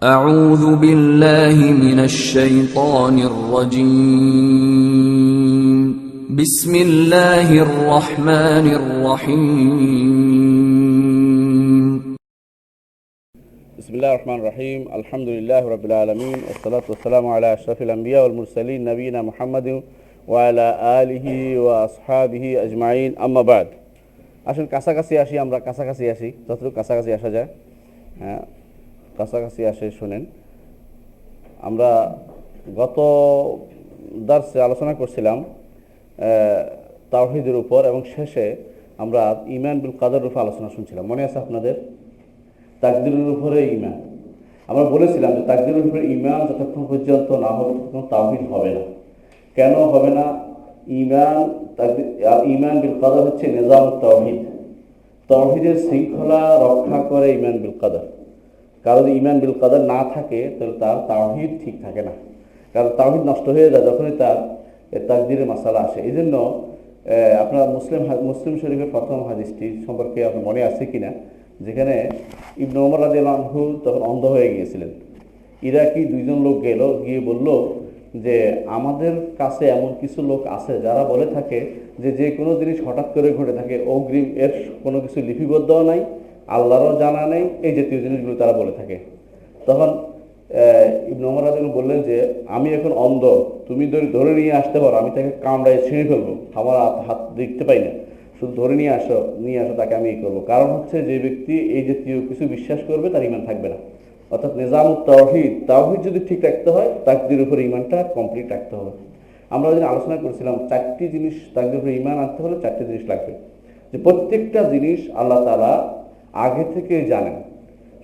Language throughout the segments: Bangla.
أعوذ بالله من الشيطان الرجيم بسم الله الرحمن الرحيم بسم الله الرحمن الرحيم الحمد لله رب العالمين والصلاة والسلام على أشرف الأنبياء والمرسلين نبينا محمد وعلى آله وأصحابه أجمعين أما بعد আসুন কাছাকাছি আসি আমরা কাছাকাছি আসি যতটুকু কাছাকাছি আসা যায় কাছাকাছি আসে শুনেন আমরা গত দার্সে আলোচনা করছিলাম তাওহীদের উপর এবং শেষে আমরা ঈমান বিল কদরের উপর আলোচনা শুনছিলাম মনে আছে আপনাদের তাকদীরের উপরে ঈমান আমরা বলেছিলাম যে তাকদীরের উপরে ঈমান যতক্ষণ পর্যন্ত না হবে ততক্ষণ তাওহীদ হবে না কেন হবে না ঈমান বিল কদর হচ্ছে নিজামুত তাওহীদ তাওহীদের শৃঙ্খলা রক্ষা করে ঈমান বিল কদর কারণ ঈমান বিল কদর না থাকে তাহলে তার তাওহীদ ঠিক থাকে না কারণ তাওহীদ নষ্ট হয়ে যায় যখনই তার তাকদীরের মাসালা আসে এই জন্য আপনার মুসলিম শরীফের প্রথম হাদিসটি সম্পর্কে আপনার মনে আছে কিনা যেখানে ইবনে ওমর রাদিয়াল্লাহু আনহু তখন অন্ধ হয়ে গিয়েছিলেন ইরাকি দুইজন লোক গিয়ে বলল যে আমাদের কাছে এমন কিছু লোক আছে যারা বলে থাকে যে কোনো জিনিস হঠাৎ করে ঘটে থাকে অগ্রিম এর কোনো কিছু লিপিবদ্ধও নাই আল্লাহরও জানা নেই এই জাতীয় জিনিসগুলো তারা বলে থাকে তখন ইবনে ওমর রাদিয়াল্লাহু আনহু বললেন যে আমি এখন অন্ধ তুমি ধরে নিয়ে আসতে পারো আমি তাকে কামড়ায় ছিঁড়ে ফেলবো আমার হাত দেখতে পাই না শুধু ধরে নিয়ে আসো তাকে আমি করবো কারণ হচ্ছে যে ব্যক্তি এই জাতীয় কিছু বিশ্বাস করবে তার ঈমান থাকবে না অর্থাৎ নিজামুত তাওহীদ যদি ঠিক রাখতে হয় তাকদীরের উপর ঈমানটা কমপ্লিট রাখতে হবে আমরা যদি আলোচনা করেছিলাম চারটি জিনিস তাকদীরের উপর ঈমান আনতে হলে চারটি জিনিস লাগবে যে প্রত্যেকটা জিনিস আল্লাহ তাআলা আগে থেকে জানেন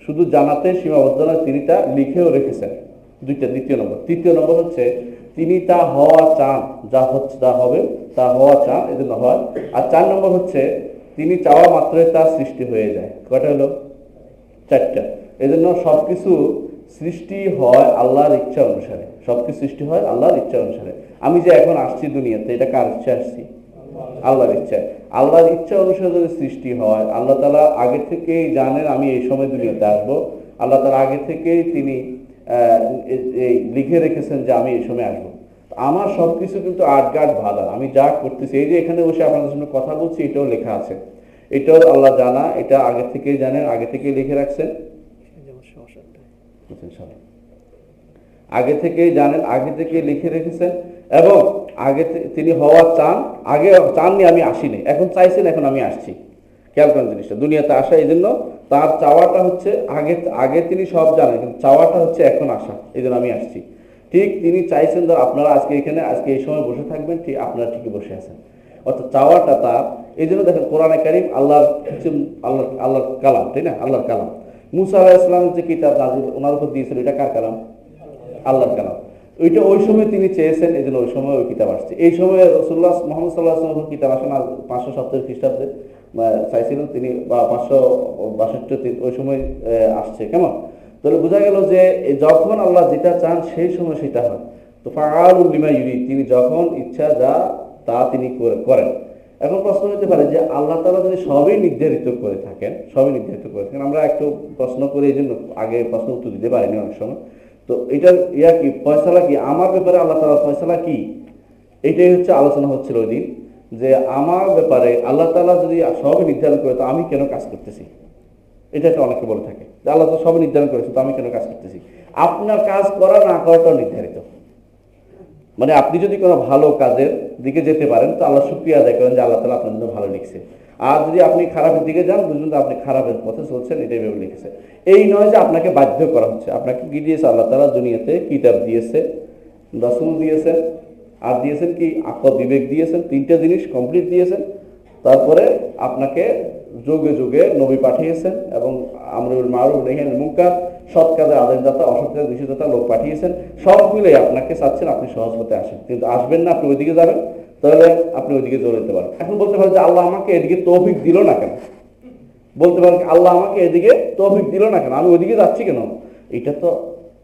শুধু জানাতে সীমাবদ্ধ নয় তিনি তা লিখেও রেখেছেন দ্বিতীয় নম্বর তৃতীয় নম্বর হচ্ছে তিনি তা হওয়া চান যা হচ্ছে তা হবে তা হওয়া চান এজন্য হয় আর 4 নম্বর হচ্ছে তিনি চাওয়া মাত্রই তা সৃষ্টি হয়ে যায় কয়টা হলো 4টা এজন্য সবকিছু সৃষ্টি হয় আল্লাহর ইচ্ছা অনুসারে সবকিছু সৃষ্টি হয় আল্লাহর ইচ্ছা অনুসারে আমি যে এখন আসছি দুনিয়াতে এটা কার ইচ্ছা আসছি আল্লাহর ইচ্ছা অনুসারে যদি সৃষ্টি হয় আল্লাহ তাআলা আগে থেকেই জানেন আমি এই সময় দুনিয়াতে আসবো আল্লাহ তাআলা আগে থেকেই তিনি লিখে রেখেছেন যে আমি এই সময় আসবো আমার সবকিছু কিন্তু আটগাট ভালো আমি যা করতেছি এই যে এখানে বসে আপনাদের সামনে কথা বলছি এটাও লেখা আছে এটাও আল্লাহ জানা এটা আগে থেকেই জানেন আগে থেকেই লিখে রাখছেন আগে থেকেই জানেন আগে থেকে লিখে রেখেছেন এবং আগে তিনি হওয়া চান আগে চাননি আমি আসিনি এখন চাইছেন এখন আমি আসছি খেয়াল করেন জিনিসটা দুনিয়াতে আসা এই জন্য তার চাওয়াটা হচ্ছে আগে তিনি সব জানেন কিন্তু চাওয়াটা হচ্ছে এখন আসা এই জন্য আমি আসছি ঠিক তিনি চাইছেন ধর আপনারা আজকে এই সময় বসে থাকবেন ঠিক আপনারা ঠিকই বসে আছেন অর্থাৎ চাওয়াটা তার এই জন্য দেখেন কোরআনে কারীম আল্লাহর কালাম তাই না আল্লাহর কালাম মুসা আলাইহিস সালাম যে কিতাব নাযিল ওনার উপর দিয়েছিল এটা কার কালাম আল্লাহর কালাম ওইটা ওই সময় তিনি চেয়েছেন এই জন্য ওই সময় ওই কিতাব আসছে এই সময় রাসূলুল্লাহ মুহাম্মদ সাল্লাল্লাহু আলাইহি ওয়াসাল্লাম কিতাব আসে না 570 খ্রিস্টাব্দে চাইছিলেন তিনি বা 562 ওই সময় আসছে কেমন তাহলে বোঝা গেল যে যখন আল্লাহ যেটা চান সেই সময় সেটা হয় তো ফাআলুল লিমা ইউরিদ তিনি যখন ইচ্ছা যা তা তিনি করেন এখন প্রশ্ন হতে পারে যে আল্লাহ তাআলা যদি সবই নির্ধারিত করে থাকেন আমরা একটু প্রশ্ন করে এই জন্য আগে প্রশ্ন উত্তর দিতে পারিনি অনেক সময় তো এটার কি ফয়সালা কি আমার ব্যাপারে আল্লাহ তাআলার ফয়সালা কি এটাই হচ্ছে আলোচনা হচ্ছিল ওই দিন যে আমার ব্যাপারে আল্লাহ তাআলা যদি সবই নির্ধারণ করে তো আমি কেন কাজ করতেছি এটা একটা অনেকে বলে থাকে যে আল্লাহ তো সবই নির্ধারণ করেছে তো আমি কেন কাজ করতেছি আপনার কাজ করা না করাটাও নির্ধারিত মানে আপনি যদি কোনো ভালো কাজের দিকে যেতে পারেন তো আল্লাহ শুকরিয়া আদায় করেন যে আল্লাহ তাআলা আপনার জন্য ভালো লিখছে আর যদি আপনি খারাপের দিকে যান বুঝুন তো আপনি খারাপের পথে চলছেন এটাই ভেবে লিখেছে এই নয় যে আপনাকে বাধ্য করা হচ্ছে আপনাকে কি দিয়েছে আল্লাহ তাআলা দুনিয়াতে কিতাব দিয়েছে রাসূল দিয়েছেন আর দিয়েছেন কি আকল বিবেক দিয়েছেন 3টা জিনিস কমপ্লিট দিয়েছেন তারপরে আপনাকে যুগে যুগে নবী পাঠিয়েছেন এবং আমরুল মারুফ নাহি আনিল মুনকার সৎ কাজের আদেশদাতা অসৎ কাজের নিষেধদাতা লোক পাঠিয়েছেন সব মিলে আপনাকে চাচ্ছেন আপনি সহজ পথে আসেন কিন্তু আসবেন না আপনি ওইদিকে যাবেন তাহলে আপনি ওইদিকে চলে যেতে পারেন এখন বলতে পারেন যে আল্লাহ আমাকে এদিকে তৌফিক দিল না কেন বলতে পারেন আল্লাহ আমাকে এদিকে তৌফিক দিল না কেন আমি ওইদিকে যাচ্ছি কেন এটা তো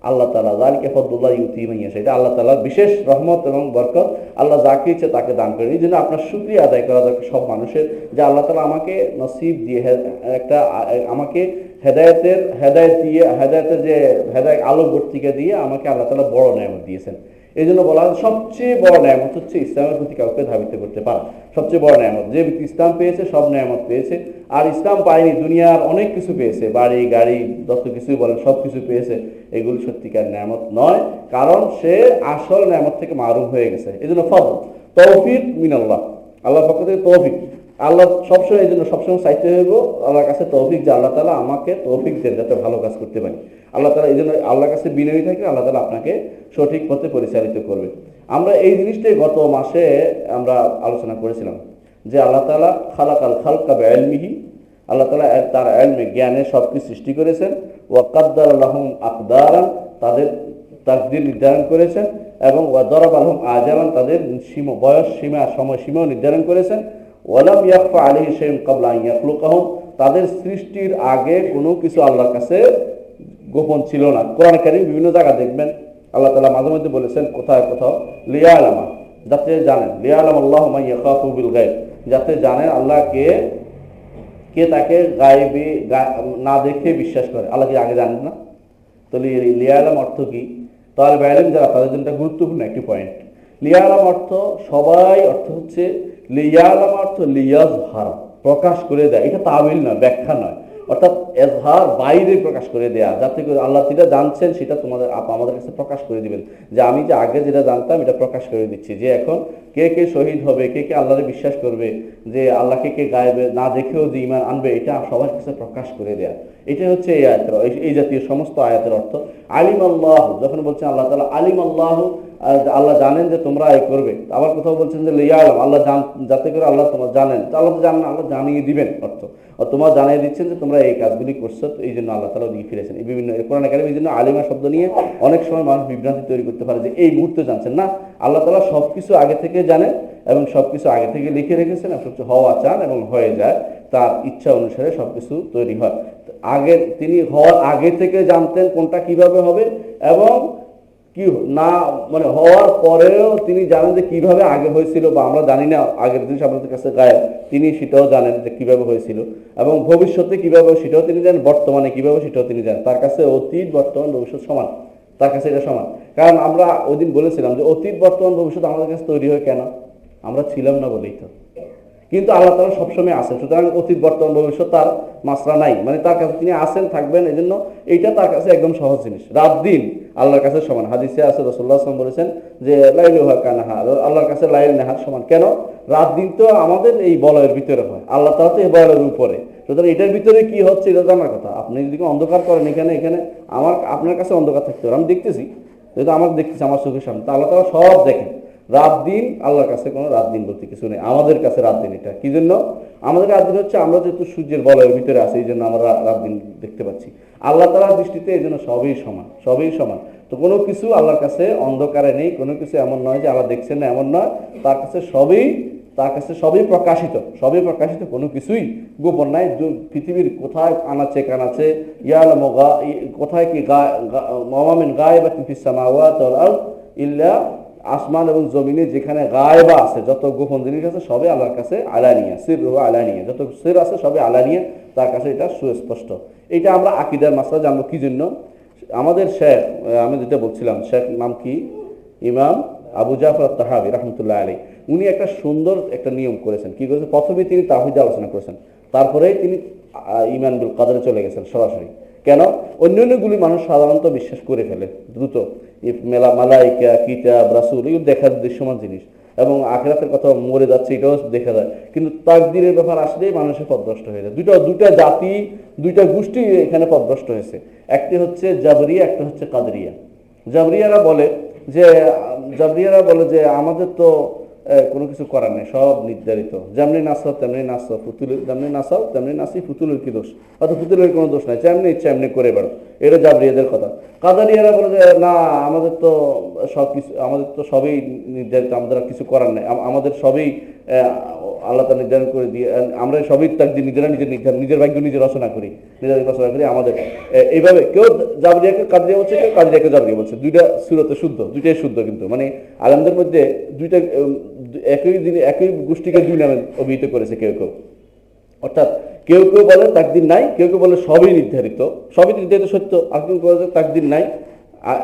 আল্লাহ তাআলা যালিকা ফাদলুল্লাহ ইউতি মান ইয়াশা এটা আল্লাহ তাআলার বিশেষ রহমত এবং বরকত আল্লাহ যাকে ইচ্ছে তাকে দান করেন এই জন্য আপনার শুকরিয়া আদায় করা দরকার সব মানুষের যে আল্লাহ তাআলা আমাকে নসিব দিয়ে আমাকে হেদায়েতের যে হেদায়েত আলোকবর্তিকা দিয়ে আমাকে আল্লাহ তাআলা বড় নেয়ামত দিয়েছেন। এই জন্য বলা হয় সবচেয়ে বড় নেয়ামত হচ্ছে ইসলামের প্রতি কাউকে ধাবিত করতে পারা, সবচেয়ে বড় নেয়ামত। যে ব্যক্তি ইসলাম পেয়েছে সব নেয়ামত পেয়েছে, আর ইসলাম পায়নি দুনিয়ার অনেক কিছু পেয়েছে, বাড়ি গাড়ি যত কিছুই বলেন সব কিছু পেয়েছে, এগুলো সত্যিকার নেয়ামত নয়, কারণ সে আসল নেয়ামত থেকে মারুম হয়ে গেছে। এই জন্য ফজল, তৌফিক মিনাল্লাহ, আল্লাহর পক্ষ থেকে তৌফিক। আল্লাহ সবসময় এই জন্য সবসময় চাইতে হইব আল্লাহর কাছে তৌফিক, যে আল্লাহ তাআলা আমাকে তৌফিক দেন যাতে ভালো কাজ করতে পারি। আল্লাহ তাআলা এই জন্য আল্লাহর কাছে বিনয়ী থাকে, আল্লাহ তাআলা আপনাকে সঠিক পথে পরিচালিত করবে। আমরা এই জিনিসটাই গত মাসে আমরা আলোচনা করেছিলাম যে আল্লাহ তাআলা খালাকাল খালকা বিইলমিহি, আল্লাহ তাআলা তার ইলমে জ্ঞানে সবকিছু সৃষ্টি করেছেন। ওয়া কাদ্দারা লাহুম আকদারান, তাদের তাকদীর নির্ধারণ করেছেন, এবং ওয়া দারাবা লাহুম আজালান, তাদের বয়স সীমা সময়সীমাও নির্ধারণ করেছেন। ওয়ালাম ইয়াখফা আলাইহি শাইউন ক্বাবলা আন ইয়াখলুকাহুম, তাদের সৃষ্টির আগে কোনো কিছু আল্লাহর কাছে গোপন ছিল না। কোরআন কারীম বিভিন্ন জায়গা দেখবেন আল্লাহ তাআলা মাঝে মধ্যে বলেছেন কোথাও লিয়ালামা, যাতে জানেন, লিয়ালাম আল্লাহু মান ইয়াখাফু বিল গায়ব, যাতে জানেন আল্লাহ কে তাকে গায়বে না দেখে বিশ্বাস করে। আল্লাহ কি আগে জানেন না? তো লিয়ালাম অর্থ কি? তাহলে ইলম যারা তাদের জন্য গুরুত্বপূর্ণ একটি পয়েন্ট। লিয়ালাম অর্থ অর্থ হচ্ছে লিয়ালাম অর্থ লিয়াজহার, প্রকাশ করে দেয়। এটা তাবিল নয়, ব্যাখ্যা নয়, অর্থাৎ এজহার বাইরে প্রকাশ করে দেয়া, যাতে করে আল্লাহ যেটা জানছেন সেটা আমাদের কাছে প্রকাশ করে দিবেন, যে আমি যে আগে যেটা জানতাম এটা প্রকাশ করে দিচ্ছি, যে এখন কে শহীদ হবে, কে আল্লাহরে বিশ্বাস করবে, যে আল্লাহকে কে গায়েবে না দেখেও যে ঈমান আনবে, এটা সবার কাছে প্রকাশ করে দেয়া। এটা হচ্ছে এই আয়াতের, এই জাতীয় সমস্ত আয়াতের অর্থ। আলিম আল্লাহ, যখন বলছেন আল্লাহ তাআলা আলিম আল্লাহ, আল্লাহ জানেন যে তোমরা এই করবে। আবার কোথাও বলছেন যে লিয়ালাম, আল্লাহ যাতে করে আল্লাহ তোমার জানেন, আল্লাহ তো জানেন, আল্লাহ জানিয়ে দিবেন অর্থ, তোমার জানিয়ে দিচ্ছেন যে তোমরা এই কাজগুলি করছো, এই জন্য আল্লাহ তাআলা দিয়ে ফিরেছেন। এই বিভিন্ন কোরআন কারীম এই জন্য আলিমা শব্দ নিয়ে অনেক সময় মানুষ বিভ্রান্তি তৈরি করতে পারে যে এই মুহূর্তে জানছেন না, আল্লাহ তাআলা সবকিছু আগে থেকে জানেন এবং সবকিছু আগে থেকে লিখে রেখেছেন, এবং সবকিছু হওয়া চান এবং হয়ে যায়, তার ইচ্ছা অনুসারে সবকিছু তৈরি হয়। আগে তিনি হওয়ার আগে থেকে জানতেন কোনটা কিভাবে হবে, এবং কি না মানে হওয়ার পরেও তিনি জানেন যে কিভাবে আগে হয়েছিল, বা আমরা জানি না, আগের জিনিস আমাদের কাছে গায়েব, তিনি সেটাও জানেন যে কিভাবে হয়েছিল, এবং ভবিষ্যতে কিভাবে সেটাও তিনি জানেন, বর্তমানে কিভাবে সেটাও তিনি জানেন। তার কাছে অতীত বর্তমান ভবিষ্যৎ সমান, তার কাছে এটা সমান। কারণ আমরা ওই দিন বলেছিলাম যে অতীত বর্তমান ভবিষ্যৎ আমাদের কাছে তৈরি হয় কেন? আমরা ছিলাম না বলেই তো। কিন্তু আল্লাহ তাআলা সবসময় আছেন, সুতরাং অতীত বর্তমান ভবিষ্যৎ তার মাসরা নাই, মানে তার কাছে তিনি আছেন, থাকবেন। এই জন্য এইটা তার কাছে একদম সহজ জিনিস। রাত দিন আল্লাহর কাছে সমান। হাদিসে আছে রাসূলুল্লাহ সাল্লাল্লাহু আলাইহি ওয়াসাল্লাম বলেছেন যে লাইলুহা কানাহার, আল্লাহর কাছে লাইল নাহার সমান। কেন? রাত দিন তো আমাদের এই বলয়ের ভিতরে হয়, আল্লাহ তাআলা তো এই বলয়ের উপরে, সুতরাং এটার ভিতরে কি হচ্ছে এটা জানার কথা। আপনি যদি অন্ধকার করেন এখানে আপনার কাছে অন্ধকার থাকতে পারে, আমি দেখতেছি, যেহেতু আমার দেখতেছি আমার চোখের সামনে, তা আল্লাহ তাআলা সব দেখেন। রাত দিন আল্লাহর কাছে কোনো রাত দিন বলতে কিছু নেই, আমাদের কাছে রাত দিন। এটা কি জন্য আমাদের রাত দিন হচ্ছে? আমরা যেহেতু সূর্যের বলয়ের ভিতরে আছি, এই জন্য আমরা রাত দিন দেখতে পাচ্ছি। আল্লাহ তাআলার দৃষ্টিতে এই জন্য সবই সমান। তো কোনো কিছু আল্লাহর কাছে অন্ধকারে নেই, কোনো কিছু এমন নয় যে আল্লাহ দেখছেন না, এমন নয়। তার কাছে সবই প্রকাশিত, কোনো কিছুই গোপন নাই। পৃথিবীর কোথায় আনাচে কানাচে ইয়ালামু কোথায় কি ওয়া মিন গায়বাতিন ফিস সামাওয়াতি ওয়াল আরদ ইল্লা, আসমান এবং জমিনে যেখানে গায়বা আছে, যত গোপন জিনিস আছে সবই আল্লাহর কাছে আলানিয়া, সিররু আলানিয়া, যত সির আছে সবই আলানিয়া, তার কাছে এটা সুস্পষ্ট। এটা আমরা আকীদার মাসলা জানবো কি জন্য? আমাদের শেখ, আমি যেটা বলছিলাম, শেখ নাম কি? ইমাম আবু জাফর আত-তাহাবী রাহমাতুল্লাহ আলাইহি। উনি একটা সুন্দর একটা নিয়ম করেছেন। কি করেছেন? প্রথমে তিনি তাওহীদ আলোচনা করেছেন, তারপরেই তিনি ঈমান বিল কদরে চলে গেছেন সরাসরি। কেন? অন্যান্যগুলি মানুষ সাধারণত বিশ্বাস করে ফেলে দ্রুত, মালাইকা, কিতাব, রাসূল, এগুলো দেখার দৃশ্যমান জিনিস, এবং আখিরাতের কথা মরে যাচ্ছে এটাও দেখা যায়। কিন্তু তাকদীরের ব্যাপার আসলেই মানুষের পথভ্রষ্ট হয়ে যায়। দুটা জাতি, দুইটা গোষ্ঠী এখানে পথভ্রষ্ট হয়েছে। একটি হচ্ছে জাবরিয়া, একটা হচ্ছে কাদরিয়া। জাবরিয়ারা বলে যে আমাদের তো কোনো কিছু করার নেই, সব নির্ধারিত, যেমনি নাসাও তেমনি নাসাও, যেমনি নাসাও তেমনি নাসি, পুতুলের কি দোষ? অর্থাৎ পুতুলের কোনো দোষ নাই, যেমনি ইচ্ছা এমনি করে বেড়ো। এটা জাবরিয়াদের কথা। কাদারিয়ারা বলে যে না, আমাদের তো সবই নির্ধারিত, আমাদের আর কিছু করার নেই, আমাদের সবই আল্লাহ তাআলা নির্ধারণ করে দিয়ে, আমরা সবই তাকদীর নিজের ভাগ্য নিজে রচনা করি, আমাদের এইভাবে। কেউ জাবরিয়াকে কাদরিয়া বলছে, কেউ কাদরিয়াকে জাবরিয়া বলছে। দুইটা সূরতে শুদ্ধ, দুইটাই শুদ্ধ, কিন্তু মানে আলেমদের মধ্যে দুইটা একই গোষ্ঠীকে দুই নামে অভিহিত করেছে কেউ। অর্থাৎ কেউ কেউ বলে তাকদির নাই, কেউ কেউ বলে সবই নির্ধারিত, সবই নির্ধারিত সত্য, আর কেউ বলে তাকদির নাই।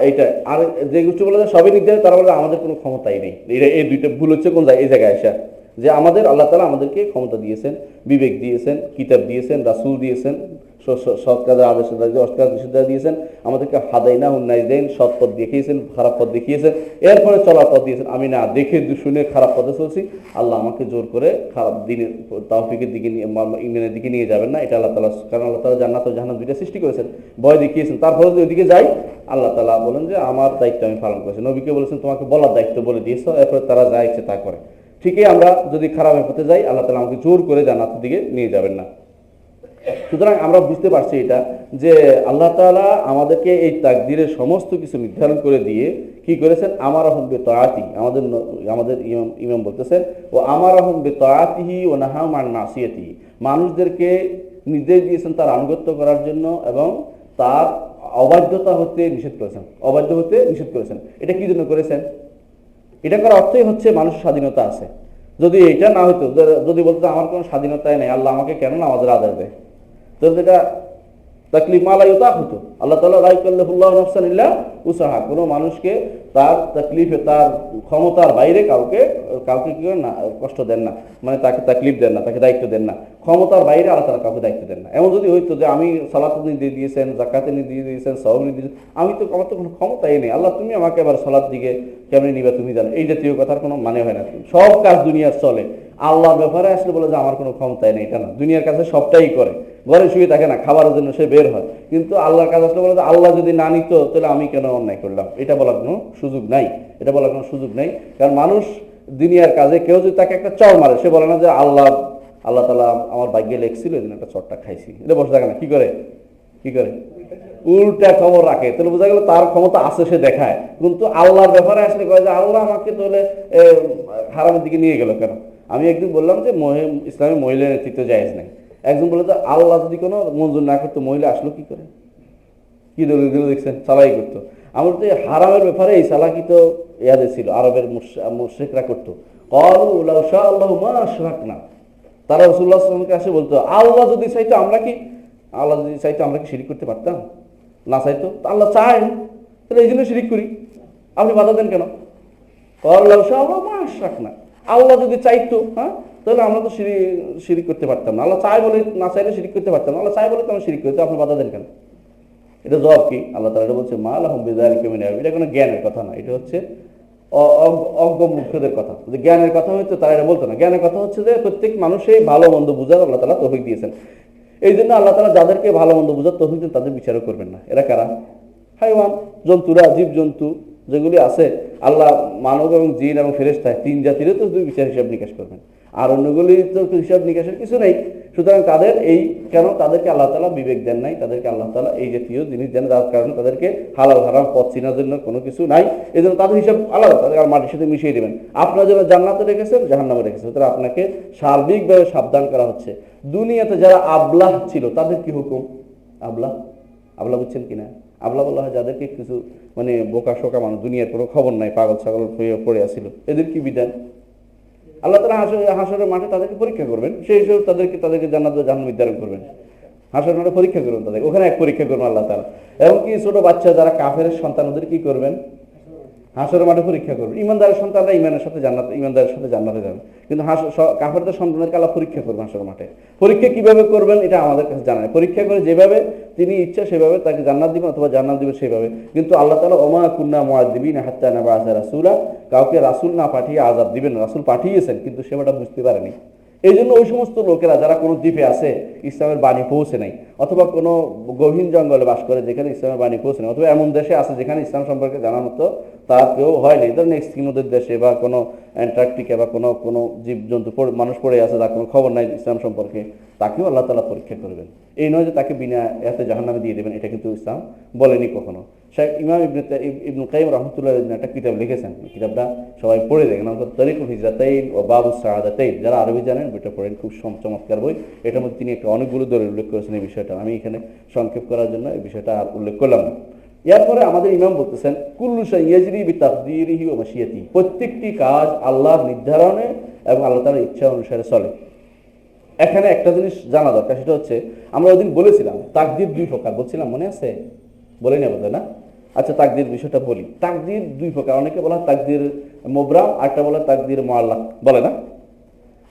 এইটা আর যে গোষ্ঠী বলে সবই নির্ধারিত, তারা বলে আমাদের কোনো ক্ষমতাই নেই। এই দুইটা ভুল হচ্ছে কোন এই জায়গায় আসা, যে আমাদের আল্লাহ তাআলা আমাদেরকে ক্ষমতা দিয়েছেন, বিবেক দিয়েছেন, কিতাব দিয়েছেন, রাসূল দিয়েছেন, সৎ কাজের আদেশ অসৎ কাজ নিষেধ দিয়েছেন, আমাদেরকে হাদাইনা উন্নাইদেন, সৎ পথ দেখিয়েছেন, খারাপ পথ দেখিয়েছেন, এরপরে চলার পথ দিয়েছেন। আমি না দেখে শুনে খারাপ পথে চলছি, আল্লাহ আমাকে জোর করে খারাপ দিনের তাওফিকের দিকে নিয়ে, ইমানের দিকে নিয়ে যাবেন না। এটা আল্লাহ তাআলা, কারণ আল্লাহ তাআলা জান্নাত ও জাহান্নাম দুইটা সৃষ্টি করেছেন, ভয় দেখিয়েছেন, তারপরে যদি ওইদিকে যাই আল্লাহ তাআলা বলেন যে আমার দায়িত্ব আমি পালন করেছি। নবীকে বলেছেন তোমাকে বলার দায়িত্ব বলে দিয়েছো, এরপরে তারা যা ইচ্ছে তা করে। ঠিকই আমরা যদি খারাপের পথে যাই আল্লাহ তাআলা আমাকে জোর করে জান্নাতের দিকে নিয়ে যাবেন না। সুতরাং আমরা বুঝতে পারছি এটা, যে আল্লাহ তাআলা আমাদেরকে এই তাকদীরের সমস্ত কিছু নির্ধারণ করে দিয়ে কি করেছেন, আমারহুম বিতাআতি, আমাদের ইমাম বলতেছেন, ও আমারহুম বিতাআতিহি ওয়া নাহাহুম আন মাসিয়াতিহি, মানুষদেরকে নির্দেশ দিয়েছেন তার আনুগত্য করার জন্য এবং তার অবাধ্যতা হতে নিষেধ করেছেন, অবাধ্য হতে নিষেধ করেছেন। এটা কি জন্য করেছেন? এটা করার অর্থই হচ্ছে মানুষের স্বাধীনতা আছে। যদি এটা না হতো, যদি বলতো আমার কোনো স্বাধীনতাই নেই, আল্লাহ আমাকে কেন নামাজের আদেশ দেয়, তো এটা তাকলিফ মালা ইউতাক হতো। আল্লাহ তাআলা লা ইউকাল্লিফুল্লাহু নাফসান ইল্লা উসাহা, কোনো মানুষকে তার তাকলিফে, তার ক্ষমতার বাইরে কাউকে কি করেন না, কষ্ট দেন না, মানে তাকে তাকলিফ দেন না, তাকে দায়িত্ব দেন না, ক্ষমতার বাইরে আল্লাহ তাআলা কাউকে দায়িত্ব দেন না। এমন যদি হইতো যে আমি সালাত দিয়ে দিয়েছেন, জাকাতে দিয়ে দিয়েছেন, সওয়াব দিয়েছেন, আমি তো, আমার তো কোনো ক্ষমতাই নেই, আল্লাহ তুমি আমাকে আবার সালাত দিকে কেমনি নিবা তুমি জানো, এই জাতীয় কথার কোনো মানে হয় না। সব কাজ দুনিয়ার চলে, আল্লাহর ব্যাপারে আসলে বলে যে আমার কোনো ক্ষমতাই নেই, এটা না। দুনিয়ার কাছে সবটাই করে, ঘরে শুয়ে থাকে না, খাবারের জন্য সে বের হয়, কিন্তু আল্লাহর কাছে আসলে বলে যে আল্লাহ যদি না নিত তাহলে আমি কেন অন্যায় করলাম, এটা বলার কোনো সুযোগ নাই, এটা বলার কোনো সুযোগ নাই। কারণ মানুষ দুনিয়ার কাজে কেউ যদি তাকে একটা চড় মারে, সে বলে না যে আল্লাহ তাআলা আমার ভাগ্যে লেখছিল এই জন্য একটা চড়টা খাইছি, এটা বসে থাকে না, কি করে উল্টা খবর রাখে, তাহলে বোঝা গেল তার ক্ষমতা আছে, সে দেখায়। কিন্তু আল্লাহর ব্যাপারে আসলে কয় যে আল্লাহ আমাকে তাহলে হারামের দিকে নিয়ে গেল কেন। আমি একদিন বললাম যে ইসলামে মহিলা নেতৃত্ব জায়েজ নাই। একজন বলে যে আল্লাহ যদি কোনো মঞ্জুর না করতো মহিলা আসলো কি করে, কি দলিল দিল দেখছেন, চালাই করতো। আমার তো হারামের ব্যাপারে এই চালাকি তো ইয়াদে ছিল, আরবের মুশরিকরা করতো। ক্বালু লাউ শা আল্লাহু মা আশরাকনা, তারা রাসূলুল্লাহ সাল্লাল্লাহু আলাইহি ওয়াসাল্লামকে আসে বলতো আল্লাহ যদি চাইতো আমরা কি শিরিক করতে পারতাম, না চাইতো তো আল্লাহ চায়, তাহলে এই জন্য শিরিক করি, আপনি বাধা দেন কেন? ক্বালু লাউ শা আল্লাহু মা আশরাকনা, আল্লাহ যদি চাইতো তাহলে আমরা তো শিরিক করতে পারতাম না, আল্লাহ চায় বলে, না চাইলে শিরিক করতে পারতাম না, আল্লাহ চায় বলে তো আমরা শিরিক করতে, আপনি বাধা দেন কেন? এটা জবাব কি? আল্লাহ তাআলা এটা বলছে মা লাহুম বিযালিকা মিন ইলম, এটা কোনো জ্ঞানের কথা না, এটা হচ্ছে অজ্ঞ মূর্খদের কথা। যে জ্ঞানের কথা হইতো তারা এটা বলতো না। জ্ঞানের কথা হচ্ছে যে প্রত্যেক মানুষই ভালো মন্দ বুঝার আল্লাহ তাআলা তৌফিক দিয়েছেন। এই জন্য আল্লাহ তাআলা যাদেরকে ভালো মন্দ বুঝার তৌফিক দেন তাদের বিচারও করবেন না। এরা কারা? হাইওয়ান, জন্তুরা, জীবজন্তু যেগুলি আছে, আল্লাহ মানব এবং জিন এবং ফেরেশতা তিন জাতিরও তো বিচার হিসাব নিকাশ করবেন, আর অন্যগুলি তো হিসাব নিকাশের কিছু নেই। সুতরাং তাদের তাদেরকে আল্লাহ তাআলা বিবেক দেন নাই, তাদেরকে আল্লাহ তাআলা এই জাতীয় জিনিস দেন, যার কারণে তাদেরকে হালাল হারাম পথ চেনার জন্য কোনো কিছু নাই। এই জন্য তাদের হিসাব আলাদা, তাদের আর মাটির সাথে মিশিয়ে দেবেন। আপনারা যারা জান্নাতে রেখেছেন, জাহান্নামে রেখেছেন, তারা আপনাকে সার্বিকভাবে সাবধান করা হচ্ছে। দুনিয়াতে যারা আবলাহ ছিল তাদের কি হুকুম? আবলা বুঝছেন কিনা? আবলা বলা হয় যাদেরকে কিছু মানে বোকা শোকা মানুষ, দুনিয়ার কোনো খবর নাই, পাগল ছাগল পড়ে আসছিল, এদের কি বিধান? আল্লাহ তাআলা হাসরের মাঠে তাদেরকে পরীক্ষা করবেন, সেই হিসেবে তাদেরকে জান্নাত ও জাহান্নাম নির্ধারণ করবেন। হাসরের মাঠে পরীক্ষা করবেন তাদের, ওখানে এক পরীক্ষা করবেন আল্লাহ তাআলা। এবং কি ছোট বাচ্চা যারা কাফের সন্তান, ওদের কি করবেন? হাসরের মাঠে পরীক্ষা করবেন। ইমানদারের সন্তানরা ইমানের সাথে জান্নাতে যাবে, কিন্তু কাফেরদের সন্তানদেরকে আল্লাহ পরীক্ষা করবেন হাসরের মাঠে। পরীক্ষা কিভাবে করবেন এটা আমাদের কাছে জানা নেই। পরীক্ষা করে যেভাবে তিনি ইচ্ছা সেভাবে তাকে জান্নাত দিবেন অথবা জান্নাত দিবেন সেভাবে। কিন্তু আল্লাহ তাআলা ওমা কুন্না মুআযযিবিনা হাত্তা নাবআসা রাসূলা, কাউকে রাসূল না পাঠিয়ে আযাব দিবেন। রাসূল পাঠিয়েছেন কিন্তু সেটা বুঝতে পারেনি। এই জন্য ওই সমস্ত লোকেরা যারা কোনো দ্বীপে আছে, ইসলামের বাণী পৌঁছে নাই, অথবা কোনো গভীর জঙ্গলে বাস করে যেখানে ইসলামের বাণী পৌঁছে নাই, অথবা এমন দেশে আছে যেখানে ইসলাম সম্পর্কে জানার মতো তার কেউ হয়নি, ধরেন এক্সকিমোদের দেশে বা কোনো অ্যান্টার্কটিকা বা কোনো জীবজন্তু মানুষ পড়ে আছে, তার কোনো খবর নাই ইসলাম সম্পর্কে, তাকেও আল্লাহ তাআলা পরীক্ষা করবেন। এই নয় যে তাকে বিনা এতে জাহান্নামে দিয়ে দেবেন, এটা কিন্তু ইসলাম বলেনি কখনো। শেখ ইমাম ইবনুল কাইয়িম রাহমাতুল্লাহ একটা কিতাব লিখেছেন, কিতাবটা সবাই পড়ে দেখেন, তারিকুল হিজরাতাইন ও বাবুস সাআদাতাইন, যারা আরবি জানেন বইটা পড়েন, খুব চমৎকার বই। এটার মধ্যে তিনি একটা অনেকগুলো দলিল উল্লেখ করেছেন এই বিষয়টা, আমি এখানে সংক্ষেপ করার জন্য এই বিষয়টা আর উল্লেখ করলাম না। এরপরে আমাদের ইমাম বলতেছেন কুল্লু শাইইন ইয়াজরি বিতাকদীরিহি ওয়া মাশিয়াতিহি, প্রত্যেকটি কাজ আল্লাহর নির্ধারণে এবং আল্লাহ তাআলার ইচ্ছা অনুসারে চলে। এখানে একটা জিনিস জানা দরকার, সেটা হচ্ছে আমরা ওই দিন বলেছিলাম তাকদীর দুই প্রকার, বলছিলাম মনে আছে? বলে নেব না? আচ্ছা, তাকদীর বিষয়টা বলি। তাকদীর দুই প্রকার, অনেকে বলা তাকদীর মুবরাম, আরেকটা বলা তাকদীর মুআল্লাক, বলে না?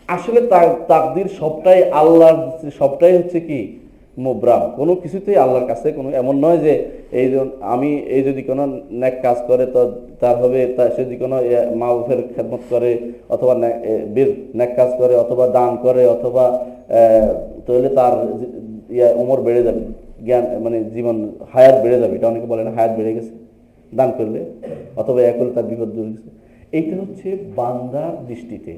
আসলে তাকদীর সবটাই আল্লাহর, সবটাই হচ্ছে কি মুবরাম, কোনো কিছুতেই আল্লাহর কাছে কোনো, এমন নয় যে আমি যদি কোনো নেক কাজ করে তো তার হবে, সে যদি কোনো মাউফের খেদমত করে অথবা নেক কাজ করে অথবা দান করে অথবা তাহলে তার উমর বেড়ে যাবে, জ্ঞান মানে জীবন হায়াত বেড়ে যাবে। এটা অনেকে বলে না, হায়াত বেড়ে গেছে দান করলে, অথবা এক করলে তার বিপদ দূর গেছে। এইটা হচ্ছে বান্দার দৃষ্টিতে,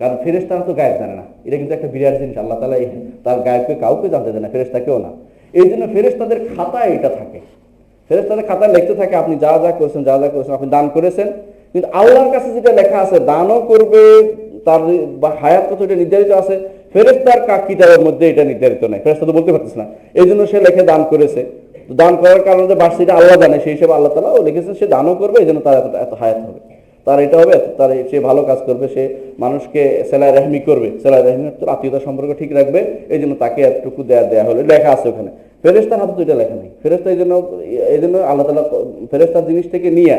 কারণ ফেরেশতারা তো গায়েব জানে না, এটা কিন্তু একটা বিরাট জিনিস। আল্লাহ তাআলা তার গায়েবকে কাউকে জানতে দেয় না, ফেরেশতাকেও না। এই জন্য ফেরেশতাদের খাতায় এটা থাকে, ফেরেশতাদের খাতায় লিখতে থাকে আপনি যা যা করেছেন, যা যা করেছেন, আপনি দান করেছেন। কিন্তু আল্লাহর কাছে যেটা লেখা আছে দানও করবে, তার বা হায়াত কত এটা নির্ধারিত আছে, ফেরেশতার কিতাবের মধ্যে এটা নির্ধারিত নাই, ফেরেশতা তো বলতে পারতেছে না। এই জন্য সে লেখে দান করেছে, দান করার কারণে যে বার্ষিকটা আল্লাহ জানে, সেই হিসেবে আল্লাহ তাআলা লিখেছেন সে দানও করবে, এই জন্য তার এত হায়াত হবে, তার এটা হবে, তার সে ভালো কাজ করবে, সে মানুষকে সেলাই রেহমি করবে, সেলাই রেহমি আত্মীয়তা সম্পর্ক ঠিক রাখবে, এই জন্য তাকে এতটুকু দেয়া হলো, লেখা আছে ওখানে। ফেরেশতার হাতে তো এটা লেখা নেই। ফেরেশতা এই জন্য আল্লাহ তাআলা ফেরেশতার জিনিস থেকে নিয়ে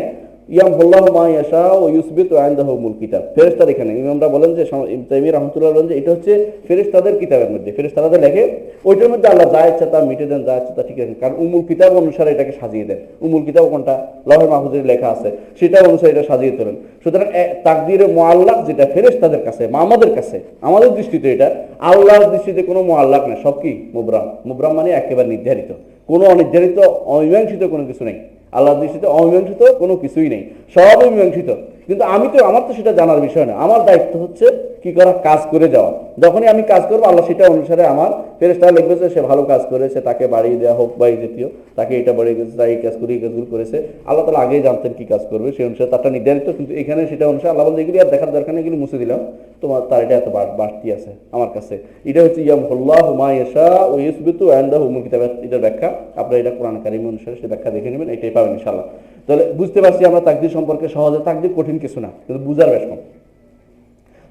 ইয়ামহুল্লাহু মা ইয়াশা ওয়া ইউসবিতু ইনদাহুল কিতাব, ফেরেশতার এখানে ইমামরা বলেন যে, ইবনে তাইমিয়া রাহমাতুল্লাহ বলেন যে এটা হচ্ছে ফেরেশতাদের কিতাবের মধ্যে, ফেরেশতারা লেখে, ওইটার মধ্যে আল্লাহ যা ইচ্ছা তা মিটে দেন, যা ইচ্ছা তা ঠিক রাখেন, কারণ উমুল কিতাব অনুসারে এটাকে সাজিয়ে দেন। উমুল কিতাব কোনটা? লাউহে মাহফুজে লেখা আছে, সেটা অনুসারে এটা সাজিয়ে তোলেন। সুতরাং তাকদীরে মুআল্লাক যেটা ফেরেশতাদের কাছে বা আমাদের কাছে, আমাদের দৃষ্টিতে এটা, আল্লাহর দৃষ্টিতে কোনো মুআল্লাক না, সব কি মুবরাম। মুবরাম মানে একেবারে নির্ধারিত, কোনো অনির্ধারিত অমীমাংসিত কোনো কিছু নেই। আল্লাহর দৃষ্টিতে অমীমাংসিত কোনো কিছুই নেই, সব মীমাংসিত। কিন্তু আমার তো সেটা জানার বিষয় না, আমার দায়িত্ব হচ্ছে কি করা, কাজ করে যাওয়া। যখনই আমি কাজ করবো আল্লাহ সেটা অনুসারে আমার ফেরেশতারা লিখবে যে সে ভালো কাজ করেছে, তাকে বাড়িয়ে দেওয়া হোক বা এই জাতীয়, তাকে এটা বাড়িয়ে গেছে, তাই এই কাজ করে এই কাজগুলো করেছে। আল্লাহ তাআলা আগেই জানতেন কি কাজ করবে, সেই অনুসারে তারটা নির্ধারিত। কিন্তু এখানে সেটা অনুসারে আল্লাহ বলতে এগুলি আর দেখার দরকার নেই, এগুলি মুছে দিলাম, তোমার তার এটা এত বাড়তি আছে আমার কাছে। এটা হচ্ছে ইয়ামহুল্লাহু মা ইয়াশা ওয়া ইউসবিতু ইনদাহুল কিতাব, এটার ব্যাখ্যা আপনারা এটা কোরআন কারীম অনুসারে সে ব্যাখ্যা দেখে নেবেন, এটাই পাবেন ইনশাআল্লাহ। তাহলে বুঝতে পারছি আমরা তাকদীর সম্পর্কে সহজে, তাকদীর কঠিন কিছু না, কিন্তু বুঝার বেশ কম।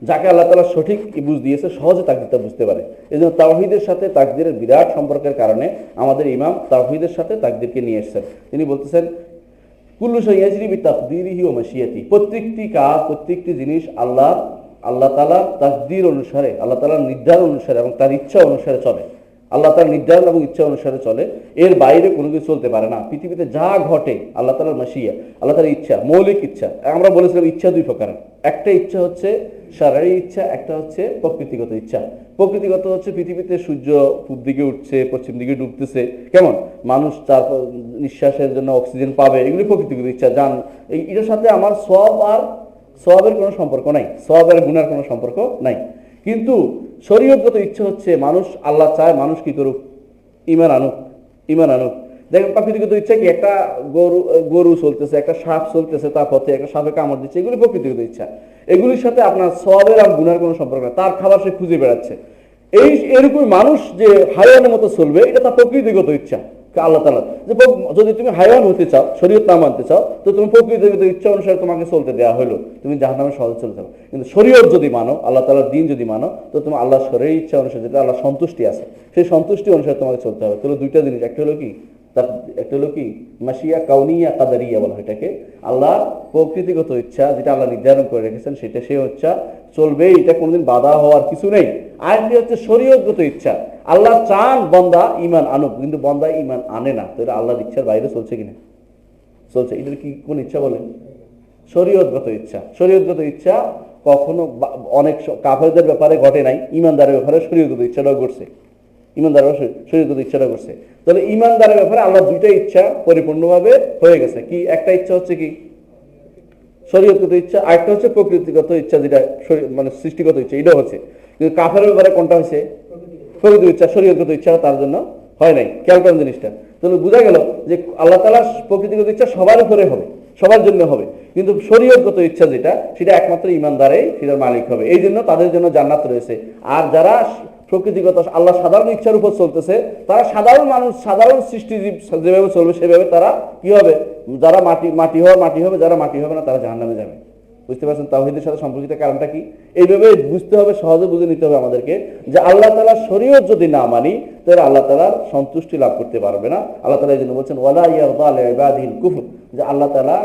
যাকে আল্লাহ তাআলা সঠিক বুঝ দিয়েছে সহজে তাকদীরটা বুঝতে পারে। এই জন্য তাওহীদের সাথে তাকদীরের বিরাট সম্পর্কের কারণে আমাদের ইমাম তাওহীদের সাথে তাকদীরকে নিয়ে এসেছেন। তিনি বলতেছেন কুল্লু শাইইন ইয়াজরি বিতাকদীরিহি ওয়া মাশিয়াতি, প্রত্যেকটি কাজ, প্রত্যেকটি জিনিস আল্লাহ তাআলার তাকদীর অনুসারে, আল্লাহ তাআলার নির্ধারণ অনুসারে এবং তার ইচ্ছা অনুসারে চলে। আল্লাহ তার নির্ধারণ এবং ইচ্ছা অনুসারে চলে, এর বাইরে কোনো কিছু চলতে পারে না। পৃথিবীতে যা ঘটে আল্লাহ তাআলার মাশিয়া, আল্লাহ তাআলার ইচ্ছা, মৌলিক ইচ্ছা। আমরা বলেছিলাম ইচ্ছা দুই প্রকার, একটা ইচ্ছা হচ্ছে শারঈ ইচ্ছা, একটা হচ্ছে প্রকৃতিগত ইচ্ছা। প্রকৃতিগত হচ্ছে পৃথিবীতে সূর্য পূব দিকে উঠছে, পশ্চিম দিকে ডুবতেছে, কেমন মানুষ তার নিঃশ্বাসের জন্য অক্সিজেন পাবে, এগুলি প্রকৃতিগত ইচ্ছা। এটার সাথে আমার সওয়াবের কোনো সম্পর্ক নাই, সওয়াবের গুনার কোনো সম্পর্ক নাই। কিন্তু শরীয়তগত ইচ্ছা হচ্ছে মানুষ, আল্লাহ চায় মানুষ কি করুক, ঈমান আনুক। দেখেন প্রকৃতিগত ইচ্ছা কি, একটা গরু চলতেছে, একটা সাপ চলতেছে তার পথে, একটা সাপে কামড় দিচ্ছে, এগুলি প্রকৃতিগত ইচ্ছা। এগুলির সাথে আপনার সওয়াবের আর গুনার কোনো সম্পর্ক নেই, তার খাবার সে খুঁজে বেড়াচ্ছে। এরকম মানুষ যে হায়ানের মতো চলবে, এটা তার প্রকৃতিগত ইচ্ছা। আল্লাহ তাআলা যদি তুমি হায়ান হতে চাও, শরীয়ত না মানতে চাও, তো তুমি প্রকৃতিগত ইচ্ছা অনুসারে তোমাকে চলতে দেওয়া হলো, তুমি জাহান্নামে সহজে চলে যাবে। কিন্তু শরীয়ত যদি মানো, আল্লাহ তাআলার দ্বীন যদি মানো, তো তুমি আল্লাহর শরীরের ইচ্ছা অনুসারে, যেটা আল্লাহ সন্তুষ্টি আছে, সেই সন্তুষ্টি অনুসারে তোমাকে চলতে হবে। তাহলে দুইটা জিনিস, একটা হলো কি মাশিয়া কাউনিয়া কাদারিয়া বলা হয় এটাকে। আল্লাহ প্রকৃতিগত ইচ্ছা যেটা আল্লাহ নির্ধারণ করে রেখেছেন, সেটা সে ইচ্ছা চলবে, এটা কোনোদিন বাধা হওয়ার কিছু নেই। আরেকটি হচ্ছে শরীয়তগত ইচ্ছা, আল্লাহ চান বান্দা ঈমান আনুক, কিন্তু বান্দা ঈমান আনে না, তো এটা আল্লাহর ইচ্ছার বাইরে চলছে কিনা? চলছে। এটার কি কোন ইচ্ছা বলে? শরীয়তগত ইচ্ছা। শরীয়তগত ইচ্ছা কখনো অনেক কাফেরদের ব্যাপারে ঘটে নাই, ঈমানদারের ব্যাপারে শরীয়তগত ইচ্ছাটাও ঘটছে, শরীয়তগত ইচ্ছাটা করছে। তাহলে ঈমানদারের ব্যাপারে আল্লাহর দুইটা ইচ্ছা পরিপূর্ণভাবে হয়ে গেছে। কি? একটা ইচ্ছা হচ্ছে কি শরীয়তগত ইচ্ছা, আরেকটা হচ্ছে প্রকৃতিগত ইচ্ছা, যেটা মানে সৃষ্টিগত ইচ্ছা, এটাও হচ্ছে। কিন্তু কাফেরের ব্যাপারে কোনটা হয়েছে? প্রকৃতিগত ইচ্ছা, শরীয়তগত ইচ্ছা তার জন্য হয় নাই। খেয়াল করেন জিনিসটা, তাহলে বোঝা গেল যে আল্লাহ তাআলা প্রকৃতিগত ইচ্ছা সবার উপরে হবে, সবার জন্য হবে, কিন্তু শরীয়তগত ইচ্ছা যেটা, সেটা একমাত্র ঈমানদারেই সেটার মালিক হবে। এই জন্য তাদের জন্য জান্নাত রয়েছে। আর যারা প্রকৃতিগত আল্লাহ সাধারণ ইচ্ছার উপর চলতেছে, তারা সাধারণ মানুষ, সাধারণ সৃষ্টিজীব যেভাবে চলবে সেভাবে তারা কি হবে, যারা মাটি হবে, যারা মাটি হবে না তারা জাহান্নামে যাবে। বুঝতে পারছেন তাওহীদের সাথে সম্পর্কিত কারণটা কি? এইভাবে বুঝতে হবে, সহজে বুঝে নিতে হবে আমাদেরকে যে আল্লাহ তাআলার শরীয়ত যদি না মানি তাহলে আল্লাহ তাআলার সন্তুষ্টি লাভ করতে পারবে না। আল্লাহ তাআলা এই জন্য বলছেন ওয়ালা ইয়ারদা লিইবাদিহিল কুফর, যে আল্লাহ তাআলা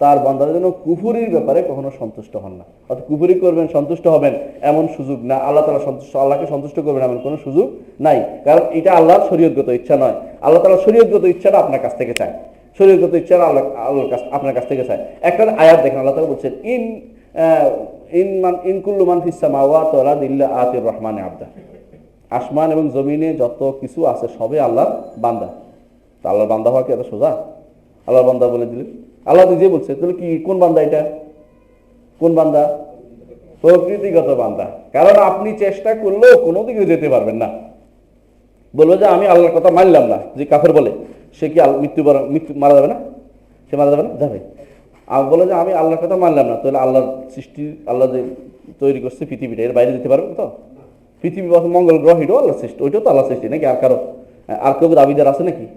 তার বান্দাদের জন্য কুফরির ব্যাপারে কখনো সন্তুষ্ট হন না। অর্থাৎ কুফরি করবেন সন্তুষ্ট হবেন এমন সুযোগ না, আল্লাহ তাআলা আল্লাহকে সন্তুষ্ট করবেন এমন কোনো সুযোগ নাই, কারণ এটা আল্লাহর শরীয়তগত ইচ্ছা নয়। আল্লাহ তাআলা শরীয়তগত ইচ্ছাটা আপনার কাছ থেকে চায়, শরীয়তগত ইচ্ছাটা আল্লাহর কাছ আপনার কাছ থেকে চায়। একটা আয়াত দেখেন, আল্লাহ তাআলা বলছেন ইন কুল্লু মান ফিস সামাওয়াতি ওয়াল আরদি ইল্লা আতির রহমানি আবদা, আসমান এবং জমিনে যত কিছু আছে সবই আল্লাহর বান্দা। তা আল্লাহর বান্দা হওয়া কি এত সোজা? আল্লাহর বান্দা বলে দিলেন, আল্লাহ নিজে বলছে। তাহলে কি কোন বান্দা এটা? কোন বান্দা? প্রকৃতিগত বান্দা। কারণ আপনি চেষ্টা করলেও কোনো দিকে যেতে পারবেন না। বলবো যে আমি আল্লাহর কথা মানলাম না, যে কাফের বলে, সে কি মৃত্যু মারা যাবে না? সে মারা যাবে না? যাবে। আর বলে যে আমি আল্লাহর কথা মানলাম না, তাহলে আল্লাহর সৃষ্টি, আল্লাহ যে তৈরি করছে পৃথিবীটা, এর বাইরে যেতে পারবে তো? পৃথিবী মঙ্গল গ্রহ এটাও আল্লাহ সৃষ্টি, ওইটাও তো আল্লাহ সৃষ্টি নাকি? আর কেউ দাবিদার আছে নাকি?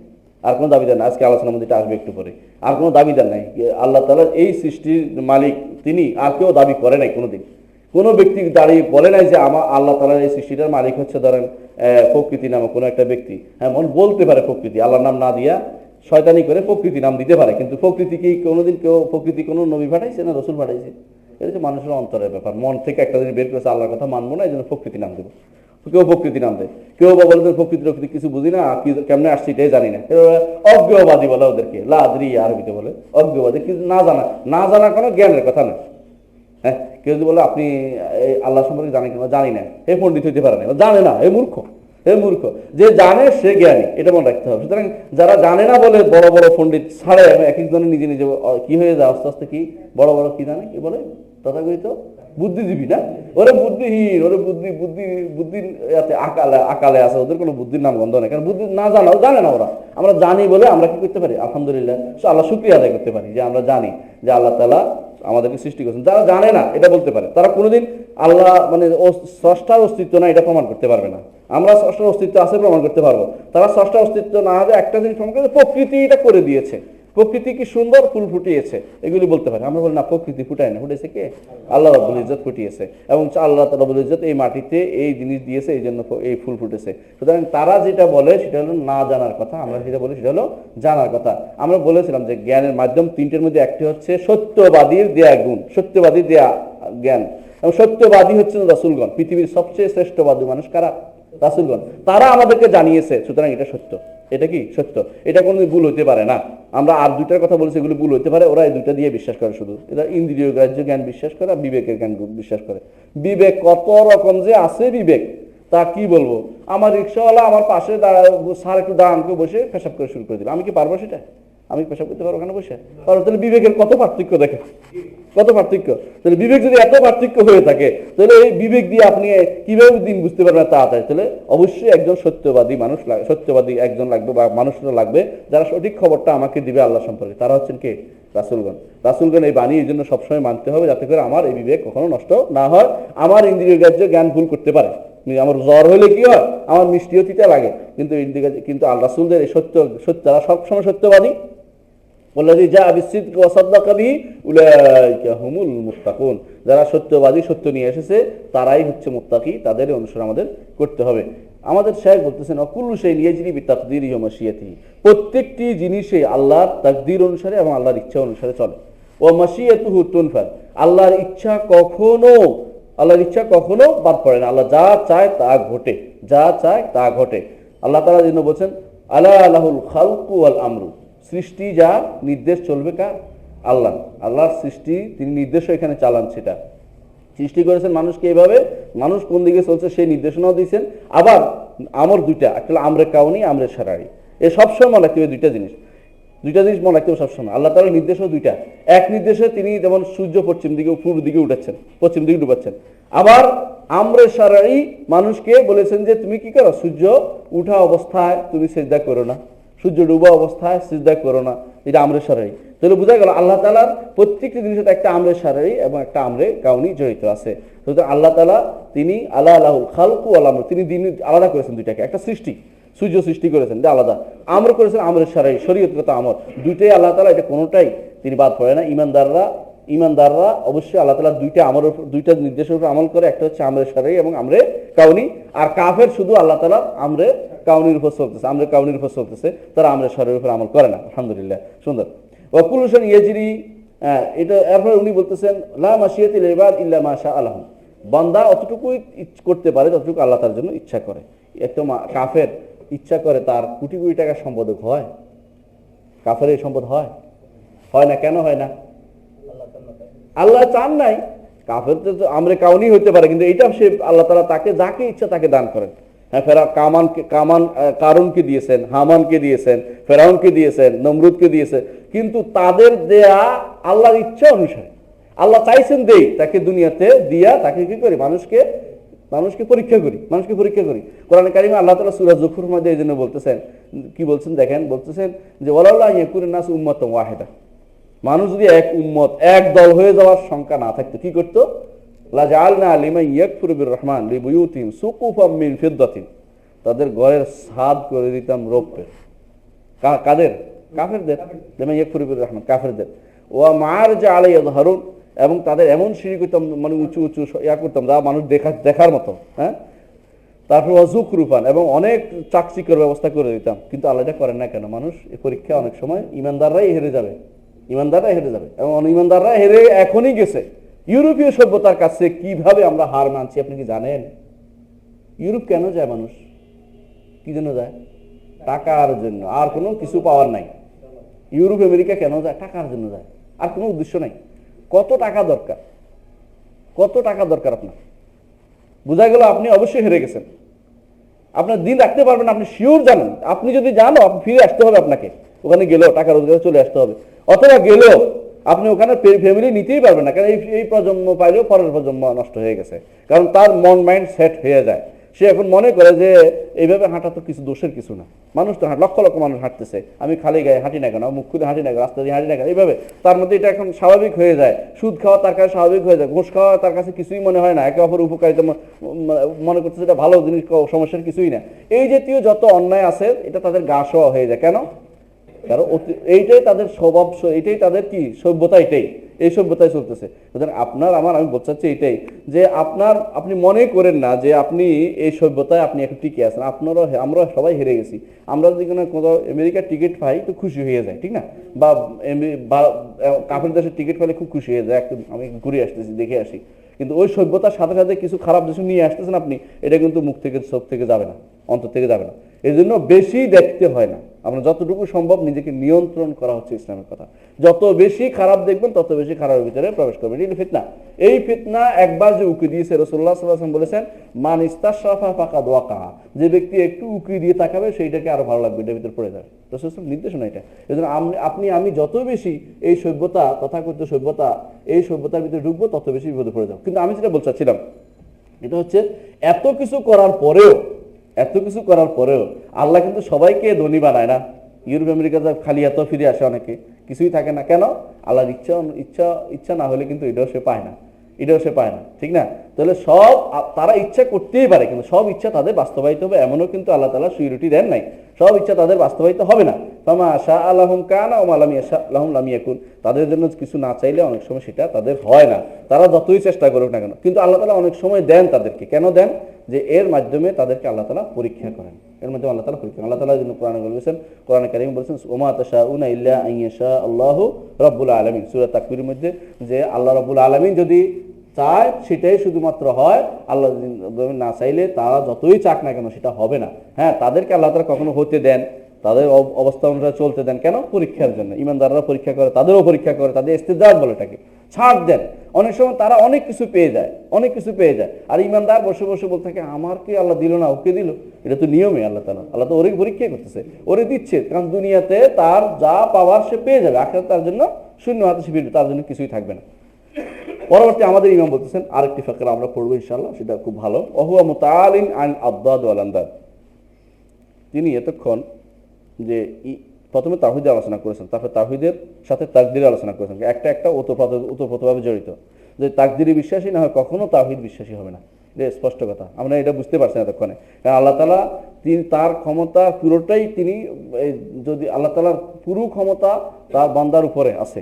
আর কোনো দাবিদার নাই। আজকে আলোচনার মধ্যে আসবে একটু পরে। আর কোনো দাবিদার নাই। আল্লাহ তাআলা এই সৃষ্টির মালিক তিনি, আর কেউ দাবি করে নাই কোনোদিন। কোনো ব্যক্তি দাঁড়িয়ে বলে নাই যে আমার আল্লাহ তাআলার এই সৃষ্টিটার মালিক হচ্ছে ধরেন প্রকৃতি নামক কোনো একটা ব্যক্তি। হ্যাঁ, মন বলতে পারে প্রকৃতি, আল্লাহর নাম না দিয়া শয়তানি করে প্রকৃতি নাম দিতে পারে, কিন্তু প্রকৃতি কি কোনোদিন কেউ প্রকৃতি কোনো নবী পাঠাইছে না রসুল পাঠাইছে? এটা হচ্ছে মানুষের অন্তরের ব্যাপার। মন থেকে একটা জিনিস বের করেছে, আল্লাহর কথা মানবো না, এই জন্য প্রকৃতি নাম দেবো। কেউ প্রকৃতি নাম দেয়, কেউ বা বলে প্রকৃতি কিছু বুঝি না, কেমনে আসছে এটাই জানি না। অজ্ঞবাদী বলে ওদেরকে, লাদ্রি আরবিতে বলে অজ্ঞবাদী, কিন্তু না জানা কোনো জ্ঞানের কথা না। হ্যাঁ, কেউ যদি বলে আপনি আল্লাহ সম্পর্কে জানেন কিনা, জানি না, এ পণ্ডিত হইতে পারে না, জানে না, এ মূর্খ। যে জানে সে জ্ঞানী, এটা মনে রাখতে হবে। সুতরাং যারা জানে না বলে বড় বড় পণ্ডিত ছাড়ে, এক একজনের নিজে নিজে কি হয়ে যায় আস্তে আস্তে, কি বড় বড় কি জানে, কি বলে তথাকথিত বুদ্ধিজীবী না, ওরা বুদ্ধিহীন, ওরা বুদ্ধির আকালে আছে, ওদের কোনো বুদ্ধির নাম গন্ধ নেই। কারণ বুদ্ধি না জানে না ওরা। আমরা জানি বলে আমরা কি করতে পারি? আলহামদুলিল্লাহ, আল্লাহ শুকরিয়া আদায় করতে পারি যে আমরা জানি যে আল্লাহ তাআলা আমাদেরকে সৃষ্টি করেছেন। যারা জানে না এটা বলতে পারে, তারা কোনোদিন আল্লাহ মানে স্রষ্টার অস্তিত্ব না এটা প্রমাণ করতে পারবে না। আমরা স্রষ্টার অস্তিত্ব আছে প্রমাণ করতে পারবো। তারা স্রষ্টার অস্তিত্ব না হবে একটা জিনিস প্রমাণ করে, প্রকৃতি এটা করে দিয়েছে, প্রকৃতি কি সুন্দর ফুল ফুটিয়েছে, এগুলি বলতে পারে। আমরা বলি না, প্রকৃতি ফুটায় না, ফুটেছে কে? আল্লাহ রাব্বুল ইজ্জত ফুটিয়েছে, এবং আল্লাহ রাব্বুল ইজ্জত এই মাটিতে এই জিনিস দিয়েছে, এই জন্য এই ফুল ফুটেছে। সুতরাং তারা যেটা বলে সেটা হলো না জানার কথা, আমরা যেটা বলি সেটা হলো জানার কথা। আমরা বলেছিলাম যে জ্ঞানের মাধ্যম তিনটের মধ্যে একটি হচ্ছে সত্যবাদীর দেয়া গুণ, সত্যবাদীর দেয়া জ্ঞান। এবং সত্যবাদী হচ্ছেন রাসূলগণ। পৃথিবীর সবচেয়ে শ্রেষ্ঠবাদী মানুষ কারা? রাসূলগণ। তারা আমাদেরকে জানিয়েছে, সুতরাং এটা সত্য। এটা কি সত্য? এটা কোনো ভুল হতে পারে না। আমরা আর দুইটার কথা বলেছি, এগুলো ভুল হতে পারে, ওরা এই দুইটা দিয়ে বিশ্বাস করে শুধু। এরা ইন্দ্রিয় গ্রাহ্য জ্ঞান বিশ্বাস করে, বিবেকের জ্ঞান বিশ্বাস করে। বিবেক কত রকম যে আছে, বিবেক তা কি বলবো। আমার রিক্সাওয়ালা আমার পাশে স্যার একটু দাঁড়ানকে বসে পেশাব করে শুরু করে দিল, আমি কি পারবো সেটা? আমি পেশাব করতে পারবো ওখানে বসে? পারবো। তাহলে বিবেকের কত পার্থক্য দেখে, কত পার্থক্য। তাহলে বিবেক যদি এত পার্থক্য হয়ে থাকে, তাহলে এই বিবেক দিয়ে আপনি কিভাবে দিন বুঝতে পারবেন তাড়াতাড়ি? তাহলে অবশ্যই একজন সত্যবাদী মানুষ, সত্যবাদী একজন লাগবে বা মানুষরা লাগবে যারা সঠিক খবরটা আমাকে দিবে আল্লাহ সম্পর্কে। তারা হচ্ছেন কে? রাসূলগণ। রাসূলগণ এই বাণী এই জন্য সবসময় মানতে হবে, যাতে করে আমার এই বিবেক কখনো নষ্ট না হয়, আমার ইন্দ্রিয় গ্রাহ্য জ্ঞান ভুল করতে পারে। আমার জ্বর হলে কি হয়, আমার মিষ্টিও তিতা লাগে, কিন্তু আল্লাহ রাসূলদের এই সত্য তারা সবসময় সত্যবাদী। ওয়াল্লাযী জাআ বিস-সিদকি ওয়া সাদ্দাকা বিহি উলাইকা হুমুল মুত্তাকুন। যারা সত্যবাদী, সত্য নিয়ে এসেছে, তারাই হচ্ছে মুত্তাকি, তাদের অনুসরণ আমাদের করতে হবে। আমাদের শায়েখ বলতেছেন কুল্লু শাইইন ইয়াজরি বিতাকদীরিহি ওয়া মাশিয়াতিহি, প্রত্যেকটি জিনিসই আল্লাহর তাকদীর অনুসারে এবং আল্লাহর ইচ্ছা অনুসারে চলে। ওয়া মাশিয়াতুহু তুনফাদ, আল্লাহর ইচ্ছা কখনো বাদ পড়ে না। আল্লাহ যা চায় তা ঘটে, যা চায় তা ঘটে। আল্লাহ তাআলা যিনি বলেছেন আলা লাহুল খালকু ওয়াল আমরু, সৃষ্টি যা নির্দেশ চলবে কার? আল্লাহ। আল্লাহর সৃষ্টি, তিনি নির্দেশ এখানে চালান, সেটা সৃষ্টি করেছেন মানুষকে এইভাবে, মানুষ কোন দিকে চলছে সেই নির্দেশনাও দিয়েছেন। আবার আমর দুইটা, একটা আমরে কাউনি, আমরে শারঈ। এ সবসময় মনে রাখতে হবে দুইটা জিনিস মনে রাখতে হবে সবসময়। আল্লাহ তাআলার নির্দেশও দুইটা। এক নির্দেশে তিনি যেমন সূর্য পশ্চিম দিকে পূর্ব দিকে উঠাচ্ছেন, পশ্চিম দিকে ডুবাচ্ছেন। আবার আমরে শারঈ মানুষকে বলেছেন যে তুমি কি করো, সূর্য উঠা অবস্থায় তুমি সিজদা করো না, সূর্য ডুবা অবস্থায় সিজদা করো না, এটা আমরে শারঈ। তাহলে বোঝা গেল আল্লাহ তাআলার প্রত্যেকটি জিনিসের একটা আমরে শারঈ এবং একটা আমরে কাউনি জড়িত আছে। সুতরাং আল্লাহ তাআলা তিনি আলা লাহুল খালকু ওয়াল আমর, তিনি দিন আলাদা করেছেন দুইটাকে। একটা সৃষ্টি, সূর্য সৃষ্টি করেছেন, এটা আলাদা। আমর করেছেন আমরে শারঈ, শরীয়তগত আমর, দুইটাই আল্লাহ তাআলা, এটা কোনোটাই তিনি বাদ পড়ে না। ঈমানদাররা ইমানদাররা অবশ্যই আল্লাহ তাআলা দুইটা নির্দেশের উপর আমল করে, একটা হচ্ছে আমরে শারঈ এবং আমরে কাউনি। আর কাফের শুধু আল্লাহ তাআলা আমরে কাউনির উপর চলতেছে, তারা আমরে শারঈর উপর আমল করে না। আলহামদুলিল্লাহ, সুন্দর। ওয়া কুল্লু শাইইন ইয়াজরি, এটা এরপর উনি বলতেছেন লা মাশিয়াতিল ইবাদ ইল্লা মা শা আল্লাহ, বান্দা অতটুকুই করতে পারে যতটুকু আল্লাহ তার জন্য ইচ্ছা করে। একটা কাফের ইচ্ছা করে তার কোটি কোটি টাকার সম্পদ হয়, কাফের এই সম্পদ হয় না? কেন হয় না? আল্লাহ চান নাই। কাফের তো আমরে কাউনি হতে পারে, কিন্তু এটা সে আল্লাহ তাআলা তাকে যাকে ইচ্ছা তাকে দান করেন। হ্যাঁ, কারুনকে দিয়েছেন, হামানকে দিয়েছেন, ফেরাউনকে দিয়েছেন, নমরুদকে দিয়েছেন, কিন্তু তাদের দেয়া আল্লাহর ইচ্ছা অনুসারে। আল্লাহ চাইছেন দেই, তাকে দুনিয়াতে দিয়া তাকে কি করি, মানুষকে পরীক্ষা করি। কোরআনে কারিমে আল্লাহ তাআলা সূরা যুখরুফের মধ্যে এই জন্য বলতেছেন, কি বলছেন দেখেন, বলতেছেন যে ওয়ালাউলা ইয়াকুনুন নাসু উম্মাতান ওয়াহিদা, মানুষ যদি এক উম্মত, এক দল হয়ে যাওয়ার সংখ্যা না থাকতো, কি করতো? লা জাআলনা লিমান ইয়াকফুরু বির রহমান লিবুয়ুতিহিম সুকুফাম মিন ফিদ্দাতিন, তাদের ঘরের ছাদ করে দিতাম রৌপ্যের। কাদের? কাফেরদের। লিমান ইয়াকফুরু বির রহমান, কাফেরদের। ওয়া মাআরজা আলাইহি যহরুন, এবং তাদের এমন সিঁড়ি করতাম, মানে উঁচু করতাম যা মানুষ দেখার মতো। হ্যাঁ, তারপর ওয়াজুকরুফান, এবং অনেক চাকচিকের ব্যবস্থা করে দিতাম। কিন্তু আল্লাহ এটা করেন না কেন? মানুষ এই পরীক্ষা অনেক সময় ইমানদাররাই হেরে যাবে, এবং অনিমানদাররা হেরে এখনই গেছে। ইউরোপীয় সভ্যতার কাছে কিভাবে আমরা হার মানছি আপনি কি জানেন? ইউরোপ কেন যায় মানুষ? কি জন্য যায়? টাকার জন্য, আর কোনো কিছু পাওয়ার নাই। ইউরোপ আমেরিকা কেন যায়? টাকার জন্য যায়, আর কোনো উদ্দেশ্য নাই। কত টাকা দরকার আপনার? বোঝা গেল আপনি অবশ্যই হেরে গেছেন। আপনার দিন রাখতে পারবেন, আপনি শিওর জানেন। আপনি যদি জানো, আপনি ফিরে আসতে হবে, আপনাকে ওখানে গেলেও টাকা রোজগারে চলে আসতে হবে, অথবা গেলেও আপনি ওখানে ফ্যামিলি নিতেই পারবেন না। কারণ এই প্রজন্ম পাইলেও পরের প্রজন্ম নষ্ট হয়ে গেছে, কারণ তার মাইন্ড সেট হয়ে যায়। সে এখন মনে করে যে এইভাবে হাঁটা তো কিছু দোষের কিছু না, মানুষ তো লক্ষ লক্ষ মানুষ হাঁটতেছে, আমি খালি গায়ে হাঁটি না কেন, মুখ খুলে হাঁটি না কেন, রাস্তা দিয়ে হাঁটি না কেন, এইভাবে তার মধ্যে এটা এখন স্বাভাবিক হয়ে যায়। সুদ খাওয়া তার কাছে স্বাভাবিক হয়ে যায়, ঘুষ খাওয়া তার কাছে কিছুই মনে হয় না, একে অপরের উপকারিতা মনে করছে এটা ভালো জিনিস, সমস্যার কিছুই না। এই জাতীয় যত অন্যায় আছে এটা তাদের গা শোয়া হয়ে যায়। কেন? কারণ এইটাই তাদের স্বভাব, এটাই তাদের কি সভ্যতা, এই সভ্যতায় চলতেছে। আপনার আমার, আমি বলতে চাচ্ছি এইটাই, যে আপনি মনে করেন না যে আপনি এই সভ্যতায় আপনি এখন টিকে আছেন। আমরা সবাই হেরে গেছি। আমরা যদি কোনো আমেরিকার টিকিট পাই তো খুশি হয়ে যায়, ঠিক না? বা কাফের দেশের টিকিট পাইলে খুব খুশি হয়ে যায়, একটু আমি ঘুরে আসতেছি, দেখে আসি। কিন্তু ওই সভ্যতার সাথে সাথে কিছু খারাপ কিছু নিয়ে আসতেছেন আপনি, এটা কিন্তু মুখ থেকে, চোখ থেকে যাবে না, অন্তর থেকে যাবে না। এই জন্য বেশি দেখতে হয় না, আমরা যতটুকু সম্ভব নিজেকে নিয়ন্ত্রণ করা হচ্ছে ইসলামের কথা। যত বেশি খারাপ দেখবেন তত বেশি খারাপের ভিতরে প্রবেশ করবেন। এটা ফিতনা। এই ফিতনা একবার যে উকি দিয়েছে, রাসূলুল্লাহ সাল্লাল্লাহু আলাইহি ওয়াসাল্লাম বলেছেন, মান ইস্তাশরাফা ফাকাদ ওয়াকা, যে ব্যক্তি একটু উকি দিয়ে তাকাবে সেইটাকে আরো ভালো লাগবে, এটার ভিতরে পড়ে যাবে। রাসূলুল্লাহ নির্দেশনা এটা। এজন্য আমি যত বেশি এই সভ্যতা, তথাকথিত সভ্যতা, এই সভ্যতার ভিতরে ঢুকবো তত বেশি বিপদে পড়ে যাবো। কিন্তু আমি যেটা বলতে চাচ্ছিলাম, এটা হচ্ছে এত কিছু করার পরেও আল্লাহ কিন্তু সবাইকে ধনী বানায় না। ইউরোপ আমেরিকাতে খালি এত ফিরে আসে, অনেকে কিছুই থাকে না। কেন? আল্লাহর ইচ্ছা না হলে কিন্তু এটাও সে পায় না, ঠিক না? তাহলে তারা ইচ্ছা করতেই পারে, কিন্তু সব ইচ্ছা তাদের বাস্তবায়িত হবে এমনও কিন্তু আল্লাহ তাআলা সিউরিটি দেন নাই। সব ইচ্ছা তাদের বাস্তবায়িত হবে না। ফামা শাআ আলাহুম কানা ওয়া মা লাম ইয়াশা লাহুম লাম ইয়াকুন, তাদের জন্য কিছু না চাইলে অনেক সময় সেটা তাদের হয় না, তারা যতই চেষ্টা করুক না কেন। কিন্তু আল্লাহ তাআলা অনেক সময় দেন তাদেরকে। কেন দেন? যে এর মাধ্যমে তাদেরকে আল্লাহ তাআলা পরীক্ষা করেন। আল্লাহ তাআলা জন্য কোরআনে বলেছেন, কোরআনে কারীমে বলেছেন, ওমা তাশাউনা ইল্লা আন ইয়াশা আল্লাহু রাব্বুল আলামিন, সূরা তাকবীরের মধ্যে, যে আল্লাহ রাব্বুল আলামিন যদি চায় সেটাই শুধুমাত্র হয়, আল্লাহ না চাইলে তারা যতই চাক না কেন সেটা হবে না। হ্যাঁ, তাদেরকে আল্লাহ তাআলা কখনো হতে দেন, তাদের অবস্থা অনুযায়ী চলতে দেন। কেন? পরীক্ষার জন্য। ইমানদাররা পরীক্ষা করে, তাদেরও পরীক্ষা করে, তাদের ইস্তিদরাজ বলে এটাকে, ছাড় দেন। অনেক সময় তারা অনেক কিছু পেয়ে যায়, আর ইমানদার বসে বসে বলতে থাকে, আমাকে আল্লাহ দিল না, ওকে দিল। এটা তো নিয়মে আল্লাহ তো ওরই পরীক্ষা করতেছে, ওরে দিচ্ছে। কারণ দুনিয়াতে তার যা পাওয়ার সে পেয়ে যাবে, আখিরাতে তার জন্য শূন্য হাতে সে ফিরবে, তার জন্য কিছুই থাকবে না। পরবর্তী আমাদের ইমাম বলতেছেন, আরেকটি ফাকরা আমরা পড়বো ইনশাআল্লাহ, সেটা খুব ভালো। ওহুয়া মুতাআলিন আন আদাদ ওয়াল আন্দাদ, তিনি এতক্ষণ যে প্রথমে তাওহীদের আলোচনা করেছেন, তারপর তাওহীদের সাথে তাকদীরের আলোচনা করেছেন। একটা ওতপ্রোতভাবে জড়িত, যে তাকদীরে বিশ্বাসী না হয় কখনো তাওহীদ বিশ্বাসী হবে না। এটা স্পষ্ট কথা, আমরা এটা বুঝতে পারছি না এতক্ষণে। কারণ আল্লাহ তাআলা তিনি তার ক্ষমতা পুরোটাই, তিনি যদি আল্লাহ তাআলার পুরো ক্ষমতা তার বান্দার উপরে আছে,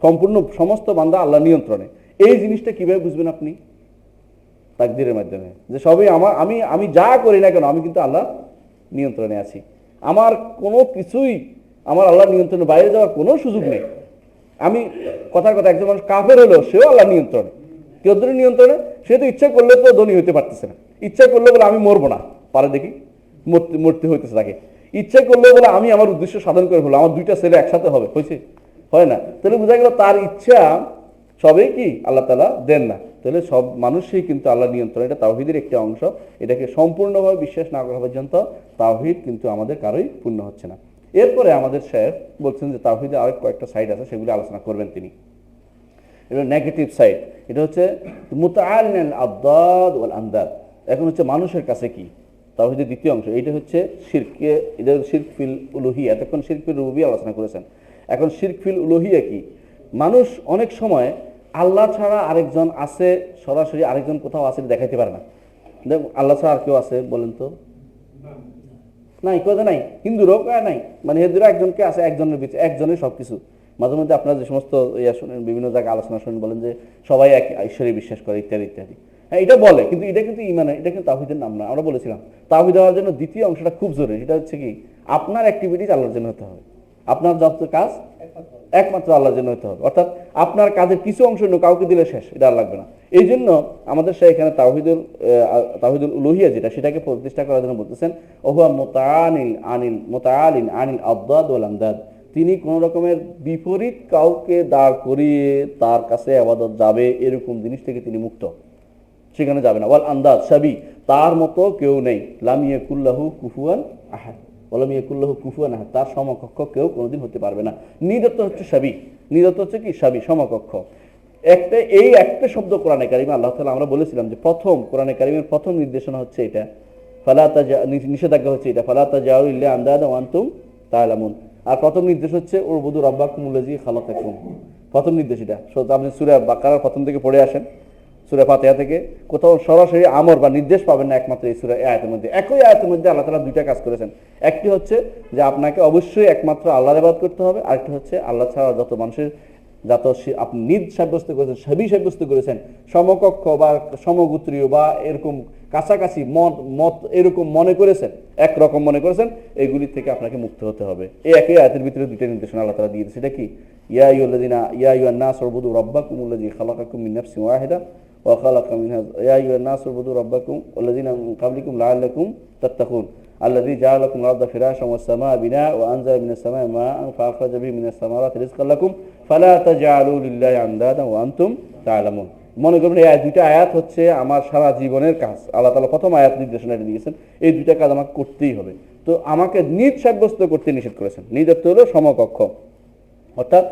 সম্পূর্ণ সমস্ত বান্দা আল্লাহ নিয়ন্ত্রণে। এই জিনিসটা কিভাবে বুঝবেন আপনি? তাকদীরের মাধ্যমে, যে সবই আমার, আমি যা করি না কেন আমি কিন্তু আল্লাহ নিয়ন্ত্রণে আছি। আমার কোনো কিছুই আমার আল্লাহ নিয়ন্ত্রণের বাইরে যাওয়ার কোনো সুযোগ নেই। আমি কথার কথা, একজন মানুষ কাফের হলেও সেও আল্লাহ নিয়ন্ত্রণে। কেউ ধরে নিয়ন্ত্রণে, সে তো ইচ্ছা করলে তো ধনী হতে পারতেছে না। ইচ্ছা করলে বলে আমি মরবো না, পারে দেখি মরতে হইতেছে তাকে। ইচ্ছা করলে বলে আমি আমার উদ্দেশ্য সাধন করে ফেলবো, আমার দুইটা ছেলে একসাথে হবে, হয়েছে? হয় না। তাহলে বোঝা গেল তার ইচ্ছা সবই কি আল্লাহ তাআলা দেন না। তাহলে সব মানুষই কিন্তু আল্লাহ নিয়ন্ত্রণ, এটা তাওহীদের একটি অংশ। এটাকে সম্পূর্ণভাবে বিশ্বাস না করা পর্যন্ত তাওহীদ কিন্তু আমাদের কারোই পূর্ণ হচ্ছে না। এরপরে আমাদের শেখ বলছেন যে তাওহীদে আরো কয়েকটা সাইড আছে, সেগুলি আলোচনা করবেন তিনি। এটা নেগেটিভ সাইড, এটা হচ্ছে মুতাআলিনাল আদাদ ওয়াল আন্দাদ। এখন হচ্ছে মানুষের কাছে কি তাওহীদের দ্বিতীয় অংশ, এটা হচ্ছে শিরকে, এটা শিরক ফিল উলুহিয়া। এতক্ষণ শিরক ফিল রুবুবিয়্যা আলোচনা করেছেন, এখন শিরক ফিল উলুহিয়া কি। মানুষ অনেক সময় আল্লাহ ছাড়া আরেকজন আছে, সরাসরি আরেকজন কোথাও আছে দেখাইতে পারে না। আল্লাহ ছাড়া আর কেউ আছে বলেন তো? নাই, কোথাও নাই। হিন্দুরও নাই, মানে হিন্দুরা একজনকে আছে, একজনের ভিতরে একজনের সবকিছু। মাঝে মধ্যে আপনারা যে সমস্ত ইয়া শুনেন, বিভিন্ন জায়গায় আলোচনা শুনেন, বলেন যে সবাই এক ঈশ্বরে বিশ্বাস করে ইত্যাদি ইত্যাদি। হ্যাঁ, এটা বলে, কিন্তু এটা কিন্তু ইমান, এটা কিন্তু তাওহীদের নাম না। আমরা বলেছিলাম তাওহীদ হওয়ার জন্য দ্বিতীয় অংশটা খুব জরুরি, সেটা হচ্ছে কি আপনার অ্যাক্টিভিটিস আল্লাহর জন্য হতে হবে। আপনার যত কাজ একমাত্র আল্লাহর জন্য হতে হবে, অর্থাৎ আপনার কাজের কিছু অংশ কাউকে দিলে শেষ, এটা আর লাগবে না। এই জন্য আমাদের এখানে তাওহীদুল উলুহিয়া যেটা, সেটাকে প্রতিষ্ঠা করার জন্য বলতেছেন ওহুয়া মুতাআলিন আনিল আদাদ ওয়াল আমদাদ। তিনি কোন রকমের বিপরীত কাউকে দাঁড় করিয়ে তার কাছে ইবাদত যাবে এরকম জিনিস থেকে তিনি মুক্ত, সেখানে যাবে না। ওয়াল আন্দাদ শাবি, তার মতো কেউ নেই। লাম ইয়াকুল্লাহু কুফুয়ান আহাদ, ওয়ালাম ইয়াকুল্লাহু কুফুয়ান আহাদ, তার সমকক্ষ কেউ কোনোদিন হতে পারবে না। নিদত্ত হচ্ছে শাবি, নিদত্ত হচ্ছে কি শাবি, সমকক্ষ। একটা শব্দ কোরআনে কারিমে আল্লাহ তাআলা, আমরা বলেছিলাম যে প্রথম কোরআনে কারিমের প্রথম নির্দেশনা হচ্ছে এটা, নিষেধাজ্ঞা হচ্ছে এটা, ফালা তাজাউ ইল্লা আন্দাদা ওয়া আনতুম তা'লামুন। আর প্রথম নির্দেশ হচ্ছে উবুদু রাব্বাকুমুল্লাযী খালাকাকুম, প্রথম নির্দেশ এটা। আপনি সূরা বাকারার প্রথম থেকে পড়ে আসেন, সূরা ফাতিহা থেকে, কোথাও সরাসরি আমর বা নির্দেশ পাবেন না, একমাত্র এই সূরা আয়াতের মধ্যে। একই আয়াতের মধ্যে আল্লাহ তাআলা দুইটা কাজ করেছেন। একটি হচ্ছে যে আপনাকে অবশ্যই একমাত্র আল্লাহর ইবাদত করতে হবে, আরেকটি হচ্ছে আল্লাহ ছাড়া যত মানুষের যত আপনি নিদ সাব্যস্ত করেছেন, সবই সাব্যস্ত করেছেন, সমকক্ষ বা সমগোত্রীয় বা এরকম কাছাকাছি মত এরকম মনে করেছেন, একরকম মনে করেছেন, এইগুলি থেকে আপনাকে মুক্ত হতে হবে। এই একই আয়াতের ভিতরে দুইটা নির্দেশনা আল্লাহ তাআলা দিয়েছে। সেটা কি? ইয়া আইয়ুহান নাস উবুদু রাব্বাকুমুল্লাযী খালাকাকুম মিন নাফসিন ওয়াহিদা ওয়া খালাকা মিনহা ইয়া আইয়ুহান নাস উবুদু রাব্বাকুম ওয়াল্লাযীনা মিন ক্বাবলিকুম লাআল্লাকুম তাত্তাকুন আল্লাযী জাআলা লাকুম আল-আরদা ফিরাশান ওয়াস সামা'a বিনাআ ওয়া আনজালা মিনাস সামা'i মা'আন ফাআখরাজা বিহি মিনাস সামারাতি রিজকান লাকুম ফালা তাজআলু লিল্লাহি আনদাদা ওয়া আনতুম তা'লামুন। মনে করবেন এই দুইটা আয়াত হচ্ছে আমার সারা জীবনের কাজ। আল্লাহ তাআলা প্রথম আয়াত নির্দেশনা দিয়েছেন, এই দুইটা কাজ আমাকে করতেই হবে। তো আমাকে নিদ সাব্যস্ত করতে নিষেধ করেছেন। নিদ অর্থ হলো সমকক্ষ, অর্থাৎ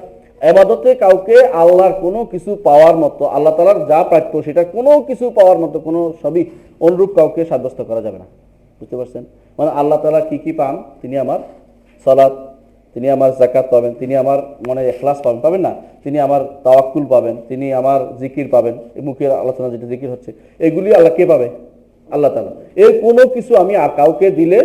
ইবাদতে কাউকে আল্লাহর কোনো কিছু পাওয়ার মতো, আল্লাহ তাআলার যা প্রাপ্য সেটা কোনো কিছু পাওয়ার মতো কোনো সবই অনুরূপ কাউকে সাব্যস্ত করা যাবে না। বুঝতে পারছেন? মানে আল্লাহ তাআলা কি কি পান? তিনি আমার সালাত, তিনি আমার যাকাত পাবেন, তিনি আমার মনে ইখলাস পাবেন না, তিনি আমার তাওয়াক্কুল পাবেন, তিনি আমার জিকির পাবেন, মুখের আলোচনা যেটা জিকির হচ্ছে, এগুলি আল্লাহ কে পাবে? আল্লাহ তাআলা। এর কোনো কিছু আমি আর কাউকে দিলে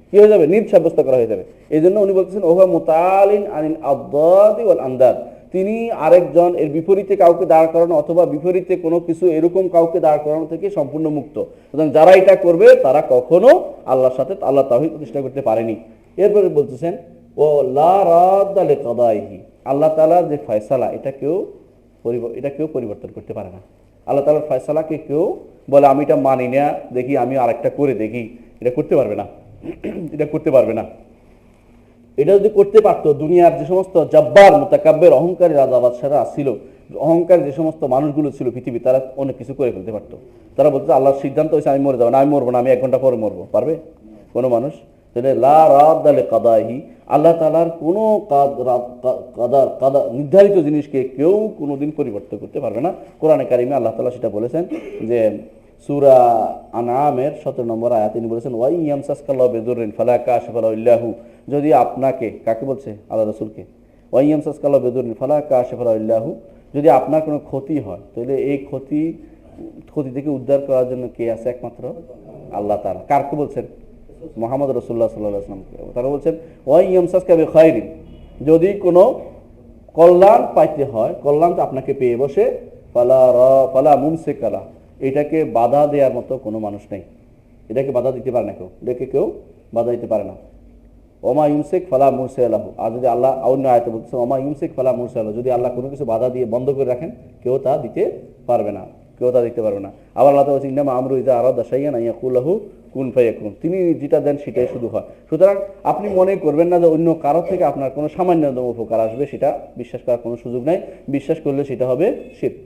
কি হয়ে যাবে? নিদ সাব্যস্ত করা হয়ে যাবে। এই জন্য উনি বলতেছেন ওহুয়া মুতাআলিন আনিল আদাদ ওয়াল আন্দাদ, তিনি আরেকজন এর বিপরীতে কাউকে দাঁড় করানো অথবা বিপরীতে কোনো কিছু এরকম কাউকে দাঁড় করানো থেকে সম্পূর্ণ মুক্ত। সুতরাং যারা এটা করবে তারা কখনো আল্লাহর সাথে আল্লাহ তাওহীদ প্রতিষ্ঠা করতে পারেনি। এরপরে বলতেছেন ও লা রাদ্দা লিকাদাইহি, আল্লাহ তাআলার যে ফয়সালা এটা কেউ পরিবর্তন করতে পারে না। আল্লাহ তাআলার ফয়সালাকে কেউ বলে আমি এটা মানি না, দেখি আমি আরেকটা করে দেখি, এটা করতে পারবে না, এটা করতে পারবে না। এটা যদি করতে পারতো, দুনিয়ার যে সমস্ত জব্বার মুতাকাব্বির অহংকারী রাজা বাদশাহরা ছিল, অহংকার যে সমস্ত মানুষগুলো ছিল পৃথিবী, তারা অনেক কিছু করে ফেলতে পারতো। তারা বলতো আল্লাহর সিদ্ধান্ত হয়েছে আমি মরে যাবো না, আমি মরবো না, আমি 1 ঘন্টা পরে মরবো, পারবে কোনো মানুষ? তাহলে লা রাদ্দা লিকাদাইহি, আল্লাহ তাআলার কোনো নির্ধারিত জিনিসকে কেউ কোনোদিন পরিবর্তন করতে পারবে না। কোরআনে কারিমে আল্লাহ তাআলা সেটা বলেছেন যে সূরা আনআমের 17 নম্বর আয়াত, তিনি বলেছেন ওয়া ইয়ামসাসকাল্লাহু বিদুররিন ফালা কাশিফা লাহু ইল্লাহু, যদি আপনাকে, কাকে বলছে? আল্লাহ রাসূলকে। ওয়া ইয়ামসাসকাল্লাহু বিদুররিন ফালা কাশিফা লাহু ইল্লাহু, যদি আপনার কোনো ক্ষতি হয় তাহলে এই ক্ষতি থেকে উদ্ধার করার জন্য কে আছে? একমাত্র আল্লাহ তাআলা। কারকে বলছেন? মুহাম্মদ রাসূলুল্লাহ সাল্লাল্লাহু আলাইহি ওয়াসাল্লামকে। তারা বলছেন ওয়া ইয়ামসাসকা বিখাইরিন, যদি কোনো কল্যাণ পাইতে হয়, কল্যাণ তো আপনাকে পেয়ে বসে, ফালা মুমসিকালা, এটাকে বাধা দেওয়ার মতো কোনো মানুষ নেই। এটাকে বাধা দিতে পারে না কেউ, এটাকে কেউ বাধা দিতে পারে না। ওমা ইউমসিক ফালা মুরসিলাহু, আর যদি আল্লাহ অন্য আয়াতে বলতেছে ওমা ইউমসিক ফালা মুরসিলাহু, যদি আল্লাহ কোনো কিছু বাধা দিয়ে বন্ধ করে রাখেন কেউ তা দিতে পারবে না, কেউ তা দিতে পারবে না। আবার আল্লাহ তাআলা বলেছেন ইন্নামা আমরু ইযা আরাদা শাইআন আইয়াকুল লাহু কুন ফায়াকুন, তিনি যেটা দেন সেটাই শুধু হয়। সুতরাং আপনি মনে করবেন না যে অন্য কারো থেকে আপনার কোনো সামান্যতম উপকার আসবে, সেটা বিশ্বাস করার কোনো সুযোগ নাই। বিশ্বাস করলে সেটা হবে শিরক,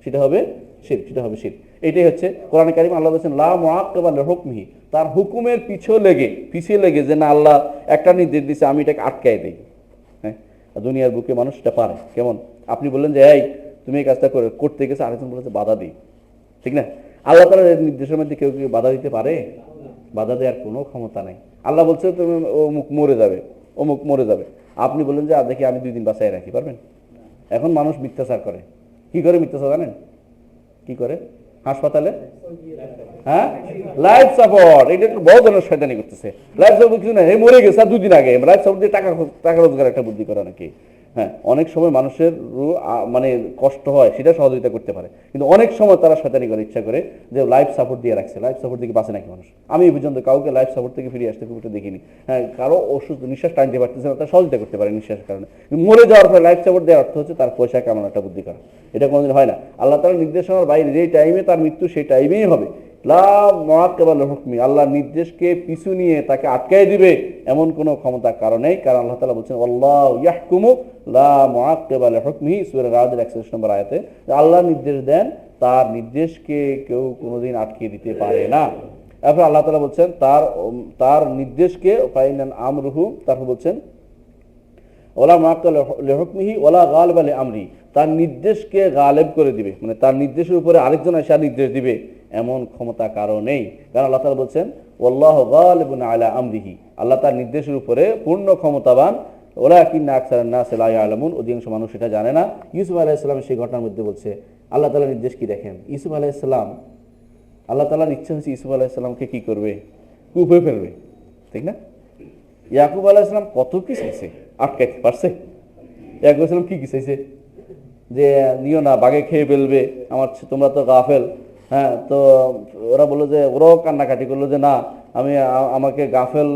সেটা হবে শিরক, সেটা হবে শিরক। এটাই হচ্ছে কোরআনে কারিমে আল্লাহ বলেছেন লা মুআক্কিবা লিহুকমিহি, তার হুকুমের পিছিয়ে লেগে যে না আল্লাহ একটা নির্দেশ দিয়েছে আমি এটাকে আটকাই দেই। হ্যাঁ, দুনিয়ার বুকে মানুষ এটা পারে। কেমন, আপনি বললেন যে এই তুমি এই কাজটা করতে গেছে, আরেকজন বলেছে বাধা দিই, ঠিক না? আল্লাহ তাআলার নির্দেশের মধ্যে কেউ কেউ বাধা দিতে পারে? বাধা দেওয়ার কোনো ক্ষমতা নাই। আল্লাহ বলছে তুমি অমুক মরে যাবে, অমুক মরে যাবে, আপনি বললেন যে দেখি আমি 2 দিন বাঁচাই রাখি, পারবেন? এখন মানুষ মিথ্যাচার করে, কি করে মিথ্যাচার জানেন? কি করে? হাসপাতালে হ্যাঁ লাইফ সাপোর্ট, এটা একটু বড় ধরনের শয়তানি করতেছে। লাইফ সাপোর্ট কিছু না, এই মরে গেছে 2 দিন আগে, লাইফ সাপোর্ট দিয়ে টাকা রোজগার একটা বুদ্ধি করে নাকি। হ্যাঁ, অনেক সময় মানুষের মানে কষ্ট হয় সেটা সহযোগিতা করতে পারে, কিন্তু অনেক সময় তারা শয়তানি করে ইচ্ছা করে যে লাইফ সাপোর্ট দিয়ে রাখছে, লাইফ সাপোর্ট থেকে বাঁচে নাকি মানুষ। আমি এই পর্যন্ত কাউকে লাইফ সাপোর্ট থেকে ফিরে আসতে খুব একটা দেখিনি। হ্যাঁ, কারো অসুস্থ নিঃশ্বাস টানতে পারতেছে না, তারা সহযোগিতা করতে পারে নিঃশ্বাসের কারণে। মরে যাওয়ার পরে লাইফ সাপোর্ট দেওয়ার অর্থ হচ্ছে তার পয়সা কামানো একটা বুদ্ধি করা, এটা কোনোদিন হয় না। আল্লাহ তাআলার নির্দেশনার বাইরে যেই টাইমে তার মৃত্যু সেই টাইমেই হবে। লা মুআক্কিবা লিহুকমি, আল্লাহর নির্দেশকে পিছু নিয়ে তাকে আটকাই দিবে এমন কোনো ক্ষমতা কারণেই, কারণ আল্লাহ তাআলা বলছেন আল্লাহু ইয়াহকুমু লা মুআক্কিবা লিহুকমিহি, সূরা রাদের 61 নম্বর আয়াতে আল্লাহ নির্দেশ দেন, তার নির্দেশকে কেউ কোনোদিন আটকে দিতে পারে না। এরপর আল্লাহ তাআলা বলছেন তার নির্দেশকে ফাইনান আমরুহু, তারপর বলছেন ওলা মুআক্কিবা লিহুকমিহি ওলা গালিবা লিআমরি, তার নির্দেশকে গালেব করে দিবে, মানে তার নির্দেশের উপরে আরেকজন এসে নির্দেশ দিবে এমন ক্ষমতা কারো নেই। কারণ আল্লাহ তাআলা বলছেন ওয়াল্লাহু গালিবুন আলা আমরিহি, আল্লাহ তার নির্দেশের উপরে পূর্ণ ক্ষমতাবান। ওয়ালাকিন্না আকসারান নাস লা ইয়ালামুন, অধিকাংশ মানুষ সেটা জানে না। ইউসুফ আলাইহিস সালাম সেই ঘটনার মধ্যে বলছে আল্লাহ তাআলার নির্দেশ কি দেখেন, ইউসুফ আলাইহিস সালাম, আল্লাহ তাআলার ইচ্ছা হচ্ছে ইউসুফ আলাইহিস সালামকে কি করবে, কূপে ফেলবে, ঠিক না? ইয়াকুব আলাইহিস সালাম কত কি চাইছে, আটকাইতে পারছে? ইয়াকুব আলাইহিস সালাম কি চাইছে যে নিও না, বাঘে খেয়ে ফেলবে তোমরা তো গাফেল। হ্যাঁ, তো ওরা বললো যে, ওরাও কান্নাকাটি করলো যে না আমাকে গাফেল,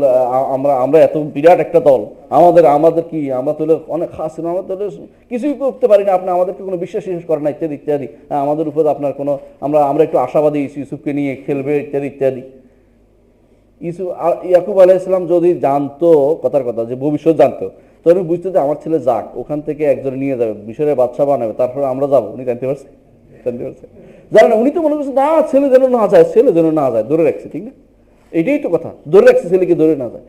আমরা এত বিরাট একটা দল, আমাদের কি, আমরা তো অনেক খাস ছিল, আমরা তো কিছুই করতে পারি না, আপনি আমাদেরকে কোনো বিশ্বাস করে না, ইত্যাদি ইত্যাদি। হ্যাঁ, আমাদের উপর আপনার কোনো আমরা একটু আশাবাদী ইউসুফকে নিয়ে খেলবে, ইত্যাদি ইত্যাদি। ইয়াকুব আলাইহিস সালাম যদি জানতো কথার কথা, যে ভবিষ্যৎ জানতো, তো উনি বুঝতে যে আমার ছেলে যাক, ওখান থেকে একজন নিয়ে যাবে, মিশরের বাদশা বানাবে, তারপরে আমরা যাবো। উনি জানতে পারছে জানেন না, উনি তো মনে করছে না ছেলে যেন না যায়, ছেলে যেন না যায়, ধরে রাখছে, ঠিক না? এটাই তো কথা, ধরে রাখছে ছেলেকে, ধরে না যায়।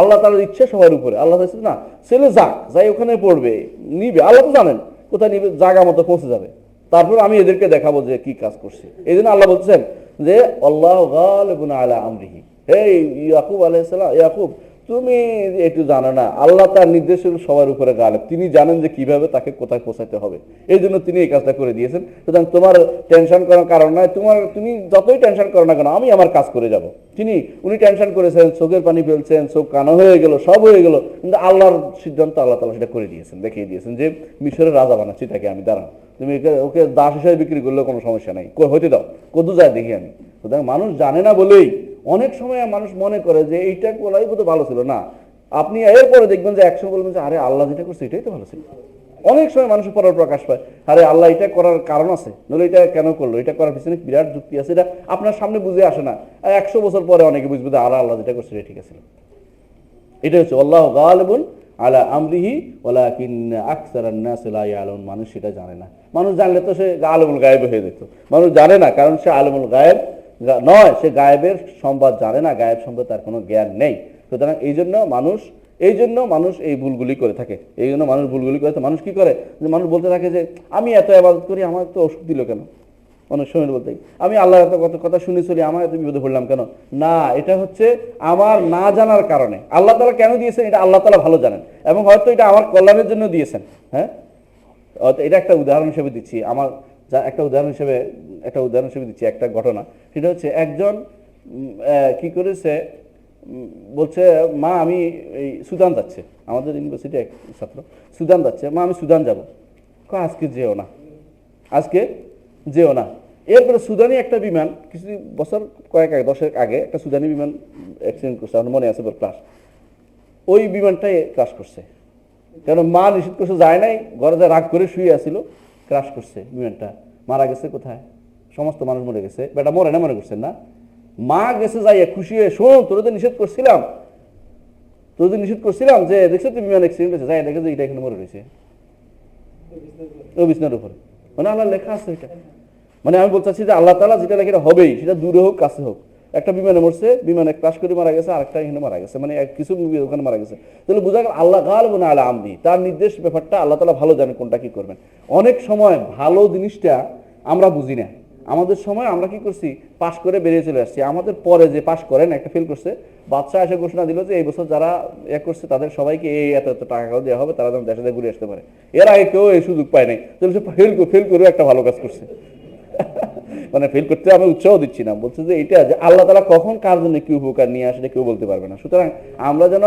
আল্লাহ তাআলার ইচ্ছা সবার উপরে, আল্লাহ না ছেলে যাই ওখানে পড়বে, নিবে, আল্লাহ তো জানেন কোথায় নিবে, জায়গা মতো পৌঁছে যাবে, তারপর আমি এদেরকে দেখাবো যে কি কাজ করছে। এই জন্য আল্লাহ বলছেন যে আল্লাহু গালিবুন আলা আমরিহি, হে ইয়াকুব আলাইহিস সালাম, ইয়াকুব তুমি একটু জানো না, আল্লাহ তার নির্দেশের সবার উপরে গালেব, তিনি জানেন যে কিভাবে তাকে কোথায় পৌঁছাতে হবে, এই জন্য তিনি এই কাজটা করে দিয়েছেন। সুতরাং তোমার টেনশন করার কারণ নয়, তুমি যতই টেনশন করো না কেন, আমি আমার কাজ করে যাব। উনি টেনশন করেছেন, চোখের পানি ফেলছেন, চোখ কানো হয়ে গেল, সব হয়ে গেল, কিন্তু আল্লাহর সিদ্ধান্ত আল্লাহ তাআলা সেটা করে দিয়েছেন, দেখিয়ে দিয়েছেন যে মিশরের রাজা বানাচ্ছি তাকে আমি, দাঁড়ান, তুমি ওকে দাস হিসেবে বিক্রি করলেও কোনো সমস্যা নাই, হইতে দাও, কদু যায় দেখি আমি। সুতরাং মানুষ জানে না বলেই অনেক সময় মানুষ মনে করে যে এইটা বলাই বোধ ভালো ছিল না, আপনি এরপরে দেখবেন যে একসময় বলবেন যে আরে আল্লাহ যেটা করছে এটাই তো ভালো ছিল। অনেক সময় মানুষের পরের প্রকাশ পায়, আরে আল্লাহ এটা করার কারণ আছে, নইলে এটা কেন করলো, এটা করার পিছনে বিরাট যুক্তি আছে, এটা আপনার সামনে বুঝে আসে না। 100 বছর পরে অনেকে বুঝবে যে আল্লাহ যেটা করছে এটা ঠিক আছে। এটা হচ্ছে আল্লাহু গালিবুন আলা আমরিহি ওয়ালাকিন্না আকসারান নাস লা ইয়ালামুন, মানুষ সেটা জানে না। মানুষ জানলে তো সে আলিমুল গায়েব হয়ে যেত, মানুষ জানে না কারণ সে আলিমুল গায়েব নয়, সে গায়েবের সংবাদ জানে না, গায়েব সম্পর্কে তার কোনো জ্ঞান নেই। সুতরাং এই জন্য মানুষ এই ভুলগুলি করে থাকে, এই জন্য মানুষ ভুলগুলি করে। মানুষ কি করে, যে মানুষ বলতে থাকে যে আমি এত ইবাদত করি, আমার তো ওষুধ দিল কেন, অনেক সময় বলতে আমি আল্লাহর এত কথা শুনে চলি, আমার এত বিপদে পড়লাম কেন? না, এটা হচ্ছে আমার না জানার কারণে। আল্লাহ তাআলা কেন দিয়েছেন এটা আল্লাহ তাআলা ভালো জানেন, এবং হয়তো এটা আমার কল্যাণের জন্য দিয়েছেন। হ্যাঁ, এটা একটা উদাহরণ হিসেবে দিচ্ছি, একটা উদাহরণ হিসেবে দিচ্ছি একটা ঘটনা। সেটা হচ্ছে একজন কি করেছে, বলছে মা আমি এই সুদান যাচ্ছে, আমাদের ইউনিভার্সিটি এক ছাত্র সুদান যাচ্ছে, মা আমি সুদান যাব, আজকে যেও না, আজকে যেও না। এরপরে সুদানি একটা বিমান কিছু বছর কয়েক আগে, 10 আগে একটা সুদানি বিমান অ্যাক্সিডেন্ট করছে, আমার মনে আছে ক্লাস, ওই বিমানটাই ক্রাশ করছে। কারণ মা নিষেধ করছে, যায় নাই, ঘরে যা রাগ করে শুয়ে আসছিল, ক্রাশ করছে বিমানটা, মারা গেছে। কোথায়? সমস্ত মানুষ মরে গেছে, বেটা মরে না, মনে করছেন না? মা গেছে যাই খুশি হয়ে, শোন তোদের নিষেধ করছিলাম, যে দেখছো তো বিমান অ্যাক্সিডেন্ট হয়েছে, যাই দেখে যে এটা এখানে মরে রয়েছে ও বিছনার উপরে। মানে আল্লাহ লেখা আছে এটা। মানে আমি বলতে চাচ্ছি যে আল্লাহ তাআলা যেটা লেখা এটা হবেই, সেটা দূরে হোক কাছে হোক। একটা বিমানে মরছে, বিমানে ক্রাশ করে মারা গেছে, আরেকটা এখানে মারা গেছে, মানে কিছু ওখানে মারা গেছে। তাহলে বোঝা গেল আল্লাহ গালিবুন আলা আমরি, তার নির্দেশ ব্যাপারটা আল্লাহ তাআলা ভালো জানেন কোনটা কি করবেন। অনেক সময় ভালো জিনিসটা আমরা বুঝি না, আমাদের সময় আমরা কি করছি, পাশ করে বেরিয়ে চলে আসছি। আমাদের পরে যে পাশ করেন, একটা ফেল করছে, বাদশা এসে ঘোষণা দিল যে এই বছর যারা করছে তাদের সবাইকে এই এত এত টাকা দেওয়া হবে, তারা যেন দেশে দেশে ঘুরে আসতে পারে। এর আগে কেউ এই সুযোগ পায় নাই, তাহলে সে ফেল করেও একটা ভালো কাজ করছে। মানে ফেল করতে আমি উৎসাহ দিচ্ছি না, বলছে যে এটা যে আল্লাহ তাআলা কখন কার জন্য কি উপকার নিয়ে আসে কেউ বলতে পারবে না। সুতরাং আমরা যেন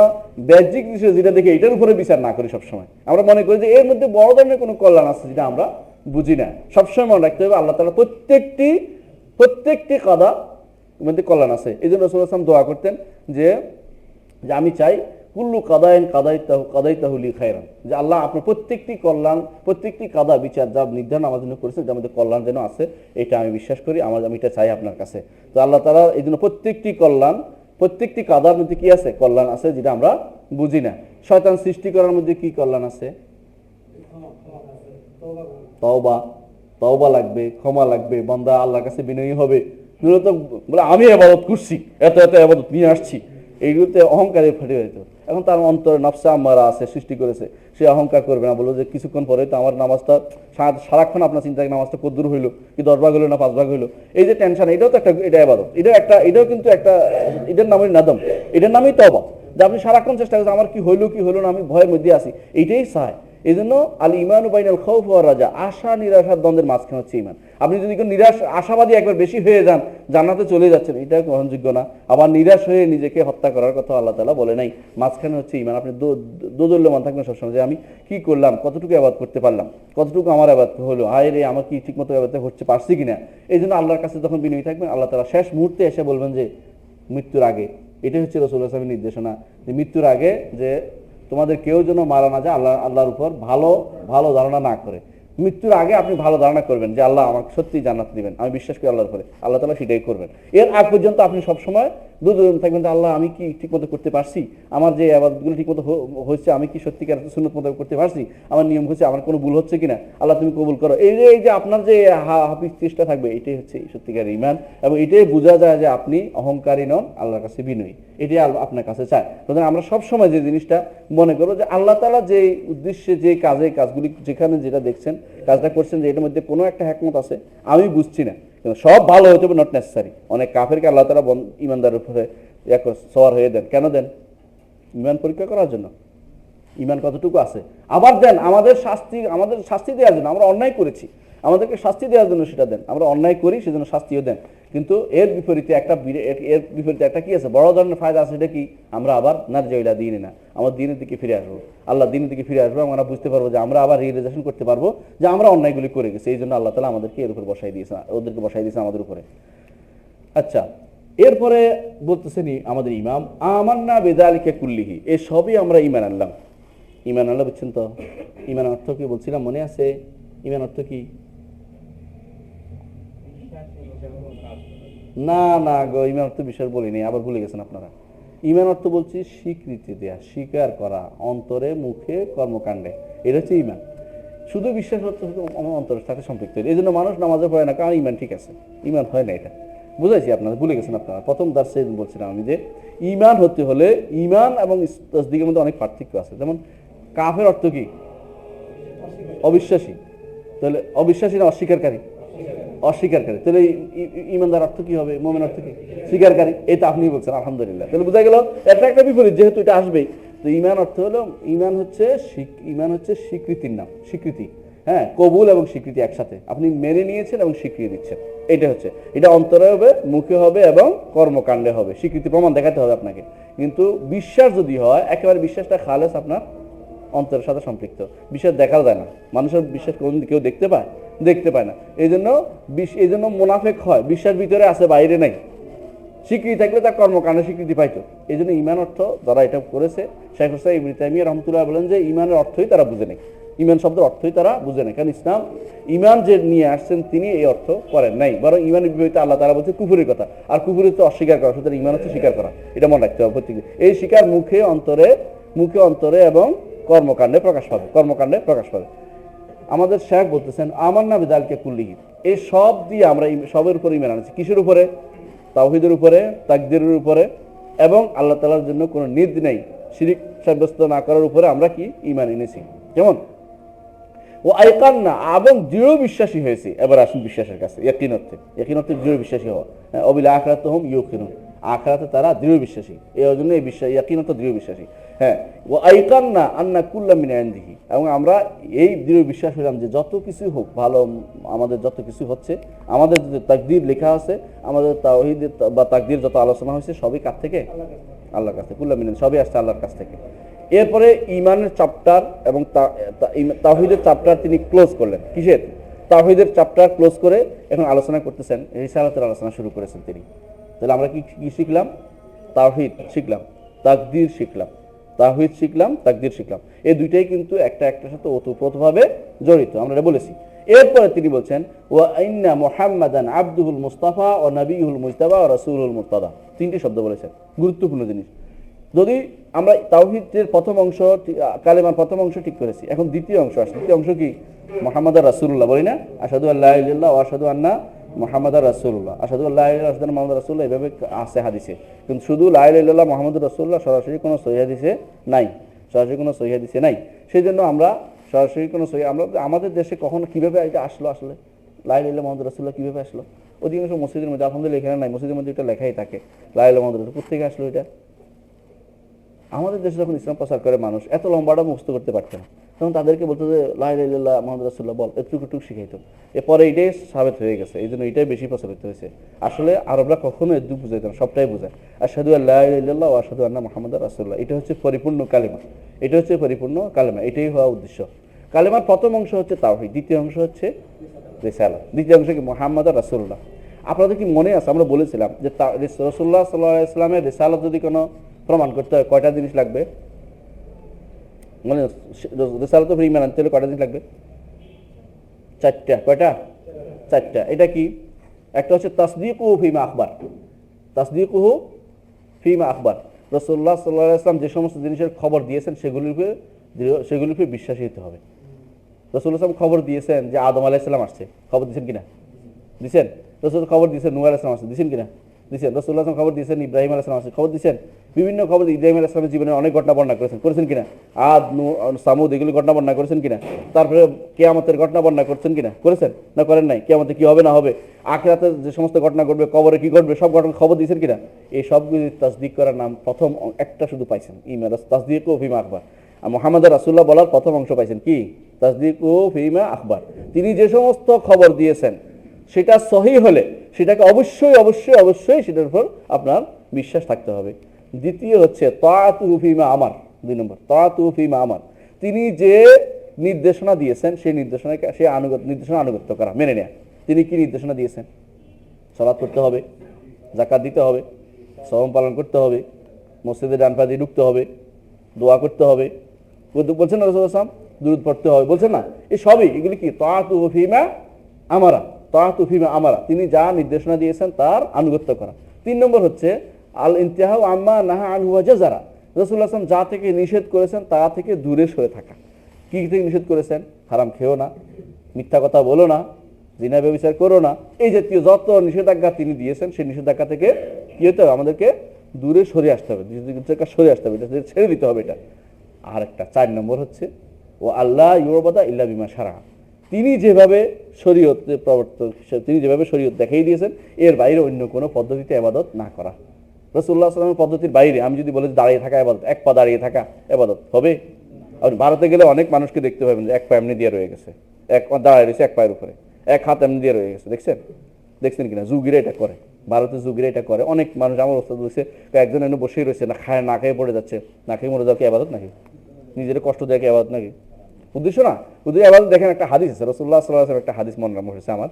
বাহ্যিক বিষয় যেটা দেখি এটার উপরে বিচার না করি। সবসময় আমরা মনে করি যে এর মধ্যে বড় ধরনের কোনো কল্যাণ আছে যেটা আমরা বুঝি না। সবসময় মনে রাখতে হবে আল্লাহ তাআলা প্রত্যেকটি কাদা মধ্যে কল্যাণ আছে। এই জন্য রাসূল সাল্লাল্লাহু আলাইহি ওয়াসাল্লাম দোয়া করতেন যে আমি চাই কুল্লু কাদাইন কাদাইতাহু লি খায়রান, যে আল্লাহ আপনার প্রত্যেকটি কল্যাণ, প্রত্যেকটি কাদা বিচার যা নির্ধারণ আমার জন্য করেছেন, যার মধ্যে কল্যাণ যেন আছে, এটা আমি বিশ্বাস করি, আমি এটা চাই আপনার কাছে। তো আল্লাহ তাআলা এই জন্য প্রত্যেকটি কাদার মধ্যে কি আছে, কল্যাণ আছে, যেটা আমরা বুঝি না। শয়তান সৃষ্টি করার মধ্যে কি কল্যাণ আছে? তওবা লাগবে, ক্ষমা লাগবে, বান্দা আল্লাহর কাছে বিনয়ী হবে। মূলত বলে আমি ইবাদত করছি, এত ইবাদত নিয়ে আসছি, এইগুলোতে অহংকারে ফেটে যেত। এখন তার অন্তরে নফসে আম্মারা আছে, সৃষ্টি করেছে, সে অহংকার করবে না, বললো যে কিছুক্ষণ পরে তো আমার নামাজটা সারাক্ষণ আপনার চিন্তা নামাজটা কদ্দূর হইলো, কি 10 ভাগ হইলো না 5 ভাগ হইলো, এই যে টেনশন, এটাও তো একটা এটা ইবাদত, এটাও কিন্তু একটা, এটার নামই নাদম, এটার নামই তওবা। যে আপনি সারাক্ষণ চেষ্টা করছেন আমার কি হইলো না, আমি ভয়ের মধ্যে আছি, এইটাই চায়। এই জন্য আল ইমানু বাইনাল খাউফ ওয়ার রাজা, আশা নিরাশার দ্বন্দ্বের মাঝখানে হচ্ছে ইমান। আপনি যদি আশাবাদী একবার বেশি হয়ে যান, জান্নাতে চলে যাচ্ছেন, এটা গ্রহণযোগ্য না। আবার নিরাশ হয়ে নিজেকে হত্যা করার কথা আল্লাহ তাআলা বলে নাই। মাঝখানে হচ্ছে ইমান। আপনি দোদুল্যমান থাকবেন সবসময় যে আমি কি করলাম, কতটুকু আবাদ করতে পারলাম, কতটুকু আমার আবাদ হলো, আয় রে আমার কি ঠিক মতো আবাদ হচ্ছে পারছি কিনা। এই জন্য আল্লাহর কাছে যখন বিনয়ী থাকবেন, আল্লাহ তাআলা শেষ মুহূর্তে এসে বলবেন যে মৃত্যুর আগে, এটাই হচ্ছে রাসূলুল্লাহ সাল্লাল্লাহু আলাইহি ওয়াসাল্লামের নির্দেশনা, যে মৃত্যুর আগে যে তোমাদের কেউ যেন মারা না যায় আল্লাহর উপর ভালো ধারণা না করে। মৃত্যুর আগে আপনি ভালো ধারণা করবেন যে আল্লাহ আমাকে সত্যি জান্নাত দিবেন, আমি বিশ্বাস করি আল্লাহর উপরে, আল্লাহ তাআলা সেটাই করবেন। এর আগ পর্যন্ত আপনি সবসময় দুধ থাকবেন যে আল্লাহ আমি কি ঠিকমতো করতে পারছি, আমার যে আবাদতগুলো ঠিকমতো হচ্ছে, আমি কি সত্যিকার সুন্নত মতো করতে পারছি, আমার নিয়ম হচ্ছে, আমার কোনো ভুল হচ্ছে কিনা, আল্লাহ তুমি কবুল করো। এই যে আপনার যে হাফিজ চেষ্টা থাকবে, এটাই হচ্ছে সত্যিকার ঈমান, এবং এটাই বোঝা যায় যে আপনি অহংকারী নন, আল্লাহর কাছে বিনয়ী, এটাই আপনার কাছে চায়। সুতরাং আমরা সবসময় যে জিনিসটা মনে করবো যে আল্লাহ তাআলা যে উদ্দেশ্যে যে কাজগুলি যেখানে যেটা দেখছেন, কাজটা করছেন, যে এটার মধ্যে কোনো একটা হিকমত আছে, আমি বুঝছি না, কিন্তু সব ভালো হতে হবে, নট নেসেসারি। অনেক কাফেরকে আল্লাহ তাআলা ইমানদারের উপরে সওয়ার হয়ে দেন, কেন দেন? ইমান পরীক্ষা করার জন্য, ইমান কতটুকু আছে। আবার দেন আমাদের শাস্তি দেওয়ার জন্য, আমরা অন্যায় করেছি, আমাদেরকে শাস্তি দেওয়ার জন্য সেটা দেন, আমরা অন্যায় করি সেজন্য শাস্তিও দেন। কিন্তু এর বিপরীতে একটা কি আছে, বড় ধরনের ফায়দা আছে, সেটা কি? আমরা আবার নারজাইলা দিনে না, আমার দিনের দিকে ফিরে আসবো, আল্লাহ দিনের দিকে ফিরে আসবো, আমরা বুঝতে পারবো যে আমরা আবার রিয়েলাইজেশন করতে পারবো যে আমরা অন্যায়গুলি করে গেছি। এই জন্য আল্লাহ তাআলা আমাদেরকে এর উপর ওদেরকে বসাই দিয়েছে আমাদের উপরে। আচ্ছা, এরপরে বলতেছেনি আমাদের ইমাম, আমান্না বিযালিকা কুল্লিহি, এই সবই আমরা ঈমান আনলাম। ঈমান আনলাম, বুঝছেন তো? ঈমান অর্থ কি বলছিলাম, মনে আছে? ঈমান অর্থ কি? না গো, ঈমান অর্থ বিষয় বলিনি, আবার ভুলে গেছেন আপনারা। ঈমান অর্থ বলছি স্বীকৃতি দেয়া, স্বীকার করা, অন্তরে মুখে কর্মকাণ্ডে, এটা হচ্ছে ঈমান। শুধু বিশ্বাস অর্থ আমার অন্তরের সাথে সম্পৃক্ত। এই জন্য মানুষ নামাজে পড়ে না, কারণ ঈমান ঠিক আছে, ঈমান হয় না। এটা বুঝাইছি আপনারা, ভুলে গেছেন আপনারা। প্রথম দার্সে বলছিলাম আমি যে ঈমান হতে হলে ঈমান এবং তাসদীকের মধ্যে অনেক পার্থক্য আছে। যেমন কাফের অর্থ কি? অবিশ্বাসী। তাহলে অবিশ্বাসী না অস্বীকারী? তাহলে ঈমানদার অর্থ কি হবে? মুমিন অর্থ কি? স্বীকারী। এটা আপনি বলছেন, আলহামদুলিল্লাহ। তাহলে বোঝা গেল এটা একটা বিপরীত, যেহেতু এটা আসবেই। তো ঈমান অর্থ হলো, ঈমান হচ্ছে স্বীকৃতির নাম, স্বীকৃতি। হ্যাঁ, কবুল এবং স্বীকৃতি একসাথে, আপনি মেনে নিয়েছেন এবং স্বীকৃতি দিচ্ছেন। এটা অন্তরে হবে, মুখে হবে এবং কর্মকাণ্ডে হবে। স্বীকৃতি প্রমাণ দেখাতে হবে আপনাকে। কিন্তু বিশ্বাস যদি হয়, একেবারে বিশ্বাসটা খালেস আপনার অন্তরের সাথে সম্পৃক্ত। বিশ্বাস দেখাও যায় না, মানুষের বিশ্বাস কোনদিন কেউ দেখতে পায়? দেখতে পায় না। এই জন্য মুনাফেক হয়, বিশ্বাস ভিতরে আছে বাইরে নাই। স্বীকৃতি থাকলে তার কর্মকাণ্ডে স্বীকৃতি পাইতো। এই জন্য ইমান অর্থ যারা এটা করেছে, শেখ হুসাইন ইবনে তাইমিয়া রহমতুল্লাহ বলেন যে ইমানের অর্থই তারা বুঝে নেই, ইমান শব্দের অর্থই তারা বুঝে নেই। কারণ ইমান যে নিয়ে আসছেন তিনি এই অর্থ করেন নাই, বরং ইমানের বিপরীতে আল্লাহ তাআলা বলছে কুফরের কথা, আর কুফরের তো অস্বীকার করা, সুতরাং ইমান হচ্ছে স্বীকার করা। এটা মনে রাখতে হবে প্রত্যেক। এই স্বীকার মুখে অন্তরে এবং কর্মকাণ্ডে প্রকাশ পাবে। আমাদের শেখ বলতেছেন আমান্না বিযালিকা কুল্লিহি, এই সব দিয়ে আমরা সবের উপরে ইমান আনছি। কিসের উপরে? তাওহীদের উপরে, তাকদীরের উপরে, এবং আল্লাহ তাআলার জন্য কোনো নিদ নেই শিরিক সাব্যস্ত না করার উপরে আমরা কি ইমান এনেছি। যেমন ও আইকান্না, এবং দৃঢ় বিশ্বাসী হয়েছি। এবার আসুন বিশ্বাসের কাছে, ইয়াকিন অর্থে দৃঢ় বিশ্বাসী হওয়া। অবিল আখিরাতুহুম ইউকিনুন, আখিরাতে তারা দৃঢ় বিশ্বাসী। এই জন্য এই বিশ্বাস ইয়াকিন অর্থ দৃঢ় বিশ্বাসী। ও আইকান্না আন্না কুল্লা মিন ইনদিহি, এবং আমরা এই দৃঢ় বিশ্বাস হলাম যে যত কিছু হোক ভালো, আমাদের যত কিছু হচ্ছে, আমাদের যে তাকদীর লেখা আছে, আমাদের তাওহীদ বা তাকদীর যত আলোচনা হয়েছে সবই কার থেকে? আল্লাহর কাছ থেকে। কুল্লা মিন, সবই আসছে আল্লাহর কাছ থেকে। এরপরে ইমানের চ্যাপ্টার এবং তাওহীদের চ্যাপ্টার তিনি ক্লোজ করলেন। কিসের? তাওহীদের চ্যাপ্টার ক্লোজ করে এখন আলোচনা করতেছেন, রিসালাতের আলোচনা শুরু করেছেন তিনি। তাহলে আমরা কি শিখলাম? তাওহীদ শিখলাম, তাকদীর শিখলাম। তাওহীদ শিখলাম, তাকদীর শিখলাম। এই দুইটাই কিন্তু একটার সাথে ওতপ্রোতভাবে জড়িত, আমরা এটা বলেছি। এরপরে তিনি বলছেন ওয়া ইন্না মুহাম্মাদান আবদুহুল মুস্তাফা ওয়া নবিয়ুল মুজতাবা ওয়া রাসূলুল মুরতাদা। তিনটি শব্দ বলেছেন, গুরুত্বপূর্ণ জিনিস। যদি আমরা তাওহীদের প্রথম অংশ, কালেমার প্রথম অংশ ঠিক করেছি, এখন দ্বিতীয় অংশ আসছে। দ্বিতীয় অংশ কি? মুহাম্মাদুর রাসূলুল্লাহ, বলি না? আশহাদু আল্লা ইলাহা ইল্লাল্লাহ ওয়া আশহাদু আন্না মুহাম্মাদুর রাসূলুল্লাহ। আশহাদু আল্লা ইলাহা ইল্লাল্লাহ ওয়া আশহাদু আন্না মুহাম্মাদুর রাসূলুল্লাহ এভাবে আছে হাদিসে, কিন্তু শুধু লা ইলাহা ইল্লাল্লাহ মুহাম্মাদুর রাসূলুল্লাহ সরাসরি কোনো সহিহ হাদিসে নাই। সেই জন্য আমরা সরাসরি কোনো সহিহ, আমরা আমাদের দেশে কখনো কিভাবে এটা আসলো, আসলে লা ইলাহা ইল্লাল্লাহ মুহাম্মাদুর রাসূলুল্লাহ কিভাবে আসলো? অধিকাংশ মসজিদের মধ্যে, আলহামদুলিল্লাহ এখানে নাই, মসজিদের মধ্যে এটা লেখাই থাকে লা ইলাহা ইল্লাল্লাহ মুহাম্মাদুর রাসূলুল্লাহ। কোথা থেকে আসলো এটা? আমাদের দেশে যখন ইসলাম প্রচার করে মানুষ এত লম্বাটা মুখস্থ করতে পারত না, তখন তাদেরকে বলতো যে লা ইলাহা ইল্লাল্লাহ মুহাম্মাদুর রাসূলুল্লাহ বল, একটু শিখাইতো। এরপরে এটাই সাবেত হয়ে গেছে, এই জন্য এটাই বেশি প্রচলিত হয়েছে। আসলে আরবরা কখনো এদু বুঝাইতো না, সবটাই বোঝায়। আশহাদু আল্লা ইলাহা ইল্লাল্লাহ ওয়া আশহাদু আন্না মুহাম্মাদুর রাসূলুল্লাহ, এটা হচ্ছে পরিপূর্ণ কালেমা, এটাই হওয়া উদ্দেশ্য। কালেমার প্রথম অংশ হচ্ছে তাওহীদ, দ্বিতীয় অংশ হচ্ছে রিসালাত, দ্বিতীয় অংশ কি? মুহাম্মাদুর রাসূলুল্লাহ। আপনাদের কি মনে আছে আমরা বলেছিলাম যে রাসূলুল্লাহ সাল্লাল্লাহু আলাইহি ওয়াসাল্লামের রিসালাত যদি কোনো প্রমাণ করতে হয় কয়টা জিনিস লাগবে? মানে রিসালাত ফর ঈমান আনতে হলে কয়টা জিনিস লাগবে? চারটা। কয়টা? চারটা। এটা কি? একটা হচ্ছে তাসদীকুহু ফীমা আখবার, রাসূলুল্লাহ সাল্লাল্লাহু আলাইহি ওয়াসাল্লাম যে সমস্ত জিনিসের খবর দিয়েছেন সেগুলির উপরে বিশ্বাসী হতে হবে। রাসূলুল্লাহ সাল্লাল্লাহু খবর দিয়েছেন যে আদম আলাইহিস সালাম আসছে, খবর দিয়েছেন কিনা? দিয়েছেন। রাসূল খবর দিয়েছেন নূহ আলাইহিস সালাম আসছে, দিয়েছেন কিনা? দিয়েছেন। রাসূলুল্লাহ সাল্লাল্লাহু খবর দিয়েছেন ইব্রাহিম আলাইহিস সালাম আসছে, খবর দিয়েছেন। বিভিন্ন খবর ইব্রাহিম আলাইহিস সালামের জীবনে অনেক ঘটনা বর্ণনা করেছেন কিনা? আদ, নূহ, সামুদ এগুলি ঘটনা বর্ণনা করেছেন কিনা? তারপরে কিয়ামতের ঘটনা বর্ণনা করেছেন কিনা? করেছেন না করেন নাই? কিয়ামতে কি হবে না হবে, আখিরাতে যে সমস্ত ঘটনা ঘটবে, কবরে কি ঘটবে, সব ঘটনা খবর দিয়েছেন কিনা? এই সবগুলি তাসদীক করার নাম প্রথম একটা শুধু পাইছেন, ঈমান, তাসদীকু ফীমা আখবার। আর মুহাম্মাদুর রাসূলুল্লাহ বলার প্রথম অংশ পাইছেন কি? তাসদীকু ফীমা আখবার। তিনি যে সমস্ত খবর দিয়েছেন সেটা সহিহ হলে সেটাকে অবশ্যই সেটার উপর আপনার বিশ্বাস থাকতে হবে। দ্বিতীয় হচ্ছে তাআতুহু ফীমা আমার, 2 নম্বর তাআতুহু ফীমা আমার। তিনি যে নির্দেশনা দিয়েছেন সেই নির্দেশনা আনুগত্য করা, মেনে নেয়া। তিনি কি নির্দেশনা দিয়েছেন? সালাত করতে হবে, যাকাত দিতে হবে, সওম পালন করতে হবে, মসজিদে ডান পা দিয়ে ঢুকতে হবে, দোয়া করতে হবে, বলছেন না রাসূলুল্লাহ সাল্লাল্লাহু আলাইহি ওয়াসাল্লাম, দুরূদ পড়তে হবে, বলছেন না? এই সবই, এগুলি কি? তাআতুহু ফীমা আমারা, তিনি যা নির্দেশনা দিয়েছেন তার আনুগত্য করা। 3 নম্বর হচ্ছে আল ইনতিহাউ আম্মা নাহা আনহু ওয়া জাযারা। রাসূলুল্লাহ সাল্লাল্লাহু আলাইহি ওয়াসাল্লাম যা থেকে নিষেধ করেছেন তা থেকে দূরে সরে থাকা। কি থেকে নিষেধ করেছেন? হারাম খেও না, মিথ্যা কথা বলো না, জিনা ব্যভিচার করো না, এই জাতীয় যত নিষেধাজ্ঞা তিনি দিয়েছেন সেই নিষেধাজ্ঞা থেকে কি হতে হবে? আমাদেরকে দূরে সরে আসতে হবে, এটা ছেড়ে দিতে হবে। এটা আর একটা 4 নম্বর হচ্ছে ও আল্লাহ ইউবাদা ইল্লা বিমা শারা। তিনি যেভাবে শরীয়ত দেখাই দিয়েছেন এর বাইরে অন্য কোনো পদ্ধতিতে ইবাদত না করা। রাসূলুল্লাহ সাল্লাল্লাহু আলাইহি ওয়াসাল্লামের পদ্ধতির বাইরে আমি যদি বলি দাঁড়িয়ে থাকা ইবাদত, এক পা দাঁড়িয়ে থাকা ইবাদত হবে? আর ভারতে গেলে অনেক মানুষকে দেখতে পাবেন যে এক পা এমনি দিয়ে রয়ে গেছে, এক পা দাঁড়িয়ে রয়েছে এক পায়ের উপরে, এক হাত এমনি দিয়ে রয়ে গেছে। দেখছেন কিনা? যুগীরা এটা করে, ভারতের যুগীরা এটা করে। অনেক মানুষ, আমার ওস্তাদ বলছে একজন এনে বসেই রয়েছে, না খায়, না খেয়ে পড়ে যাচ্ছে, না খেয়ে মরে যাওয়া কি ইবাদত নাকি? নিজের কষ্ট দেয় কি আবাদত নাকি? উদ্দেশ্য না, উদ্দেশ্য আবাদত। দেখেন একটা হাদিস আছে, রাসূলুল্লাহ সাল্লাল্লাহু আলাইহি ওয়াসাল্লাম একটা হাদিস মনে হয়েছে আমার।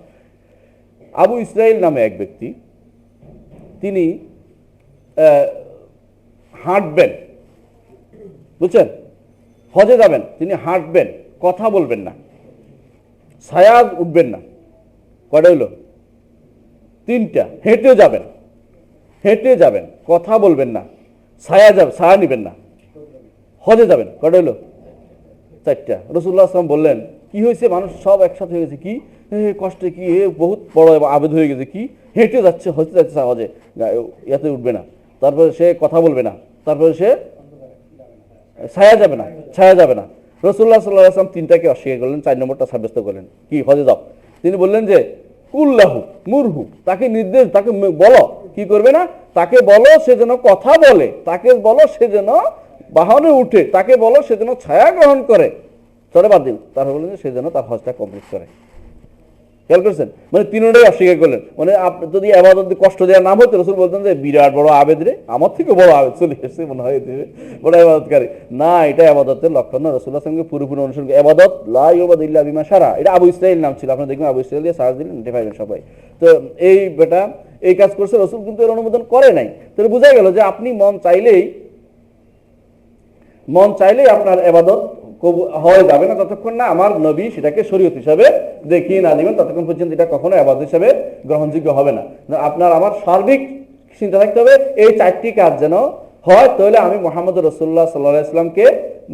আবু ইসরাইল নামে এক ব্যক্তি, তিনি হাঁটবেন, বুঝছেন, হজে যাবেন, তিনি হাঁটবেন, কথা বলবেন না, ছায়া উঠবেন না। কয়টা হইল? 3টা। হেঁটে যাবেন, কথা বলবেন না, ছায়া নিবেন না, হজে যাবেন। কয়টা হইল? 4টা। রাসূলুল্লাহ সাল্লাল্লাহু আলাইহি ওয়াসাল্লাম বললেন, কি হয়েছে? মানুষ সব একসাথে হয়ে গেছে, কি কষ্টে, কি বহুত বড় আবেদ হয়ে গেছে, কি হেঁটে যাচ্ছে, হজে যাচ্ছে, হজে ইয়াতে উঠবে না, তারপরে সে কথা বলবে না, তারপরে সে ছায়া যাবে না। রাসূলুল্লাহ সাল্লাল্লাহু আলাইহি ওয়াসাল্লাম 3টাকে অস্বীকার করলেন, 4 নম্বরটা সাব্যস্ত করলেন, কি হজে যাও। তিনি বললেন যে কুল্লাহু মুরহু, তাকে নির্দেশ, তাকে বলো কি করবে না, তাকে বলো সে যেন কথা বলে, তাকে বলো সে যেন বাহনে উঠে, তাকে বলো সে যেন ছায়া গ্রহণ করে, চলে বাদ দিন, তারপর বললেন সে যেন তার হজটা কমপ্লিট করে। খেয়াল করছেন? মানে 3টাই অস্বীকার করলেন। মানে যদি আবাদত কষ্ট দেওয়ার নাম হতো, রাসূল বলতেন যে বিরাট বড় আবেদ রে, আমার থেকে বড় আবেদ চলে এসেছে মনে হয়, বড় আবাদতকারী না। এটা আবাদতের লক্ষণ না। রাসূলুল্লাহ সাল্লাল্লাহু আলাইহি ওয়াসাল্লাম পুরোপুরি অনুসরণ করে। আবাদত লা ইউবাদু ইল্লা বিমা শারা, এটা আবু ইসরাইল নাম ছিল, আপনারা দেখবেন আবু ইসরাইল দিয়ে সার্চ দিলেন পাবেন সবাই। তো এই বেটা এই কাজ করছে, রাসূল কিন্তু এর অনুমোদন করে নাই। তাহলে বোঝা গেল যে আপনি মন চাইলেই আপনার ইবাদত হয়ে যাবে না, ততক্ষণ না আমার নবী সেটাকে শরীয়ত হিসাবে দেখিয়ে না দিবেন, ততক্ষণ পর্যন্ত এটা কখনো ইবাদত হিসাবে গ্রহণযোগ্য হবে না। আপনার আমার সার্বিক চিন্তা থাকতে হবে, এই 4টি কাজ যেন হয়, তাহলে আমি মুহাম্মদ রাসূলুল্লাহ সাল্লাল্লাহু আলাইহি ওয়াসাল্লামকে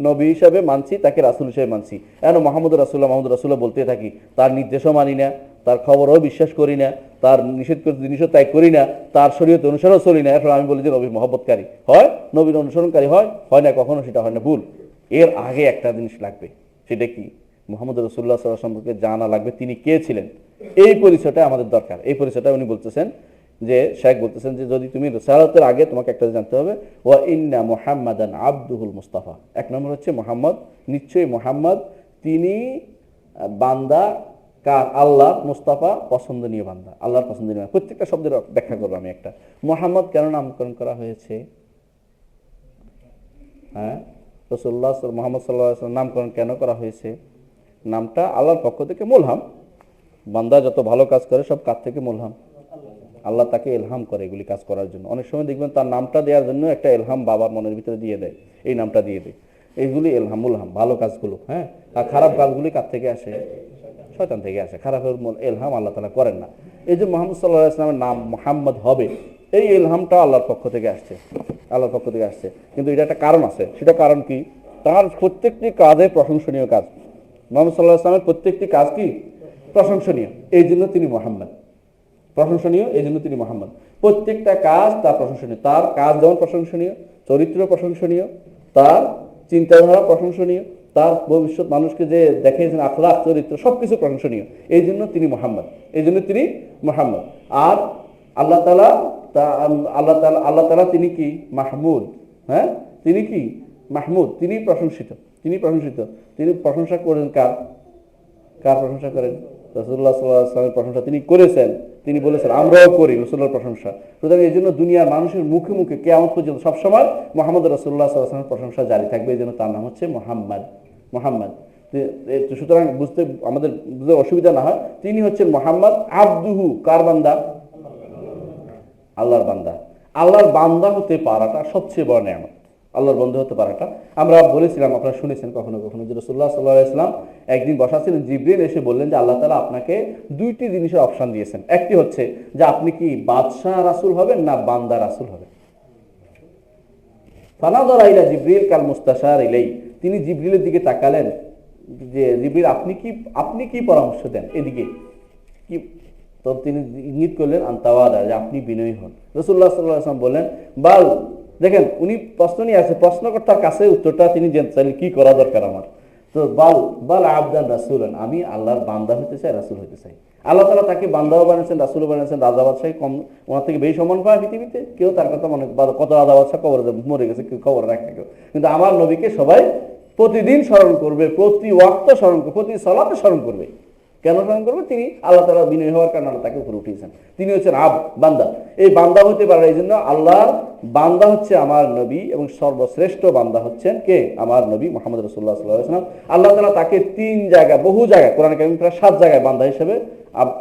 নবী হিসাবে মানছি, তাকে রাসূল হিসেবে মানছি। এখন মুহাম্মদ রাসূলুল্লাহ বলতে থাকি, তার নির্দেশও মানি না, তার খবরও বিশ্বাস করি না, তার নিষেধ করে জিনিসও ত্যাগ করি না, তার শরীয়ত অনুসারেও চলি না। এখন আমি বলি যে নবীর মহব্বতকারী হয়, নবীর অনুসরণকারী হয় না, কখনো সেটা হয় না, ভুল। এর আগে একটা জিনিস লাগবে, সেটা কি? মুহাম্মদ রাসূলুল্লাহ সাল্লাল্লাহু আলাইহি ওয়াসাল্লাম সম্পর্কে জানা লাগবে, তিনি কে ছিলেন। এই পরিচয়টা আমাদের দরকার। এই পরিচয়টা উনি বলতেছেন যে, শেখ বলতেছেন যে যদি তুমি রিসালাতের আগে তোমাকে একটা জানতে হবে, ওয়া ইন্না মুহাম্মাদান আবদুহুল মুস্তাফা। 1 নম্বর হচ্ছে মুহাম্মদ, নিশ্চয়ই মুহাম্মদ তিনি বান্দা কার? আল্লাহ, মুস্তাফা পছন্দনীয় বান্দা, আল্লাহর পছন্দনীয়। প্রত্যেকটা শব্দের ব্যাখ্যা করবো আমি একটা। মুহাম্মদ কেন নামকরণ করা হয়েছে? হ্যাঁ, রাসূলুল্লাহ মুহাম্মদ সাল্লাল্লাহু আলাইহি ওয়াসাল্লাম নামকরণ কেন করা হয়েছে? নামটা আল্লাহর পক্ষ থেকে মুলহাম। বান্দা যত ভালো কাজ করে সব কাজ থেকে মুলহাম, আল্লাহ তাকে এলহাম করে এগুলি কাজ করার জন্য। অনেক সময় দেখবেন তার নামটা দেওয়ার জন্য একটা এলহাম বাবার মনের ভিতরে দিয়ে দেয়, এই নামটা দিয়ে দেয়। এইগুলি এলহাম, মুলহাম, ভালো কাজগুলো। হ্যাঁ, আর খারাপ কাজগুলি কার থেকে আসে? শয়তান থেকে আসে। খারাপের এলহাম আল্লাহ তাআলা করেন না। এই যে মুহাম্মদ সাল্লাল্লাহু আলাইহি ওয়াসাল্লামের নাম মুহাম্মদ হবে, এই এলহামটা আল্লাহর পক্ষ থেকে আসছে, আল্লাহর পক্ষ থেকে আসছে। কিন্তু এটা একটা কারণ আছে, সেটা কারণ কি? তার প্রত্যেকটি কাজে প্রশংসনীয় কাজ। মুহাম্মদ সাল্লাল্লাহু আলাইহি ওয়াসাল্লামের প্রত্যেকটি কাজ কি? প্রশংসনীয়, এই জন্য তিনি মুহাম্মদ। প্রশংসনীয়, এই জন্য তিনি মুহাম্মদ। প্রত্যেকটা কাজ তার প্রশংসনীয়। তার কাজ যেমন প্রশংসনীয়, চরিত্র প্রশংসনীয়, তার চিন্তাধারা প্রশংসনীয়, তার ভবিষ্যৎ মানুষকে যে দেখিয়েছেন আখলাক, চরিত্র, সবকিছু প্রশংসনীয়। এই জন্য তিনি মুহাম্মদ। আর আল্লাহ তাআলা তিনি কি? মাহমুদ। হ্যাঁ, তিনি কি? মাহমুদ, তিনি প্রশংসিত। তিনি প্রশংসা করেন কার প্রশংসা করেন? রাসূলুল্লাহ সাল্লাল্লাহু আলাইহি ওয়াসাল্লামের প্রশংসা তিনি করেছেন, তিনি বলেছেন আমরাও করি রাসূলের প্রশংসা। সুতরাং এই জন্য দুনিয়ার মানুষের মুখে মুখে কিয়ামত পর্যন্ত সবসময় মুহাম্মদ রাসূলুল্লাহ সাল্লাল্লাহু আলাইহি ওয়াসাল্লামের প্রশংসা জারি থাকবে। এই জন্য তার নাম হচ্ছে মুহাম্মদ। সুতরাং আমাদের বুঝতে অসুবিধা না হয়, তিনি হচ্ছেন মুহাম্মদ আবদুহু। কার বান্দা? আল্লাহর বান্দা। আল্লাহর বান্দা হতে পারাটা সবচেয়ে বড় নিয়ামত। আল্লাহর বন্ধু হতে পারাটা, আমরা বলেছিলাম, আপনারা শুনেছেন কখনো কখনো, যে রাসূলুল্লাহ সাল্লাল্লাহু আলাইহি ওয়াসাল্লাম একদিন বসা ছিলেন, জিবরিল এসে বললেন যে আল্লাহ তাআলা আপনাকে 2টি জিনিসের অপশন দিয়েছেন। একটি হচ্ছে যে আপনি কি বাদশাহ রাসূল হবেন না বান্দা রাসূল হবেন। ফানাযারা ইলা জিবরিল কাল মুস্তাশার ইলাই, তিনি জিবরিলের দিকে তাকালেন যে জিবরিল আপনি কি পরামর্শ দেন এদিকে কি? তো তিনি ইঙ্গিত করলেন আনতাওয়াদা, যে আপনি বিনয়ী হন। রাসূলুল্লাহ সাল্লাল্লাহু আলাইহি ওয়াসাল্লাম বললেন বাল, দেখেন উনি প্রশ্ন নিয়ে আছে, প্রশ্নকর্তার কাছে উত্তরটা তিনি জানতে চাইলেন কি করা দরকার আমার। তো বাল আবদান রাসূলান, আমি আল্লাহর বান্দা হতে চাই, রাসূল হতে চাই। আল্লাহ তাআলা তাকে বান্দাও বানিয়েছেন, রাসূলও বানিয়েছেন। রাজা বাদশাহ কম ওনার থেকে বেশি সম্মান পায় পৃথিবীতে? কেউ তার কথা মনে, কত রাজা বাদশাহ কবরে মরে গেছে, কেউ খবর রাখে কেউ। কিন্তু আমার নবীকে সবাই প্রতিদিন স্মরণ করবে, প্রতি ওয়াক্ত স্মরণ করবে, প্রতি সালাতে স্মরণ করবে। কেন স্মরণ করবো? তিনি আল্লাহ তাআলা বিনয়ী হওয়ার কারণে আল্লাহ তাকে উপরে উঠিয়েছেন। তিনি হচ্ছেন বান্দা। এই বান্দা হতে পারে, এই জন্য আল্লাহর বান্দা হচ্ছে আমার নবী, এবং সর্বশ্রেষ্ঠ বান্দা হচ্ছেন কে? আমার নবী মুহাম্মদ রাসূলুল্লাহ সাল্লাল্লাহু আলাইহি ওয়াসাল্লাম। আল্লাহ তাআলা তাকে 3 জায়গায়, বহু জায়গায়, কোরআন কারীমে প্রায় 7 জায়গায় বান্দা হিসেবে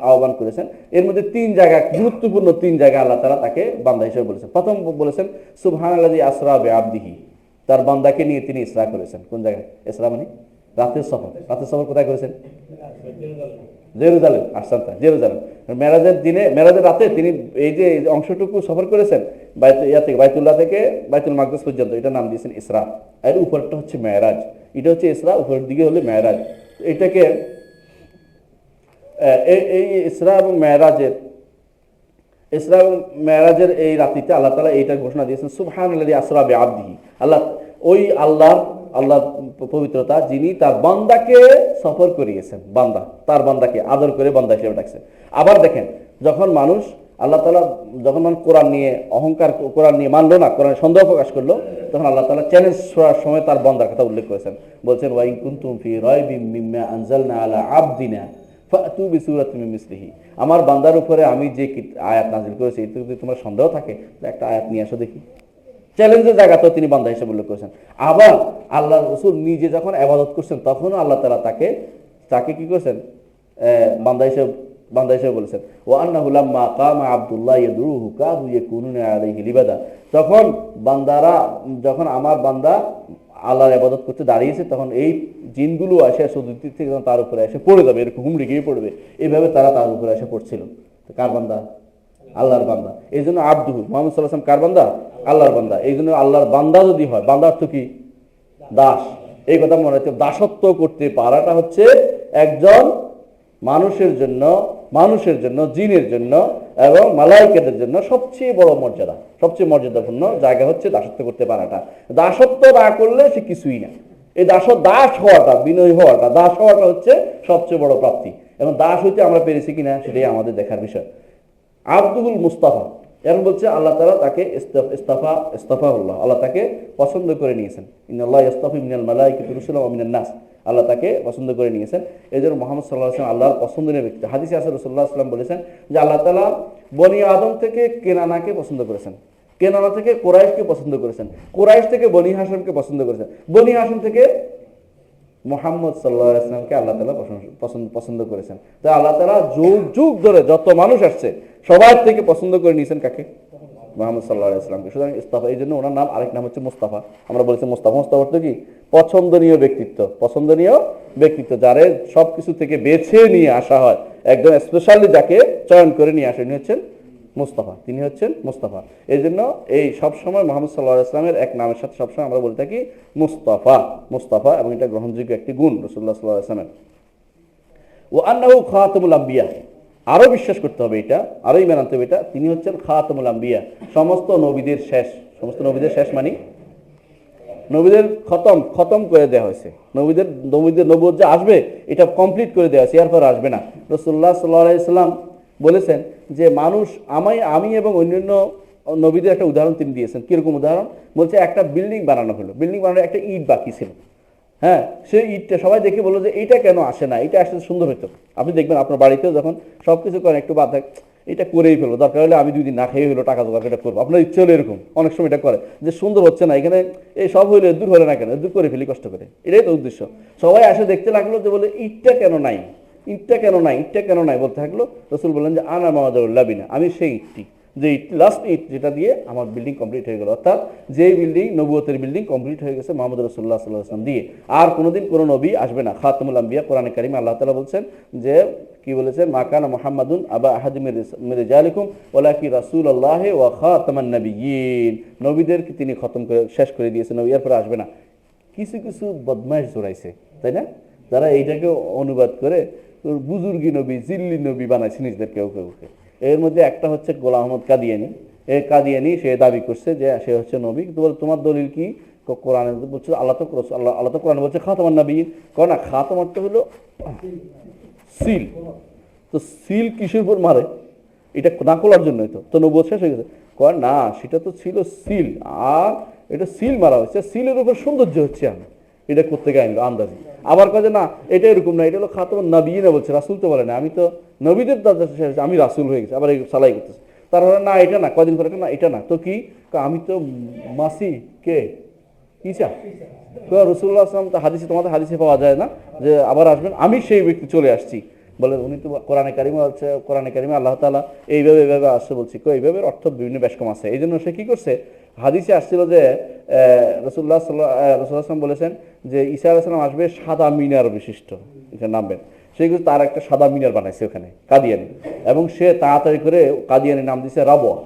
আহ্বান করেছেন। এর মধ্যে 3 জায়গা, গুরুত্বপূর্ণ 3 জায়গায় আল্লাহ তাআলা তাকে বান্দা হিসেবে বলেছেন। প্রথম বলেছেন সুবহানাল্লাযী আসরা বিআবদিহি, তার বান্দাকে নিয়ে তিনি ইসরা করেছেন। কোন জায়গায় ইসরা? মানে রাতের সফর। রাতের সফর কোথায় করেছেন? জেরুজালেম। আহসানতা, জেরুজালেম। মেরাজের দিনে, মেরাজের রাতে তিনি এই যে অংশটুকু সফর করেছেন, বাইতুল্লাহ থেকে বাইতুল মাকদাস পর্যন্ত, এটা নাম দিয়েছেন ইসরা। এর উপরটা হচ্ছে মেরাজ। এটা হচ্ছে ইসরা, উপরের দিকে হলে মেরাজ। এটাকে এই ইসরা এবং মেরাজের এই রাতিতে আল্লাহ তাআলা এইটা ঘোষণা দিয়েছেন সুবহানাল্লাযী আসরা বিআবদিহি। আল্লাহ, ওই আল্লাহ পবিত্রতা, যিনি তার বান্দাকে সফর করিয়েছেন। বান্দা, তার বান্দাকে আদর করে বান্দা হিসেবে ডাকছেন। আবার দেখেন, যখন মানুষ আল্লাহ তাআলা, যখন মানুষ কোরআন নিয়ে অহংকার, কোরআন নিয়ে মানলো না, কোরআন সন্দেহ প্রকাশ করলো, তখন আল্লাহ তাআলা চ্যালেঞ্জ করার সময় তার বান্দার কথা উল্লেখ করেছেন। বলছেন ওয়া ইন কুনতুম ফি রাইবিম মিম্মা আনজালনা আলা আবদিনা ফাতু বিসূরাতিন মিন মিসলিহি। আমার বান্দার উপরে আমি যে আয়াত নাযিল করেছি, এতে যদি তোমার সন্দেহ থাকে, একটা আয়াত নিয়ে আসো দেখি। চ্যালেঞ্জের জায়গাতেও তিনি বান্দা হিসেবে উল্লেখ করেছেন। আবার আল্লাহ রাসূল নিজে যখন ইবাদত করছেন, তখনও আল্লাহ তাআলা তাকে কি করেছেন? বান্দা হিসেবে বলেছেন ওয়া আন্নাহু লাম্মা কামা আব্দুল্লাহ ইয়াদুহু কাদু ইয়াকুনুনা আলাইহি লিবাদা। যখন আমার বান্দা আল্লাহর ইবাদত করতে দাঁড়িয়েছে, তখন এই জিনগুলো এসে সুদূর থেকে তার উপরে এসে পড়ে যাবে, এরকম হুমড়ি গিয়ে পড়বে। এইভাবে তারা তার উপরে এসে পড়ছিল। কার বান্দা? আল্লাহর বান্দা। এই জন্য আব্দুহু, মুহাম্মদ সাল্লাল্লাহু আলাইহি ওয়াসাল্লাম কার বান্দা? আল্লাহর বান্দা। এই জন্য আল্লাহর বান্দা যদি হয়, বান্দা অর্থ কি? দাস। এই কথা মনে রাখতে, দাসত্ব করতে পারাটা হচ্ছে একজন মানুষের জন্য, জিনের জন্য এবং মালায়েকাদের জন্য সবচেয়ে বড় মর্যাদা, সবচেয়ে মর্যাদাপূর্ণ জায়গা হচ্ছে দাসত্ব করতে পারাটা। দাসত্ব না করলে সে কিছুই না। এই দাস হওয়াটা, বিনয়ী হওয়াটা, দাস হওয়াটা হচ্ছে সবচেয়ে বড় প্রাপ্তি। এবং দাস হইতে আমরা পেরেছি কিনা, সেটাই আমাদের দেখার বিষয়। আব্দুল মুস্তাফা, এখন বলছে আল্লাহ তাআলা তাকে ইস্তাফাহুল্লাহ, আল্লাহ তাকে পছন্দ করে নিয়েছেন। ইন্নাল্লাহ ইস্তাফি মিনাল মালাইকাতি রুসুলান ওয়া মিনান নাস, আল্লাহ তাকে পছন্দ করে নিয়েছেন। এই জন্য মুহাম্মদ সাল্লাল্লাহু আলাইহি ওয়াসাল্লাম আল্লাহর পছন্দনীয় ব্যক্তি। হাদিসে আছে রাসূলুল্লাহ সাল্লাল্লাহু আলাইহি ওয়াসাল্লাম বলেছেন যে আল্লাহ তাআলা বনি আদম থেকে কেনানাকে পছন্দ করেছেন, কেনানা থেকে কুরাইশকে পছন্দ করেছেন, কুরাইশ থেকে বনি হাশিমকে পছন্দ করেছেন, বনি হাশিম থেকে মুহাম্মদ সাল্লাল্লাহু আলাইহি ওয়াসাল্লামকে আল্লাহ তাআলা পছন্দ করেছেন। তাই আল্লাহ তাআলা যুগ ধরে যত মানুষ আসছে, সবার থেকে পছন্দ করে নিয়েছেন কাকে? মুহাম্মদ সাল্লাল্লাহু আলাইহি ওয়াসাল্লামকে। সুতরাং ইস্তাফা, এই জন্য ওনার নাম, আরেক নাম হচ্ছে মুস্তাফা। আমরা বলেছি মুস্তাফা অর্থ কি? পছন্দনীয় ব্যক্তিত্ব, যারে সবকিছু থেকে বেছে নিয়ে আসা হয়, একদম স্পেশালি যাকে চয়ন করে নিয়ে আসেন, হচ্ছেন মুস্তাফা। তিনি হচ্ছেন মুস্তাফা। এই জন্য এই সবসময় মুহাম্মদ সাল্লাল্লাহু আলাইহি ওয়াসাল্লামের এক নামের সাথে সবসময় আমরা বলে থাকি মুস্তাফা, এবং এটা গ্রহণযোগ্য একটি গুণ রাসূলুল্লাহ সাল্লাল্লাহু আলাইহি ওয়াসাল্লামের। ওয়া আন্নাহু খাতামুল আম্বিয়া, আরো বিশ্বাস করতে হবে এটা, আরো ঈমান আনতে হবে এটা, তিনি হচ্ছেন খাতামুল আম্বিয়া, সমস্ত নবীদের শেষ। সমস্ত নবীদের শেষ মানে নবীদের খতম করে দেওয়া হয়েছে। নবীদের নবুয়ত যে আসবে, এটা কমপ্লিট করে দেওয়া হয়েছে, এরপর আসবে না। রাসূলুল্লাহ সাল্লাল্লাহু আলাইহি ওয়াসাল্লাম বলেছেন যে মানুষ, আমি এবং অন্যান্য নবীদের একটা উদাহরণ তিনি দিয়েছেন। কিরকম উদাহরণ? বলছে একটা বিল্ডিং বানানো হলো, বিল্ডিং বানানোর একটা ইট বাকি ছিল। হ্যাঁ, সেই ইটটা সবাই দেখে বললো যে এইটা কেন আসে না, এটা আসলে সুন্দর হতো। আপনি দেখবেন আপনার বাড়িতেও যখন সবকিছু করেন, একটু বাদ থাকে, এটা করেই ফেলো, দরকার হলে আমি 2 দিন না খেয়ে হলো টাকা জোগাড় এটা করবো। আপনার ইচ্ছে হলো এরকম, অনেক সময় এটা করে যে সুন্দর হচ্ছে না, এখানে এই সব হইলে দূর হলে না কেন, দূর করে ফেলি কষ্ট করে। এটাই তো উদ্দেশ্য। সবাই আসে দেখতে লাগলো যে বলে ইটটা কেন নাই বলতে থাকলো। রাসূল বললেন যে আনা মাওয়াদুল্লাহ বিনা, আমি সেই ইটটি, যে লাস্ট ইট যেটা দিয়ে আমার বিল্ডিং কমপ্লিট হয়ে গেল। অর্থাৎ যেই বিল্ডিং, নবুয়তের বিল্ডিং কমপ্লিট হয়ে গেছে মুহাম্মদ রাসূলুল্লাহ সাল্লাল্লাহু আলাইহি ওয়াসাল্লাম দিয়ে। আর কোনোদিন কোনো নবী আসবে না। খাতামুল আম্বিয়া, কোরআনে কারিমে আল্লাহ তাআলা বলছেন যে, কি বলেছেন? মা কানা মুহাম্মাদুন আবা আহাদিম মির রিজালিকুম ওয়ালাকি রাসূলুল্লাহ ওয়া খাতামান নাবিয়্যিন, নবীদেরকে তিনি খতম করে শেষ করে দিয়েছেন, নবী এরপর আসবে না। কিছু বদমাইশ জোড়াইছে, তাই না? যারা এইটাকে অনুবাদ করে বুজুর্গি নবী, জিল্লি নবী বানাইছে নিজেদের কেউ। এর মধ্যে একটা হচ্ছে গোলাম আহমদ কাদিয়ানি। সে দাবি করছে যে সে হচ্ছে নবী। তোমার দলিল কি? কোরআনে বলছে, আল্লাহ তো কোরআনে বলছে খাতামান নাবিয়্যিন। কয় না, খাতাম অর্থ হলো সিল। তো সিল কিসের উপর মারে? এটা না খোলার জন্যই তো নবুয়ত শেষ হয়ে গেছে। কয় না, সেটা তো ছিল সিল, আর এটা সিল মারা হয়েছে, সিলের উপর সৌন্দর্য হচ্ছে আমি। এটা কোত্থেকে আনলো আন্দাজি। আবার কয় যে না এটা এরকম না, এটা হলো খাতামুন নবিয়্যিন বলছে, রাসূল তো বলে না, আমি তো নবীদের দাদা শেষ, আমি রাসূল হয়ে গেছি, আবার এই সালাই করতেছে। তারপরে না এটা না, কয়দিন পরে না এটা না তো কি, আমি তো মাসি কে ঈসা। রাসূলুল্লাহ সাল্লাল্লাহু আলাইহি হাদিসে, তোমাদের হাদিসে পাওয়া যায় না যে আবার আসবেন, আমি সেই ব্যক্তি চলে আসছি বলে। উনি তো কোরআনে কারিমে আছে, কোরআনে কারিমে আল্লাহ তাআলা এইভাবে এইভাবে আসছে বলছি, এইভাবে অর্থ বিভিন্ন ব্যাসকম আছে। এই জন্য সে কি করছে, হাদিসে আসছিল যে রাসূলুল্লাহ সাল্লাল্লাহু বলেছেন যে ঈসা আলাইহিস সালাম আসবে সাদা মিনার বিশিষ্ট, এখানে নামবেন। সেগুলো তার একটা সাদা মিনার বানাইছে ওখানে কাদিয়ানি, এবং সে তাড়াতাড়ি করে কাদিয়ানি নাম দিয়েছে রাবওয়া।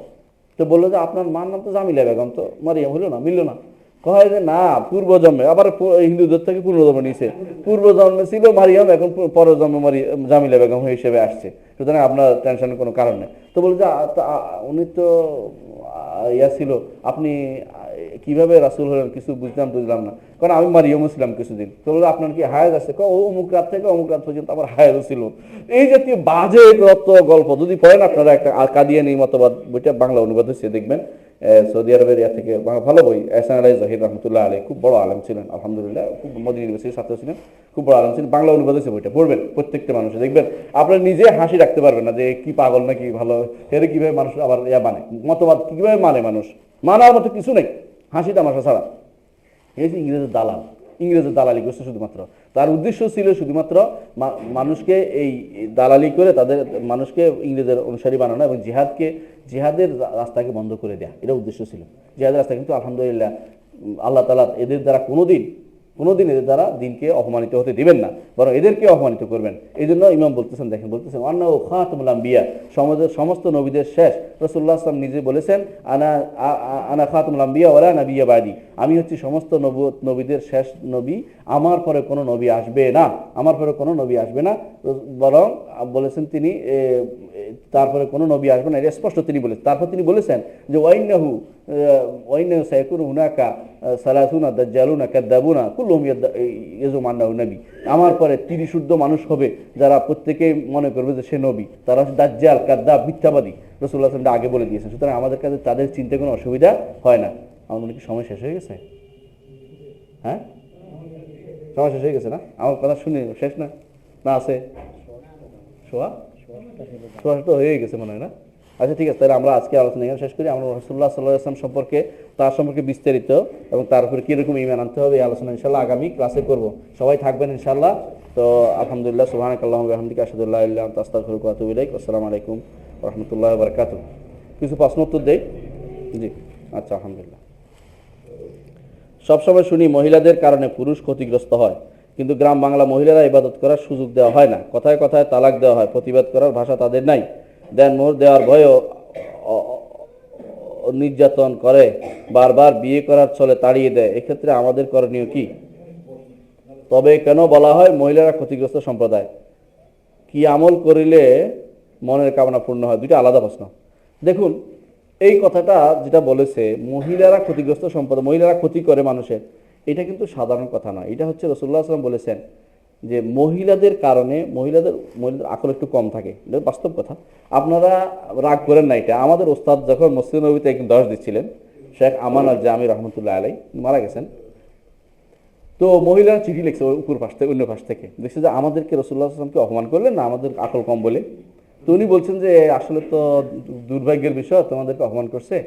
তো বললো যে আপনার মার নাম তো জামিলা বেগম, তো মারিয়াম হলো না, মিললো না। কয় যে না পূর্বজন্মে, আবার হিন্দুদের থেকে পূর্বজন্মে নিয়েছে, পূর্বজন্মে ছিল মারিয়াম, এখন পরের জন্মে জামিলা বেগম হিসেবে আসছে, সুতরাং আপনার টেনশনের কোনো কারণ নেই। তো বলে যে উনি তো ইয়া ছিল, আপনি কিভাবে রাসূল হলেন কিছু বুঝলাম না, কারণ আমি মারিয়ামও ছিলাম কিছুদিন। তো বলে আপনার কি হায়াত আছে, অমুক রাত থেকে অমুক রাত পর্যন্ত আমার হায়াতও ছিল। এই জাতীয় বাজে গল্প যদি পড়েন আপনারা, একটা কাদিয়ানি মতবাদ বইটা বাংলা অনুবাদ হচ্ছে দেখবেন, সৌদি আরবের ইয়া থেকে, ভালো বই, এহসান আলাই জহির রহমতুল্লাহ আলী, খুব বড় আলেম ছিলেন আলহামদুলিল্লাহ, খুব মদিনা ইউনিভার্সিটির ছাত্র ছিলেন, খুব বড় আলেম ছিলেন। বাংলা অনুবাদ হচ্ছে বইটা, পড়বেন প্রত্যেকটা মানুষ, দেখবেন আপনারা নিজে হাসি রাখতে পারবেন না যে কি পাগল নাকি ভালো, এর কিভাবে মানুষ আবার ইয়া মানে মতবাদ কিভাবে মানে, মানুষ মানার মতো কিছু নেই, হাসি তামাশা ছাড়া। এই যে ইংরেজের দালাল, ইংরেজের দালালি করছে শুধুমাত্র, তার উদ্দেশ্য ছিল শুধুমাত্র মানুষকে এই দালালি করে তাদের মানুষকে ইংরেজের অনুসারী বানানো এবং জিহাদের রাস্তাকে বন্ধ করে দেয়া, এটা উদ্দেশ্য ছিল জিহাদের রাস্তা। কিন্তু আলহামদুলিল্লাহ আল্লাহ তাআলা এদের দ্বারা কোনোদিন এদের দ্বারা দিনকে অপমানিত হতে দিবেন না, বরং এদেরকে অপমানিত করবেন। এই জন্য ইমাম বলতেছেন, দেখেন বলতেছেন আন্নাহু খাতামুল আম্বিয়া, সমস্ত নবীদের শেষ। রাসূলুল্লাহ সাল্লাল্লাহু আলাইহি ওয়াসাল্লাম নিজে বলেছেন আনা খাতামুল আম্বিয়া ওয়ালা নাবিয়্যা বাদি, আমি হচ্ছি সমস্ত নবীদের শেষ নবী, আমার পরে কোনো নবী আসবে না, আমার পরে কোনো নবী আসবে না, বরং বলেছেন তিনি তারপরে কোনো নবী আসবে না, এটা স্পষ্ট তিনি বলেছেন। তারপর তিনি বলেছেন যে ওয়াইন্নাহু সায়াকুনু হুনাকা সালাসুনা দাজ্জালুনা কাযাবুনা কুল্লুহুম ইয়াজুমু আন্নাহু নবী, আমার পরে 30 ঊর্ধ্ব মানুষ হবে যারা প্রত্যেকেই মনে করবে যে সে নবী, তারা হচ্ছে দাজ্জাল, কাযযাব, মিথ্যাবাদী। রাসূলুল্লাহ সাল্লাল্লাহু আলাইহি ওয়াসাল্লাম আগে বলে দিয়েছেন, সুতরাং আমাদের কাছে তাদের চিন্তা কোনো অসুবিধা হয় না। আমার মনে কি সময় শেষ হয়ে গেছে? হ্যাঁ, সময় শেষ হয়ে গেছে না? আমার কথা শুনে শেষ না, না আছে সোয়া তো হয়ে গেছে মনে হয় না? আচ্ছা ঠিক আছে, তাহলে আমরা আজকে আলোচনা এখানে শেষ করি। আমরা রাসূলুল্লাহ সাল্লাল্লাহু আলাইহি ওয়াসাল্লাম সম্পর্কে, তার সম্পর্কে বিস্তারিত এবং তার উপরে কীরকম ঈমান আনতে হবে এই আলোচনা ইনশাআল্লাহ আগামী ক্লাসে করব। সবাই থাকবেন ইনশাআল্লাহ। তো আলহামদুলিল্লাহ, সুবহানাকাল্লাহুম্মা ওয়া বিহামদিকা আশহাদু আল্লা ইলাহা ইল্লা আনতা আস্তাগফিরুকা ওয়া আতুবু ইলাইক। আসসালামু আলাইকুম ওয়া রাহমাতুল্লাহি ওয়া বারাকাতুহু। কিছু প্রশ্ন উত্তর দেই? জি আচ্ছা, আলহামদুলিল্লাহ। সবসময় শুনি মহিলাদের কারণে পুরুষ ক্ষতিগ্রস্ত হয়, কিন্তু গ্রাম বাংলা মহিলারা ইবাদত করার সুযোগ দেওয়া হয় না, কথায় কথায় তালাক দেওয়া হয়, প্রতিবাদ করার ভাষা তাদের নাই, দেন মোহর দেওয়ার ভয়েও নির্যাতন করে, বারবার বিয়ে করার ছলে তাড়িয়ে দেয়, এক্ষেত্রে আমাদের করণীয় কি? তবে কেন বলা হয় মহিলারা ক্ষতিগ্রস্ত সম্প্রদায়? কি আমল করিলে মনের কামনা পূর্ণ হয়? দুইটা আলাদা প্রশ্ন। দেখুন, এই কথাটা যেটা বলেছে মহিলারা ক্ষতিগ্রস্ত সম্প্রদায়, মহিলারা ক্ষতি করে মানুষের, এটা কিন্তু সাধারণ কথা নয়। এটা হচ্ছে রাসূলুল্লাহ সাল্লাল্লাহু আলাইহি ওয়াসাল্লাম বলেছেন যে মহিলাদের কারণে মহিলাদের আকল একটু কম থাকে, এটা বাস্তব কথা। আপনারা রাগ করেন না, এটা আমাদের ওস্তাদ যখন মসজিদ নববীতে একদিন দর্শ দিচ্ছিলেন, শেখ আমান আল জামি রহমতুল্লাহ আলাই মারা গেছেন, তো মহিলারা চিঠি লিখছে উপর পাশ থেকে, অন্য পাশ থেকে দেখছে যে আমাদেরকে রাসূলুল্লাহ সাল্লাল্লাহু আলাইহি ওয়াসাল্লামকে অপমান করলেন না, আমাদের আকল কম বলে। তো উনি বলছেন যে আসলে তো দুর্ভাগ্যের বিষয়, তোমাদেরকে অপমান করছে,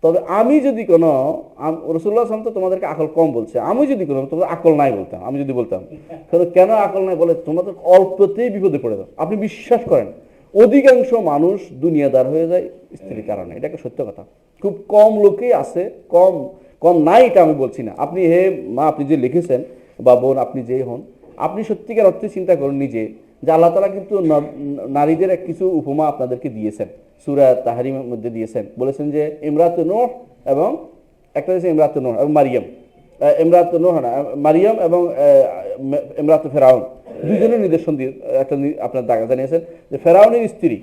তবে আমি যদি কোনো রাসূলুল্লাহ সাল্লাল্লাহু আলাইহি ওয়াসাল্লাম তো তোমাদেরকে আকল কম বলছে, আমি যদি কোনো তোমাদের আকল নাই বলতাম, আমি যদি বলতাম কেন আকল নাই বলে, তোমাদের অল্পতেই বিপদে পড়ে দাও। আপনি বিশ্বাস করেন অধিকাংশ মানুষ দুনিয়াদার হয়ে যায় স্ত্রীর কারণে, এটা একটা সত্য কথা। খুব কম লোকেই আছে, কম কম নাই এটা আমি বলছি না। আপনি হে মা, আপনি যে লিখেছেন, বা বোন আপনি যেই হন, আপনি সত্যিকার অর্থে চিন্তা করুন নিজে যে আল্লাহ তাআলা কিন্তু নারীদের কিছু উপমা আপনাদেরকে দিয়েছেন, সূরা তাহরিমের মধ্যে দিয়েছেন, বলেছেন যে ইমরাতুন নূহ এবং একটা হচ্ছে ইমরাতুন নূহ এবং মারিয়াম, ইমরাতুন নূহ না মারিয়াম এবং ইমরাতু ফেরাউন, দুজনের নিদর্শন দিয়ে একটা আপনার দাগা জানিয়েছেন যে ফেরাউনের স্ত্রী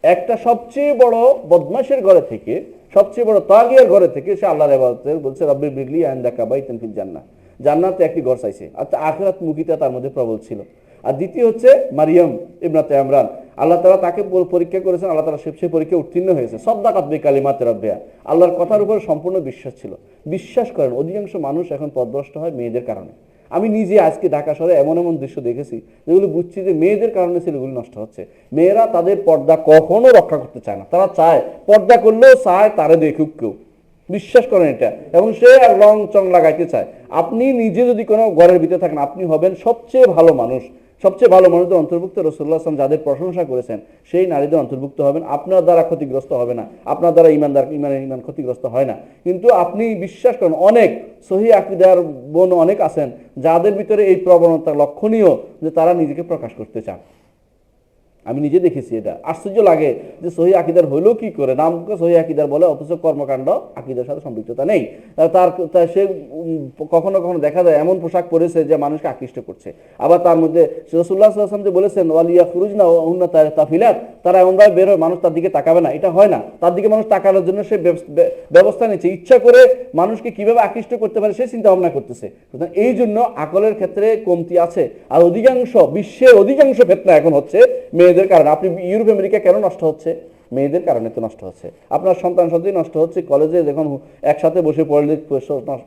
একটা সবচেয়ে বড় বদমাশের ঘরে থেকে, সবচেয়ে বড় তাগিয়ার ঘরে থেকে সে আল্লাহর ইবাদত বলছে রব্বি বিগলি ইনদাকা বাইতান ফিল জান্নাহ, জান্নাতে একটি ঘর চাইছে। আর আখিরাত মুখিতা তার মধ্যে প্রবল ছিল। আর দ্বিতীয় হচ্ছে মারিয়াম ইবনাতে ইমরান, আল্লাহ তাআলা তাকে পরীক্ষা করেছেন, আল্লাহ তাআলা সেই পরীক্ষা উত্তীর্ণ হয়েছে। সাদ্দাকাত বিকালিমাতি রাব্বিহা, আল্লাহর কথার উপর সম্পূর্ণ বিশ্বাস ছিল। বিশ্বাস করেন অধিকাংশ মানুষ এখন পথভ্রষ্ট হয় মেয়েদের কারণে। আমি নিজে আজকে ঢাকা শহরে এমন এমন দৃশ্য দেখেছি যেগুলো বুঝছি যে মেয়েদের কারণে ছেলেগুলি নষ্ট হচ্ছে। মেয়েরা তাদের পর্দা কখনো রক্ষা করতে চায় না, তারা চায় পর্দা করলেও চায় তারা দেখুক কেউ, বিশ্বাস করেন এটা, এবং সে আর রং চং লাগাইতে চায়। আপনি নিজে যদি কোনো ঘরের ভিতরে থাকেন, আপনি হবেন সবচেয়ে ভালো মানুষ, সবচেয়ে ভালো মানুষদের অন্তর্ভুক্ত। রাসূলুল্লাহ সাল্লাল্লাহু আলাইহি ওয়াসাল্লাম যাদের প্রশংসা করেছেন সেই নারীদের অন্তর্ভুক্ত হবেন। আপনার দ্বারা ক্ষতিগ্রস্ত হবে না, আপনার দ্বারা ইমান ক্ষতিগ্রস্ত হয় না। কিন্তু আপনি বিশ্বাস করেন অনেক সহিহ আকীদার বোন অনেক আছেন যাদের ভিতরে এই প্রবণতা লক্ষণীয় যে তারা নিজেকে প্রকাশ করতে চান। আমি নিজে দেখেছি, এটা আশ্চর্য লাগে যে সহিহ আকীদার হইলেও কি করে নামকে সহিহ আকীদার বলে, অথচ কর্মকাণ্ড আকীদার সাথে সম্পৃক্ততা নেই। সে কখনো কখনো দেখা যায় এমন পোশাক পরেছে যে মানুষকে আকৃষ্ট করছে। আবার তার মধ্যে রাসূলুল্লাহ সাল্লাল্লাহু আলাইহি ওয়াসাল্লাম যে বলেছেন ওয়ালিয়া খুরুজনা হুন্না তাফিলাত, তারা এমনভাবে বের হয় মানুষ তার দিকে তাকাবে না, এটা হয় না। তার দিকে মানুষ তাকানোর জন্য সে ব্যবস্থা নিচ্ছে, ইচ্ছা করে মানুষকে কিভাবে আকৃষ্ট করতে পারে সে চিন্তা ভাবনা করতেছে। এই জন্য আকলের ক্ষেত্রে কমতি আছে। আর বিশ্বের অধিকাংশ ফিতনা এখন হচ্ছে মেয়েদের কারণে। আপনি ইউরোপ আমেরিকা কেন নষ্ট হচ্ছে? মেয়েদের কারণে তো নষ্ট হচ্ছে। আপনার সন্তান সন্ততি নষ্ট হচ্ছে, কলেজে যখন একসাথে বসে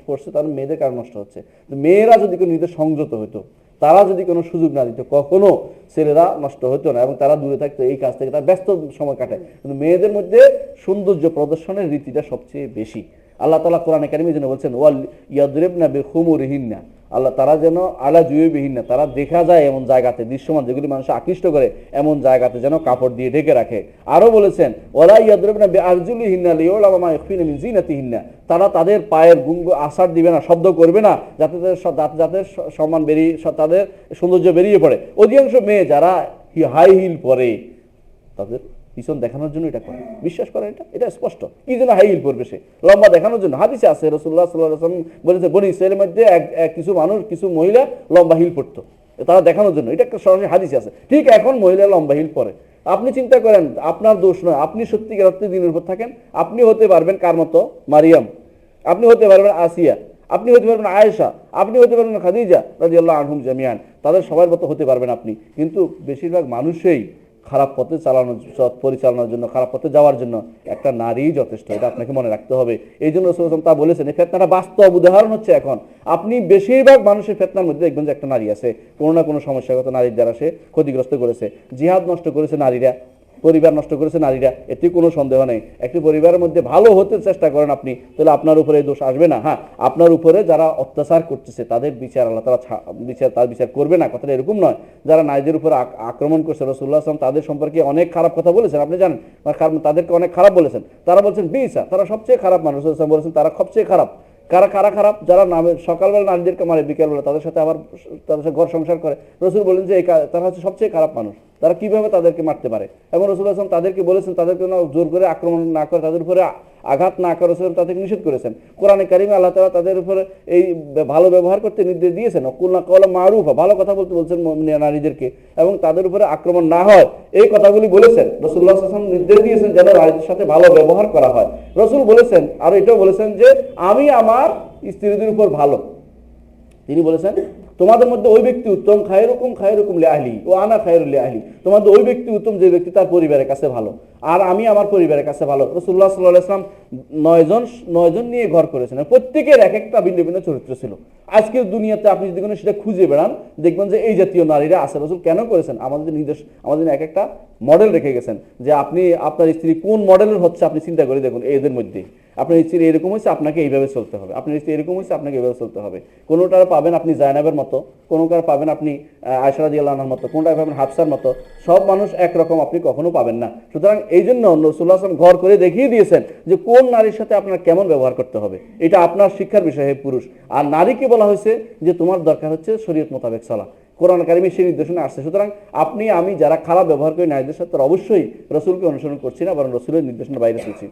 পড়ছে তার মেয়েদের কারণে নষ্ট হচ্ছে। মেয়েরা যদি কোনো নিজেদের সংযত হতো, তারা যদি কোনো সুযোগ না দিত, কখনো ছেলেরা নষ্ট হতো না এবং তারা দূরে থাকতো এই কাজ থেকে, তারা ব্যস্ত সময় কাটায়। কিন্তু মেয়েদের মধ্যে সৌন্দর্য প্রদর্শনের রীতিটা সবচেয়ে বেশি। আল্লাহ তাআলা কোরআনে কারিমে যেন বলছেন ওয়াল ইয়াদরিবনা বিখুমুরিহিন্না, আল্লাহ তারা যেন আলা জুয়ুবিহিন্না, তারা দেখা যায় এমন জায়গাতে, দৃশ্যমান যেগুলি মানুষ আকৃষ্ট করে এমন জায়গাতে যেন কাপড় দিয়ে ঢেকে রাখে। আরো বলেছেন ওয়ালা ইয়াদরিবনা বিআরজুলিহিন্না লিউলামা মা ইয়াখফিনা মিন জিনাতিহিন্না, তারা তাদের পায়ের গুঙ্গ আসার দিবে না, শব্দ করবে না, যাতে যাদের সম্মান বেরিয়ে, তাদের সৌন্দর্য বেরিয়ে পড়ে। অধিকাংশ মেয়ে যারা হাই হিল পরে তাদের পিছন দেখানোর জন্য এটা করে, বিশ্বাস করেন এটা স্পষ্ট। কি জন্য হাই হিল পরবে? সে লম্বা দেখানোর জন্য। হাদিসে আছে রাসূলুল্লাহ সাল্লাল্লাহু আলাইহি ওয়াসাল্লাম বলেছে বনি ইসরাঈলের মধ্যে কিছু মহিলা লম্বা হিল পরতো, তারা দেখানোর জন্য। এটা একটা সরাসরি হাদিসে আছে। ঠিক এখন মহিলা লম্বা হিল পরে। আপনি চিন্তা করেন, আপনার দোষ নয়, আপনি সত্যিকার অর্থে দিনের উপর থাকেন, আপনি হতে পারবেন কার মতো? মারিয়াম, আপনি হতে পারবেন আসিয়া, আপনি হতে পারবেন আয়েশা, আপনি হতে পারবেন খাদিজা রাদিয়াল্লাহু আনহুম জামিয়ান, তাদের সবার মতো হতে পারবেন আপনি। কিন্তু বেশিরভাগ মানুষই খারাপ পথে পরিচালনার জন্য, খারাপ পথে যাওয়ার জন্য একটা নারী যথেষ্ট, এটা আপনাকে মনে রাখতে হবে। এই জন্য রাসূল সাল্লাল্লাহু আলাইহি ওয়াসাল্লাম তা বলেছেন। এই ফিতনাটা বাস্তব উদাহরণ হচ্ছে এখন। আপনি বেশিরভাগ মানুষের ফিতনার মধ্যে দেখবেন যে একটা নারী আছে, কোনো না কোনো সমস্যাগত নারীর দ্বারা সে ক্ষতিগ্রস্ত করেছে। জিহাদ নষ্ট করেছে নারীরা, পরিবার নষ্ট করেছে নারীরা, এতে কোনো সন্দেহ নেই। একটি পরিবারের মধ্যে ভালো হতে চেষ্টা করেন আপনি, তাহলে আপনার উপরে এই দোষ আসবে না। হ্যাঁ, আপনার উপরে যারা অত্যাচার করতেছে তাদের বিচার আল্লাহ তাআলা তার বিচার করবে না, কথাটা এরকম নয়। যারা নারীদের উপরে আক্রমণ করছে রাসূলুল্লাহ সাল্লাল্লাহু আলাইহি ওয়াসাল্লাম তাদের সম্পর্কে অনেক খারাপ কথা বলেছেন, আপনি জানেন, তাদেরকে অনেক খারাপ বলেছেন। তারা বলছেন বিসা, তারা সবচেয়ে খারাপ মানুষ। রাসূলুল্লাহ সাল্লাল্লাহু আলাইহি ওয়াসাল্লাম বলেছেন তারা সবচেয়ে খারাপ। কারা খারাপ? যারা সকালবেলা নারীদেরকে মারে, বিকেলবেলা তাদের সাথে আবার তাদের সাথে ঘর সংসার করে। রাসূল বলেন যে তারা হচ্ছে সবচেয়ে খারাপ মানুষ, তারা কিভাবে তাদেরকে মারতে পারে। এবং রাসূল সাল্লাল্লাহু আলাইহি ওয়াসাল্লাম তাদেরকে বলেছেন তাদেরকে জোর করে আক্রমণ না করে, তাদের উপরে আঘাত না করে তাদেরকে নিষেধ করেছেন। কোরআনে কারিমে আল্লাহ তাআলা তাদের উপরে এই ভালো ব্যবহার করতে নির্দেশ দিয়েছেন। কুলনা কওলা মারুফা, ভালো কথা বলতে বলছেন নারীদেরকে, এবং তাদের উপরে আক্রমণ না হয় এই কথাগুলি বলেছেন। রাসূলুল্লাহ সাল্লাল্লাহু আলাইহি ওয়াসাল্লাম নির্দেশ দিয়েছেন যেন নারীদের সাথে ভালো ব্যবহার করা হয়। রাসূল বলেছেন, আর এটাও বলেছেন যে আমি আমার স্ত্রীদের উপর ভালো। তিনি বলেছেন তোমাদের মধ্যে ওই ব্যক্তি উত্তম, খায়রুকুম লিআহলি ওয়া আনা খায়রুল লিআহলি, তোমাদের ওই ব্যক্তি উত্তম যে ব্যক্তি তার পরিবারের কাছে ভালো, আর আমি আমার পরিবারের কাছে ভালো। রাসূলুল্লাহ সাল্লাল্লাহু আলাইহি ওয়াসাল্লাম 9 জন নিয়ে ঘর করেছেন, প্রত্যেকের এক একটা ভিন্ন ভিন্ন চরিত্র ছিল। আজকের দুনিয়াতে আপনি যদি কোনো সেটা খুঁজে বেড়ান দেখবেন যে এই জাতীয় নারীরা আছে। রাসূল কেন করেছেন? আমাদের এক একটা মডেল রেখে গেছেন যে আপনি আপনার স্ত্রী কোন মডেলের হচ্ছে আপনি চিন্তা করে দেখুন। এদের মধ্যে আপনার স্ত্রী এরকম হয়েছে, আপনাকে এইভাবে চলতে হবে, আপনার স্ত্রী এরকম হয়েছে, আপনাকে এইভাবে চলতে হবে। কোনোটার পাবেন আপনি জায়নাবের মতো, কোনোটার পাবেন আপনি আয়েশা রাদিয়াল্লাহু আনহার মতো, কোনোটার পাবেন হাফসার মতো। সব মানুষ একরকম আপনি কখনো পাবেন না। সুতরাং এই জন্য রাসূলুল্লাহ সাল্লাল্লাহু আলাইহি ওয়াসাল্লাম ঘর করে দেখিয়ে দিয়েছেন যে কোন নারীর সাথে আপনার কেমন ব্যবহার করতে হবে। এটা আপনার শিক্ষার বিষয় হে পুরুষ। আর নারীকে বলা হয়েছে যে তোমার দরকার হচ্ছে শরীয়ত মোতাবেক চলা। কোরআন কারিমে সেই নির্দেশনা আসছে। সুতরাং আপনি আমি যারা খারাপ ব্যবহার করি নারীদের সাথে, তারা অবশ্যই রাসূলকে অনুসরণ করছি না, বরং রাসূলের নির্দেশনার বাইরে চলছি।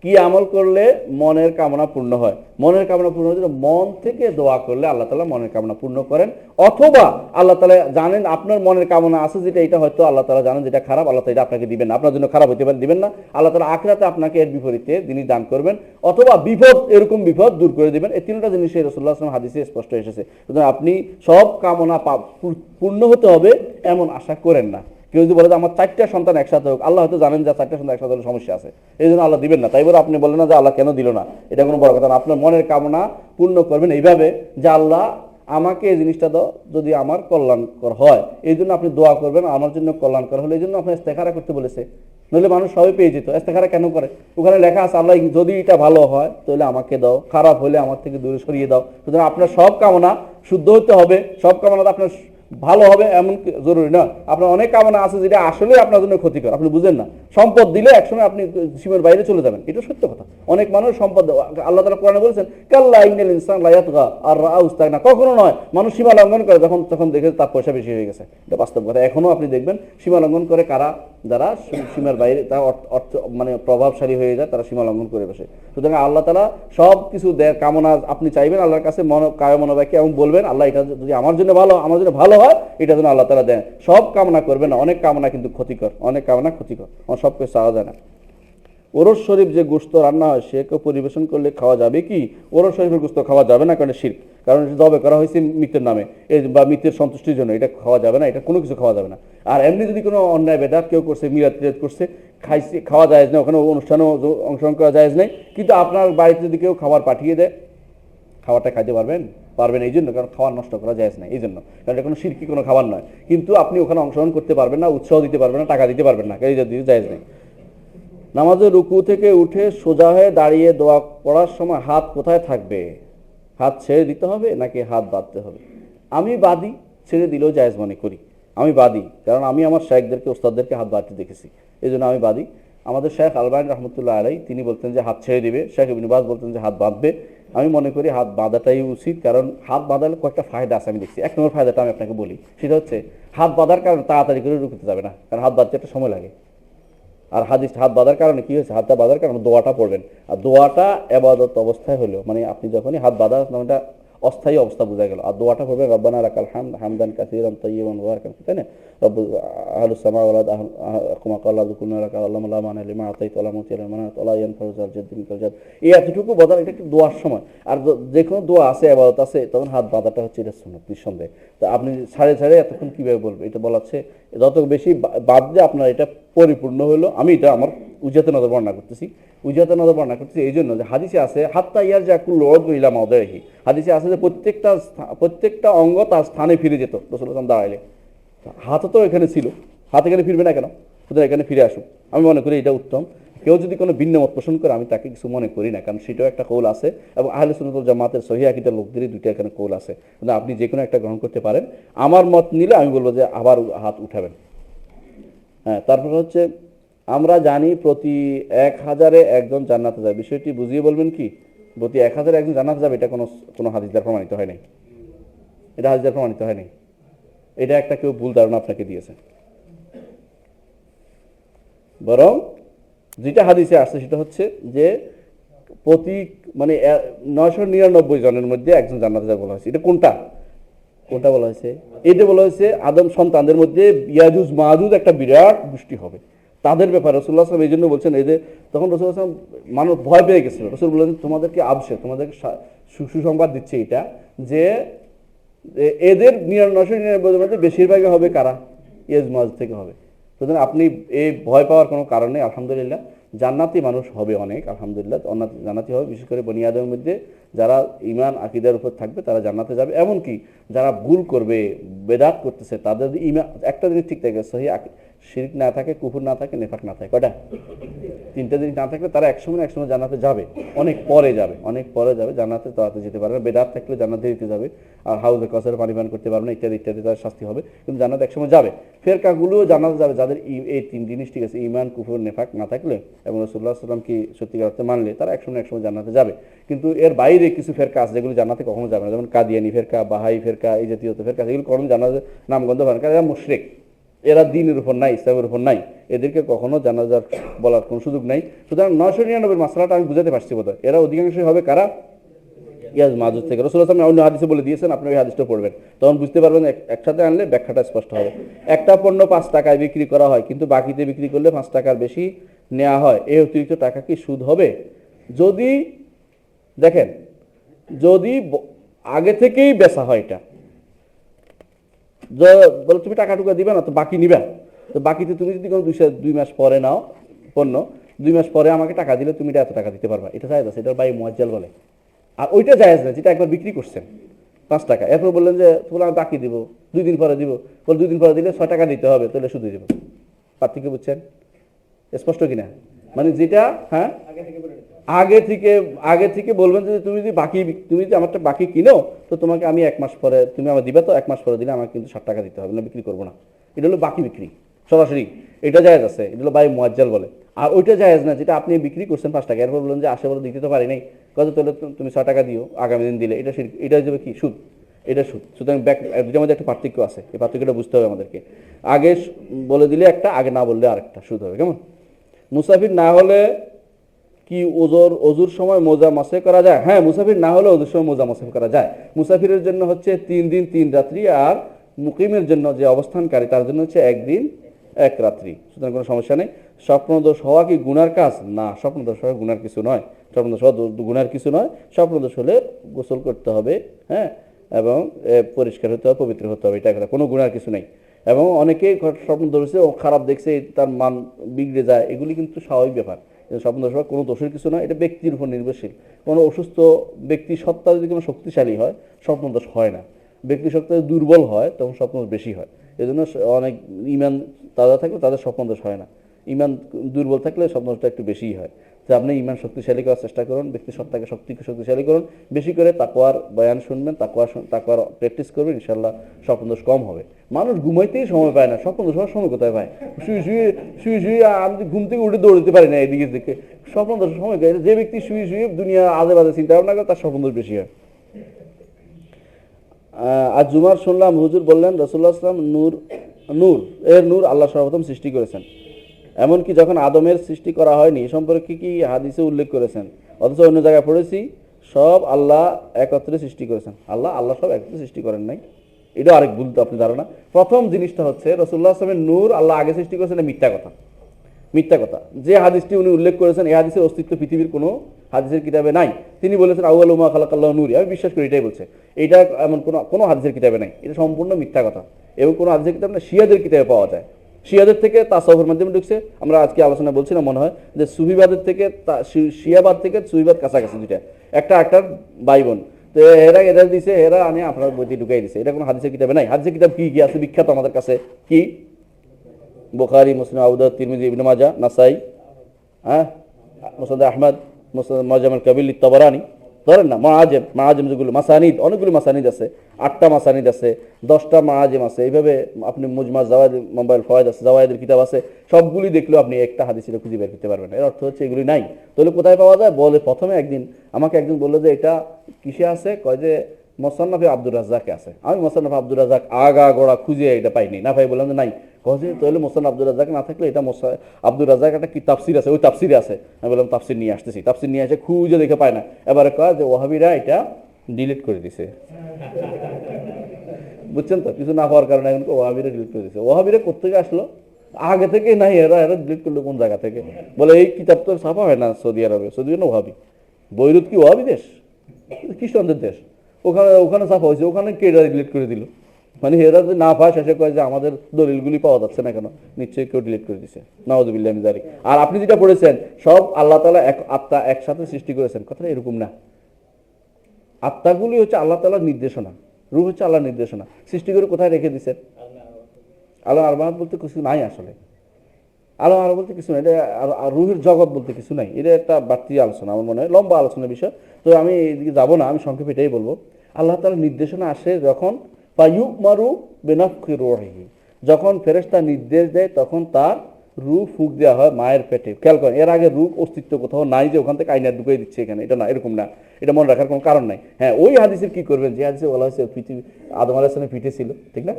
কি আমল করলে মনের কামনা পূর্ণ হয়? মনের কামনা পূর্ণ হওয়ার জন্য মন থেকে দোয়া করলে আল্লাহ তাআলা মনের কামনা পূর্ণ করেন। অথবা আল্লাহ তাআলা জানেন আপনার মনের কামনা আছে যেটা, এটা হয়তো আল্লাহ তাআলা জানেন যেটা খারাপ, আল্লাহ তাআলা এটা আপনাকে দিবেন না, আপনার জন্য খারাপ হতে পারে, দিবেন না। আল্লাহ তাআলা আখিরাতে আপনাকে এর বিপরীতে তিনি দান করবেন, অথবা এরকম বিপদ দূর করে দিবেন। এই তিনটা জিনিসই রাসূলুল্লাহ সাল্লাল্লাহু আলাইহি ওয়াসাল্লাম হাদিসে স্পষ্ট এসেছে। সুতরাং আপনি সব কামনা পূর্ণ হতে হবে এমন আশা করেন না। কেউ যদি বলে যে আমার 4টা সন্তান একসাথে হোক, আল্লাহ হয়তো জানেন যে 4টা সন্তান একসাথে হলে সমস্যা আছে, এই জন্য আল্লাহ দিবেন না। তাই বলে আপনি বলেন না যে আল্লাহ কেন দিল না, এটা কোনো বড় কথা না। আপনার মনের কামনা পূর্ণ করবেন এইভাবে যে আল্লাহ আমাকে এই জিনিসটা দাও যদি আমার কল্যাণকর হয়, এই জন্য আপনি দোয়া করবেন আমার জন্য কল্যাণকর হলে, এই জন্য আপনি ইস্তেখারা করতে বলেছে। নইলে মানুষ সবাই পেয়ে যেত। ইস্তেখারা কেন করে? ওখানে লেখা আছে আল্লাহ যদি এটা ভালো হয় তাহলে আমাকে দাও, খারাপ হলে আমার থেকে দূরে সরিয়ে দাও। সুতরাং আপনার সব কামনা শুদ্ধ হতে হবে, সব কামনা আপনার ভালো হবে এমন জরুরি না। আপনার অনেক কামনা আছে যেটা আসলে আপনার জন্য ক্ষতিকর, আপনি বুঝেন না। সম্পদ দিলে একসময় আপনি সীমার বাইরে চলে যাবেন, এটা সত্য কথা। অনেক মানুষ সম্পদ, আল্লাহ তাআলা কোরআনে বলেছেন কাল্লা ইন্নাল ইনসানা লা ইয়াতগা আর রাআহু ইসতাগনা, কখনো নয়, মানুষ সীমা লঙ্ঘন করে তখন দেখে তার পয়সা বেশি হয়ে গেছে। এটা বাস্তব কথা। এখনো আপনি দেখবেন সীমা লঙ্ঘন করে কারা, যারা সীমার বাইরে, তারা অর্থ মানে প্রভাবশালী হয়ে যায়, তারা সীমা লঙ্ঘন করে বসে। সুতরাং আল্লাহ তাআলা সব কিছু কামনা আপনি চাইবেন আল্লাহর কাছে কায় মনোবাক্যে, এবং বলবেন আল্লাহ এটা যদি আমার জন্য ভালো হয় এটা যেন আল্লাহ তাআলা দেন। সব কামনা করবেন না, অনেক কামনা কিন্তু ক্ষতিকর, অনেক কামনা ক্ষতিকর, সব কিছু চাওয়া যায় না। ওরস শরীফ যে গোশত রান্না হয় সে কেউ পরিবেশন করলে খাওয়া যাবে কি? ওরস শরীফের গোশত খাওয়া যাবে না, কারণ শিরক, কারণ জবে করা হয়েছে মৃতের নামে বা মৃতের সন্তুষ্টির জন্য, এটা খাওয়া যাবে না, এটা কোনো কিছু খাওয়া যাবে না। আর এমনি যদি কোনো অন্যায় বেদাত কেউ করছে, মিলাদ করছে, খাওয়া যায় না, ওখানে অনুষ্ঠানেও অংশগ্রহণ করা যায় নাই। কিন্তু আপনার বাড়িতে যদি কেউ খাবার পাঠিয়ে দেয়, খাবারটা খাইতে পারবেন এই জন্য, কারণ খাবার নষ্ট করা যায় না এই জন্য, কারণ এটা কোনো শিরকি কোনো খাবার নয়। কিন্তু আপনি ওখানে অংশগ্রহণ করতে পারবেন না, উৎসাহ দিতে পারবেন না, টাকা দিতে পারবেন না, এই যদি যায় নেই। নামাজের রুকু থেকে উঠে সোজা হয়ে দাঁড়িয়ে দোয়া পড়ার সময় হাত কোথায় থাকবে? হাত ছেড়ে দিতে হবে নাকি হাত বাঁধতে হবে? আমি বাদী, ছেড়ে দিলেও জায়েজ মনে করি। আমি বাদী, কারণ আমি আমার শেখদেরকে, ওস্তাদদেরকে হাত বাঁধতে দেখেছি, এই জন্য আমি বাদী। আমাদের শেখ আলবানী রহমতুল্লাহ আলাই তিনি বলতেন যে হাত ছেড়ে দিবে, শেখ ইবনে বাজ বলতেন যে হাত বাঁধবে। আমি মনে করি হাত বাঁধাটাই উচিত, কারণ হাত বাঁধালে কয়েকটা ফায়দা আছে আমি দেখছি। এক নম্বর ফায়দাটা আমি আপনাকে বলি, সেটা হচ্ছে হাত বাঁধার কারণে তাড়াতাড়ি করে রুকুতে যাবে না, কারণ হাত বাঁধতে একটা সময় লাগে। আর হাত বাঁধার কারণে কি হয়েছে, হাতটা বাঁধার কারণে দোয়াটা পড়বেন, আর দোয়াটা ইবাদত অবস্থায় হলো, মানে আপনি যখনই হাত বাঁধা এটা অস্থায়ী অবস্থা বোঝা গেল। আর দোয়াটা পড়বেন রব্বানা লাকাল হামদ হামদান কাসীরান তাইয়িবান মুবারাকান, তাই না? রব্বুল আহলুস সামাওয়াতি কুমা ক্বালা যকুনা লাকাল আল্লাহু লা মানা লিমা আতাইতা ওয়া লা মুতিয়া লিমা মানাত ওয়া লা ইয়ানফাউ যাল জাদ্দি মিনকাল জাদ। এই এতটুকু বলা, এটা একটু দোয়ার সময়। আর যে কোনো দোয়া আছে, ইবাদত আছে, তখন হাত বাঁধাটা হচ্ছে এটা সুন্নাত নিঃসন্দেহে। তো আপনি ছাড়ে এতক্ষণ কিভাবে বলবেন? এটা বলা হচ্ছে যত বেশি বাঁধলে আপনার এটা পরিপূর্ণ হলো। আমি এটা আমার উজিয়াতে নজর বর্ণনা করতেছি, এই জন্য যে হাদিসে আছে হাত্তা ইয়ারজা কুল্লু উযু ইলা মাওদিহি, হাদিসে আছে যে প্রত্যেকটা অঙ্গ তার স্থানে ফিরে যেত রাসূলুল্লাহ সাল্লাল্লাহু আলাইহি ওয়াসাল্লাম দাঁড়াইলে। হাত তো এখানে ছিল, হাত এখানে ফিরবে না কেন? সুতরাং এখানে ফিরে আসুক, আমি মনে করি এটা উত্তম। কেউ যদি কোনো ভিন্ন মত পোষণ করে আমি তাকে কিছু মনে করি না, কারণ সেটাও একটা কৌল আছে, এবং আহলে সুন্নাত ওয়াল জামাতের সহিহ আকীদার লোকদেরই দুইটা এখানে কৌল আছে। কিন্তু আপনি যে কোনো একটা গ্রহণ করতে পারেন। আমার মত নিলে আমি বলবো যে আবার হাত উঠাবেন। হ্যাঁ, তারপর হচ্ছে আমরা জানি প্রতি 1000-এ একজন জান্নাতে যায়, বিষয়টি বুঝিয়ে বলবেন কি? প্রতি 1000-এ একজন জান্নাতে যাবে, এটা কোনো হাদিস দ্বারা প্রমাণিত হয় নাই, এটা হাদিস দ্বারা প্রমাণিত হয় নাই। এটা একটা কেউ ভুল ধারণা আপনাকে দিয়েছে। বরং যেটা হাদিসে আসছে সেটা হচ্ছে যে প্রতি 999 জনের মধ্যে একজন জান্নাতে যাবে বলা হয়েছে। এটা কোনটা বলা হয়েছে? এটা বলা হয়েছে আদম সন্তানদের মধ্যে ইয়াজুজ মাহাজুজ একটা বিরাট গোষ্ঠী হবে, তাদের ব্যাপারে রাসূলুল্লাহ সাল্লাল্লাহু আলাইহি ওয়াসাল্লাম এই জন্য বলছেন। এই যে তখন রাসূলুল্লাহ সাল্লাল্লাহু আলাইহি ওয়াসাল্লাম মানুষ ভয় পেয়ে গেছিল, রাসূল বললেন তোমাদেরকে তোমাদেরকে সুসংবাদ দিচ্ছে এটা, যে এদের 99 মধ্যে বেশিরভাগই হবে কারা? ইয়াজুজ মাহাজুজ থেকে হবে। সুতরাং আপনি এই ভয় পাওয়ার কোনো কারণ নেই। আলহামদুলিল্লাহ জান্নাতি মানুষ হবে অনেক, আলহামদুলিল্লাহ জান্নাতি হবে। বিশেষ করে বনি আদমের মধ্যে যারা ঈমান আকীদার উপর থাকবে তারা জান্নাতে যাবে। এমনকি যারা ভুল করবে, বেদাত করতেছে, তাদের ঈমান একটা জিনিস ঠিক থাকে, সহিহ শিরক না থাকে, কুফর না থাকে, নেফাক না থাকে, কয়টা? 3টা জিনিস না থাকলে তারা একসময় জান্নাতে যাবে, অনেক পরে যাবে জান্নাতে, তাড়াতাড়ি যেতে পারবে। বেদাত থাকলে জান্নাতে দিতে যাবে, আর হাউজে কাউসারে পানি পান করতে পারবে না, ইত্যাদি তার শাস্তি হবে, কিন্তু জান্নাতে একসময় যাবে। ফেরকাগুলোও জান্নাতে যাবে যাদের এই 3 জিনিস ঠিক আছে, ঈমান কুফর নেফাক না থাকলে এবং রাসূলুল্লাহ সাল্লাল্লাহু আলাইহি ওয়াসাল্লাম কি সত্যিকার অর্থে মানলে, তারা একসময় জান্নাতে যাবে। কিন্তু এর বাইরে কিছু ফেরকা আছে যেগুলো জান্নাতে কখনো যাবে না, যেমন কাদিয়ানি ফেরকা, বাহাই ফেরকা, এই জাতীয় ফেরকা, যেগুলো কখনো জান্নাতে নামগন্ধ পাবে না, কারণ এরা মুশরিক, এরা দ্বীনের উপর নাই, ইসলামের উপর নাই, এদেরকে কখনো জানাজার বলার কোনো সুযোগ নাই। সুতরাং 999 মাসলাটা আমি বুঝাতে পারছি বোধহয়। এরা অধিকাংশই হবে কারা? ইয়াজ মাহাজুজ থেকে। রাসূলুল্লাহ সাল্লাল্লাহু আলাইহি ওয়াসাল্লাম অন্য হাদিসে বলে দিয়েছেন, আপনি ওই হাদিসটা পড়বেন, তখন বুঝতে পারবেন। একসাথে আনলে ব্যাখ্যাটা স্পষ্ট হবে। একটা পণ্য 5 টাকায় বিক্রি করা হয়, কিন্তু বাকিতে বিক্রি করলে 5 টাকার বেশি নেওয়া হয়, এই অতিরিক্ত টাকা কি সুদ হবে? যদি দেখেন, যদি আগে থেকেই বেচা হয়, এটা বলে তুমি টাকা টুকা দিবে না তো বাকি নিবা, তো বাকিতে তুমি যদি কোনো 2 মাস পরে নাও পণ্য, 2 মাস পরে আমাকে টাকা দিলে তুমি এটা এত টাকা দিতে পারবা, এটা জায়েজ আছে, এটার বাই মুআজ্জাল বলে। আর ওইটা জায়েজ না যেটা একবার বিক্রি করছেন, 5 টাকা। এরপর বললেন যে তোলা আমি বাকি দিব, 2 দিন পরে দিব। বলে 2 দিন পরে দিলে 6 টাকা দিতে হবে, তাহলে শুধু দিব। পার্থক্য বুঝছেন? স্পষ্ট কিনা? মানে যেটা হ্যাঁ আগে থেকে বলবেন যে তুমি যদি আমারটা বাকি কিনো, তো তোমাকে আমি 1 মাস পরে তুমি আমার দিবে, তো 1 মাস পরে দিলে আমাকে কিন্তু 60 টাকা দিতে হবে, না বিক্রি করবো না। এটা হলো বাকি বিক্রি সরাসরি, এটা জায়েজ আছে, এটা হলো বাই মুআজ্জাল বলে। আর ওইটা জায়েজ না যেটা আপনি বিক্রি করছেন 5 টাকা, এরপর বললেন যে আসে বলে দিতে তো পারি নাই, কত তাহলে তুমি 6 টাকা দিও, আগামী দিন দিলে, এটা যাবে কি সুদ, এটা সুদ। সুতরাং দুটোর মধ্যে একটা পার্থক্য আছে, এই পার্থক্যটা বুঝতে হবে আমাদেরকে। আগে বলে দিলে একটা, আগে না বললে আরেকটা সুদ হবে। কেমন? মুসাফির না হলে কি অজুর সময় মোজা মাসে করা যায়? হ্যাঁ, মুসাফির না হলে অজুর সময় মোজা মাসে করা যায়। মুসাফিরের জন্য হচ্ছে 3 দিন 3 রাত্রি, আর মুকিমের জন্য যে অবস্থানকারী তার জন্য হচ্ছে 1 দিন 1 রাত্রি। সুতরাং কোনো সমস্যা নেই। স্বপ্নদোষ হওয়া কি গুনার কাজ? না, স্বপ্নদোষ হওয়া গুনার কিছু নয়। স্বপ্নদোষ হওয়া গুনার কিছু নয়। স্বপ্নদোষ হলে গোসল করতে হবে, হ্যাঁ, এবং পরিষ্কার হতে হবে, পবিত্র হতে হবে, এটা কোনো গুনার কিছু নেই। এবং অনেকেই স্বপ্ন ধরেছে, ও খারাপ দেখছে, তার মান বিগড়ে যায়, এগুলি কিন্তু স্বাভাবিক ব্যাপার। স্বপ্ন দোষ কোনো দোষের কিছু নয়, এটা ব্যক্তির উপর নির্ভরশীল। কোনো অসুস্থ ব্যক্তি সত্তা যদি কোনো শক্তিশালী হয়, স্বপ্ন দোষ হয় না। ব্যক্তি সত্তা যদি দুর্বল হয়, তখন স্বপ্ন দোষ বেশি হয়। এই জন্য অনেক ইমান তাজা থাকলে তাদের স্বপ্ন দোষ হয় না। ইমান দুর্বল থাকলে স্বপ্ন দোষটা একটু বেশিই হয়। তো আপনি ইমান শক্তিশালী করার চেষ্টা করুন, ব্যক্তি সত্তাকে শক্তিশালী করুন, বেশি করে তাকওয়ার বয়ান শুনবেন, তাকওয়ার প্র্যাকটিস করবেন, ইনশাআল্লাহ স্বপ্ন দোষ কম হবে। মানুষ ঘুমাইতেই সময় পায় না, স্বপ্ন দোষ হওয়ার সময় কোথায় পায়? শুয়ে আমি ঘুম থেকে উঠে দৌড়তে পারি না এদিকে দিকে, স্বপ্ন দোষ সময় পায়। যে ব্যক্তি শুয়ে দুনিয়া আজে বাজে চিন্তা ভাবনা করে, তার স্বপ্ন দোষ বেশি হয়। আজ জুমার শুনলাম হুজুর বললেন রাসূলুল্লাহ সাল্লাল্লাহু আলাইহি ওয়াসাল্লাম নূর আল্লাহ সর্বপ্রথম সৃষ্টি করেছেন, এমনকি যখন আদমের সৃষ্টি করা হয়নি এ সম্পর্কে কি হাদিসে উল্লেখ করেছেন? অথচ অন্য জায়গায় পড়েছি সব আল্লাহ একত্রে সৃষ্টি করেছেন। আল্লাহ সব একত্রে সৃষ্টি করেন নাই, এটা আরেক ভুল তো আপনি ধারণা। প্রথম জিনিসটা হচ্ছে রাসূলুল্লাহ সাল্লাল্লাহু আলাইহি ওয়াসাল্লামের নূর আল্লাহ আগে সৃষ্টি করেছেন, মিথ্যা কথা। যে হাদিসটি উনি উল্লেখ করেছেন, এই হাদিসের অস্তিত্ব পৃথিবীর কোনো হাদিসের কিতাবে নাই। তিনি বলেছেন আউয়ালু মা খালাকাল্লাহু নূর, আমি বিশ্বাস করি এটাই বলছে। এটা এমন কোনো হাদিসের কিতাবে নাই, এটা সম্পূর্ণ মিথ্যা কথা। এবং কোনো হাদিসের কিতাব না, শিয়াদের কিতাবে পাওয়া যায়। শিয়াদের থেকে তাসাউফের মাধ্যমে ঢুকছে। আমরা আজকে আলোচনা বলছিলাম মনে হয় যে সুফিবাদের থেকে শিয়াবাদ থেকে সুফিবাদ কাছাকাছি দুইটা, একটার ভাই বোন। তো এরা দিছে, এরা আনে আপনার বইতে ঢুকাই দিছে। এটা কোনো হাদিসের কিতাবে নাই। হাদিসের কিতাব কি আছে বিখ্যাত আমাদের কাছে? কি? বুখারী, মুসলিম, আবু দাউদ, তিরমিজি, ইবনে মাজাহ, নাসাই, মুসনাদ আহমদ, মুসনাদ মুআজ্জাম আল কাবীর লিত-তাবারানী, ধরেন না, মাআজিম যেগুলো মাসানিদ, অনেকগুলো মাসানিদ আছে, 8টা মাসানিদ আছে, 10টা মাআজিম আছে। এইভাবে আপনি মুজমা জাওয়ায়েদ, মোবাইল ফয়েদ আছে, জাওয়ায়েদের কিতাব আছে, সবগুলি দেখলেও আপনি একটা হাদিসের খুঁজে বের করতে পারবেন। এর অর্থ হচ্ছে এগুলি নাই। তাহলে কোথায় পাওয়া যায়? বলে প্রথমে আমাকে একদিন বললো যে এটা কিসে আছে, কয় যে মুসান্নাফে আব্দুর রাজ্জাকে আছে। আমি মুসান্নাফে আব্দুর রাজ্জাক আগা গোড়া খুঁজে এটা পাইনি, না পাই বললাম যে নাই। কয়ে তাহলে মুসান্নাফ আব্দুর রাজ্জাক না থাকলে এটা আব্দুর রাজ্জাক একটা কি তাফসির আছে, ওই তাফসিরে আছে। আমি বললাম তাফসির নিয়ে আসতেছি। তাফসির নিয়ে এসে খুঁজে দেখে পায় না। এবারে কয় যে ওয়াহাবিরা এটা ডিলিট করে দিছে। বুঝছেন তো, কিছু না পাওয়ার কারণে এখন ওয়াহাবিরা ডিলিট করে দিছে। ওয়াহাবিরা কোথেকে আসলো? আগে থেকে নাই, এরা ডিলিট করলো কোন জায়গা থেকে? বলে এই কিতাব তো ছাপা হয় না সৌদি আরবে। সৌদি আরবে ওয়াহাবি, বৈরুত কি ওয়াহাবি দেশ? খ্রিস্টানদের দেশ। ওখানে ছাপা হয়েছে, ওখানে কে ডিলিট করে দিল? মানে এরা যে না পায়, শেষে কয় যে আমাদের দলিলগুলি পাওয়া যাচ্ছে না কেন, নিশ্চয়ই কেউ ডিলিট করে দিছে। নাউযুবিল্লাহি মিন যালিক। আর আপনি যেটা পড়েছেন সব আল্লাহ তাআলা এক আত্মা একসাথে সৃষ্টি করেছেন, কথাটা এরকম না। আত্মাগুলি হচ্ছে আল্লাহ তাআলার নির্দেশনা, রূহ হচ্ছে আল্লাহর নির্দেশনা। সৃষ্টি করে কোথায় রেখে দিয়েছেন? আল্লাহ আরবাত বলতে কিছু নাই আসলে। আল্লাহ আর বলতে কিছু নাই, এটা আর রুহের জগৎ বলতে কিছু নাই। এটা একটা বাড়তি আলোচনা, আমার মনে হয় লম্বা আলোচনার বিষয়। তো আমি এদিকে যাবো না, আমি সংক্ষেপে এটাই বলবো। আল্লাহ তাআলার নির্দেশনা আসে যখন ফায়ুমারু বিনাফখি রূহিহি, যখন ফেরেশতা নির্দেশ দেয় তখন তার রূহ ফুঁক দেওয়া হয় মায়ের পেটে। খেয়াল করেন, এর আগে রূহ অস্তিত্ব কোথাও নাই যে ওখান থেকে আইনা ঢুকিয়ে দিচ্ছে এখানে, এটা না, এরকম না। এটা মনে রাখার কোনো কারণ নাই। হ্যাঁ, ওই হাদিসের কি করবেন যে হাদিসে বলা হয়েছে পৃথিবী আদম আলাইহিস সালামের পিঠে ছিল, ঠিক না?